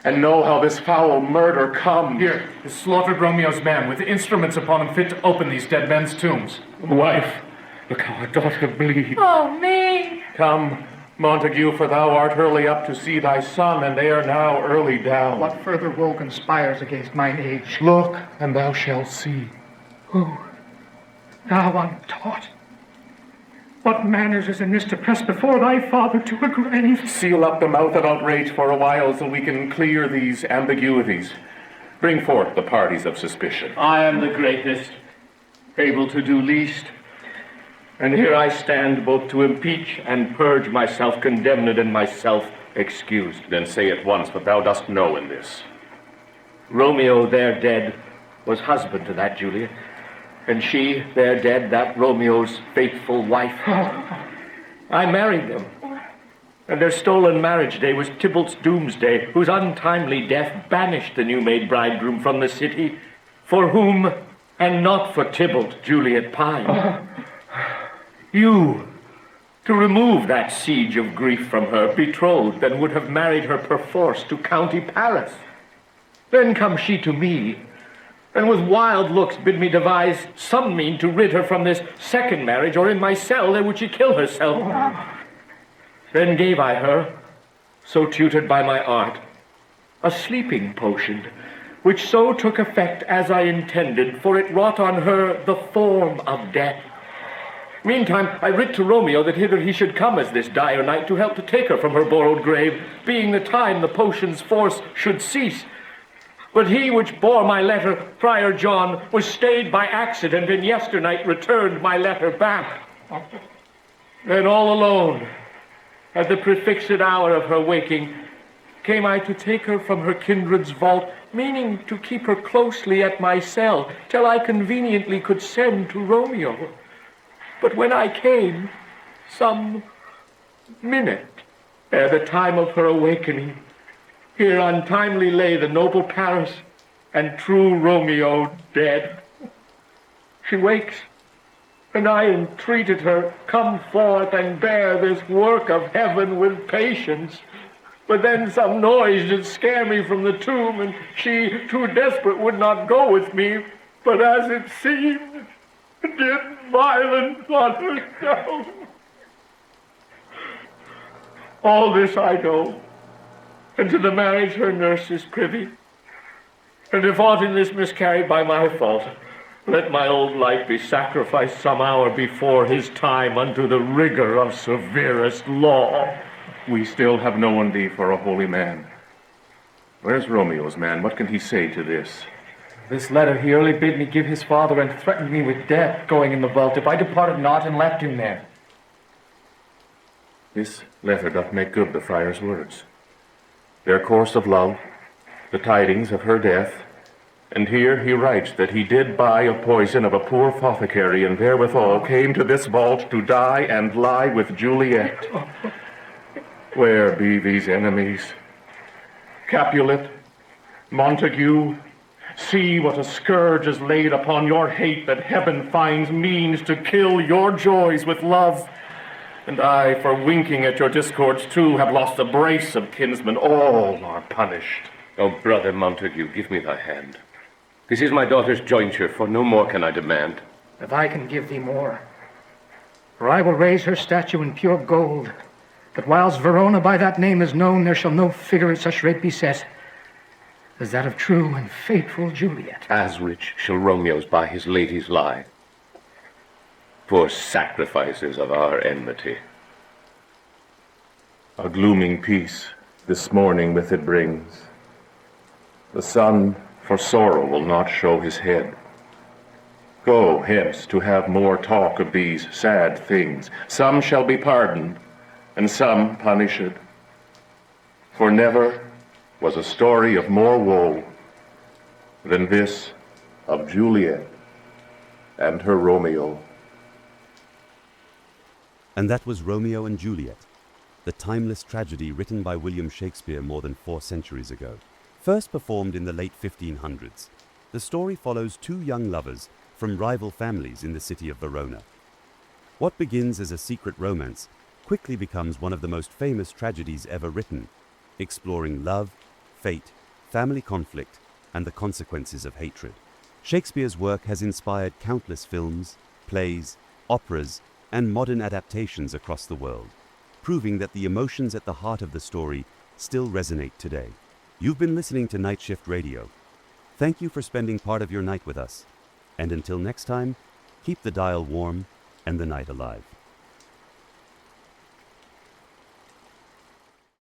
and know how this foul murder comes. Here is slaughtered Romeo's man, with instruments upon him fit to open these dead men's tombs. Wife, look how our daughter bleeds. Oh, me! Come, Montague, for thou art early up to see thy son, and they are now early down. What further woe conspires against mine age? Look, and thou shalt see. Who? Thou untaught. What manners is in this to press before thy father to a grave? Seal up the mouth of outrage for a while so we can clear these ambiguities. Bring forth the parties of suspicion. I am the greatest, able to do least. And here I stand both to impeach and purge myself condemned and myself excused. Then say at once what thou dost know in this. Romeo, there dead, was husband to that Juliet, and she, there dead, that Romeo's faithful wife. I married them, and their stolen marriage day was Tybalt's doomsday, whose untimely death banished the new-made bridegroom from the city, for whom, and not for Tybalt, Juliet pined. You, to remove that siege of grief from her, betrothed, and would have married her perforce to county Paris. Then comes she to me, and with wild looks bid me devise some mean to rid her from this second marriage, or in my cell there would she kill herself. Then gave I her, so tutored by my art, a sleeping potion, which so took effect as I intended, for it wrought on her the form of death. Meantime, I writ to Romeo that hither he should come as this dire night to help to take her from her borrowed grave, being the time the potion's force should cease. But he which bore my letter, Friar John, was stayed by accident, and yesternight returned my letter back. Then all alone, at the prefixed hour of her waking, came I to take her from her kindred's vault, meaning to keep her closely at my cell, till I conveniently could send to Romeo. But when I came, some minute ere the time of her awakening, here untimely lay the noble Paris, and true Romeo dead. She wakes, and I entreated her, come forth and bear this work of heaven with patience. But then some noise did scare me from the tomb, and she, too desperate, would not go with me, but as it seemed, did violence on herself. All this I know, and to the marriage her nurse is privy. And if aught in this miscarried by my fault, let my old life be sacrificed some hour before his time unto the rigor of severest law. We still have known thee for a holy man. Where's Romeo's man? What can he say to this? This letter he early bid me give his father, and threatened me with death, going in the vault, if I departed not and left him there. This letter doth make good the friar's words. Their course of love, the tidings of her death, and here he writes that he did buy a poison of a poor apothecary, and therewithal came to this vault to die and lie with Juliet. Where be these enemies? Capulet, Montague, see what a scourge is laid upon your hate, that heaven finds means to kill your joys with love. And I, for winking at your discords too, have lost a brace of kinsmen. All are punished. Oh, brother Montague, give me thy hand. This is my daughter's jointure, for no more can I demand. If I can give thee more. For I will raise her statue in pure gold, that whilst Verona by that name is known, there shall no figure at such rate be set as that of true and faithful Juliet. As rich shall Romeo's by his ladies lie, for sacrifices of our enmity. A glooming peace this morning with it brings. The sun for sorrow will not show his head. Go hence to have more talk of these sad things. Some shall be pardoned, and some punished. For never was a story of more woe than this of Juliet and her Romeo. And that was Romeo and Juliet, the timeless tragedy written by William Shakespeare more than 4 centuries ago. First performed in the late 1500s, the story follows 2 young lovers from rival families in the city of Verona. What begins as a secret romance quickly becomes one of the most famous tragedies ever written, exploring love, fate, family conflict, and the consequences of hatred. Shakespeare's work has inspired countless films, plays, operas, and modern adaptations across the world, proving that the emotions at the heart of the story still resonate today. You've been listening to Night Shift Radio. Thank you for spending part of your night with us. And until next time, keep the dial warm and the night alive.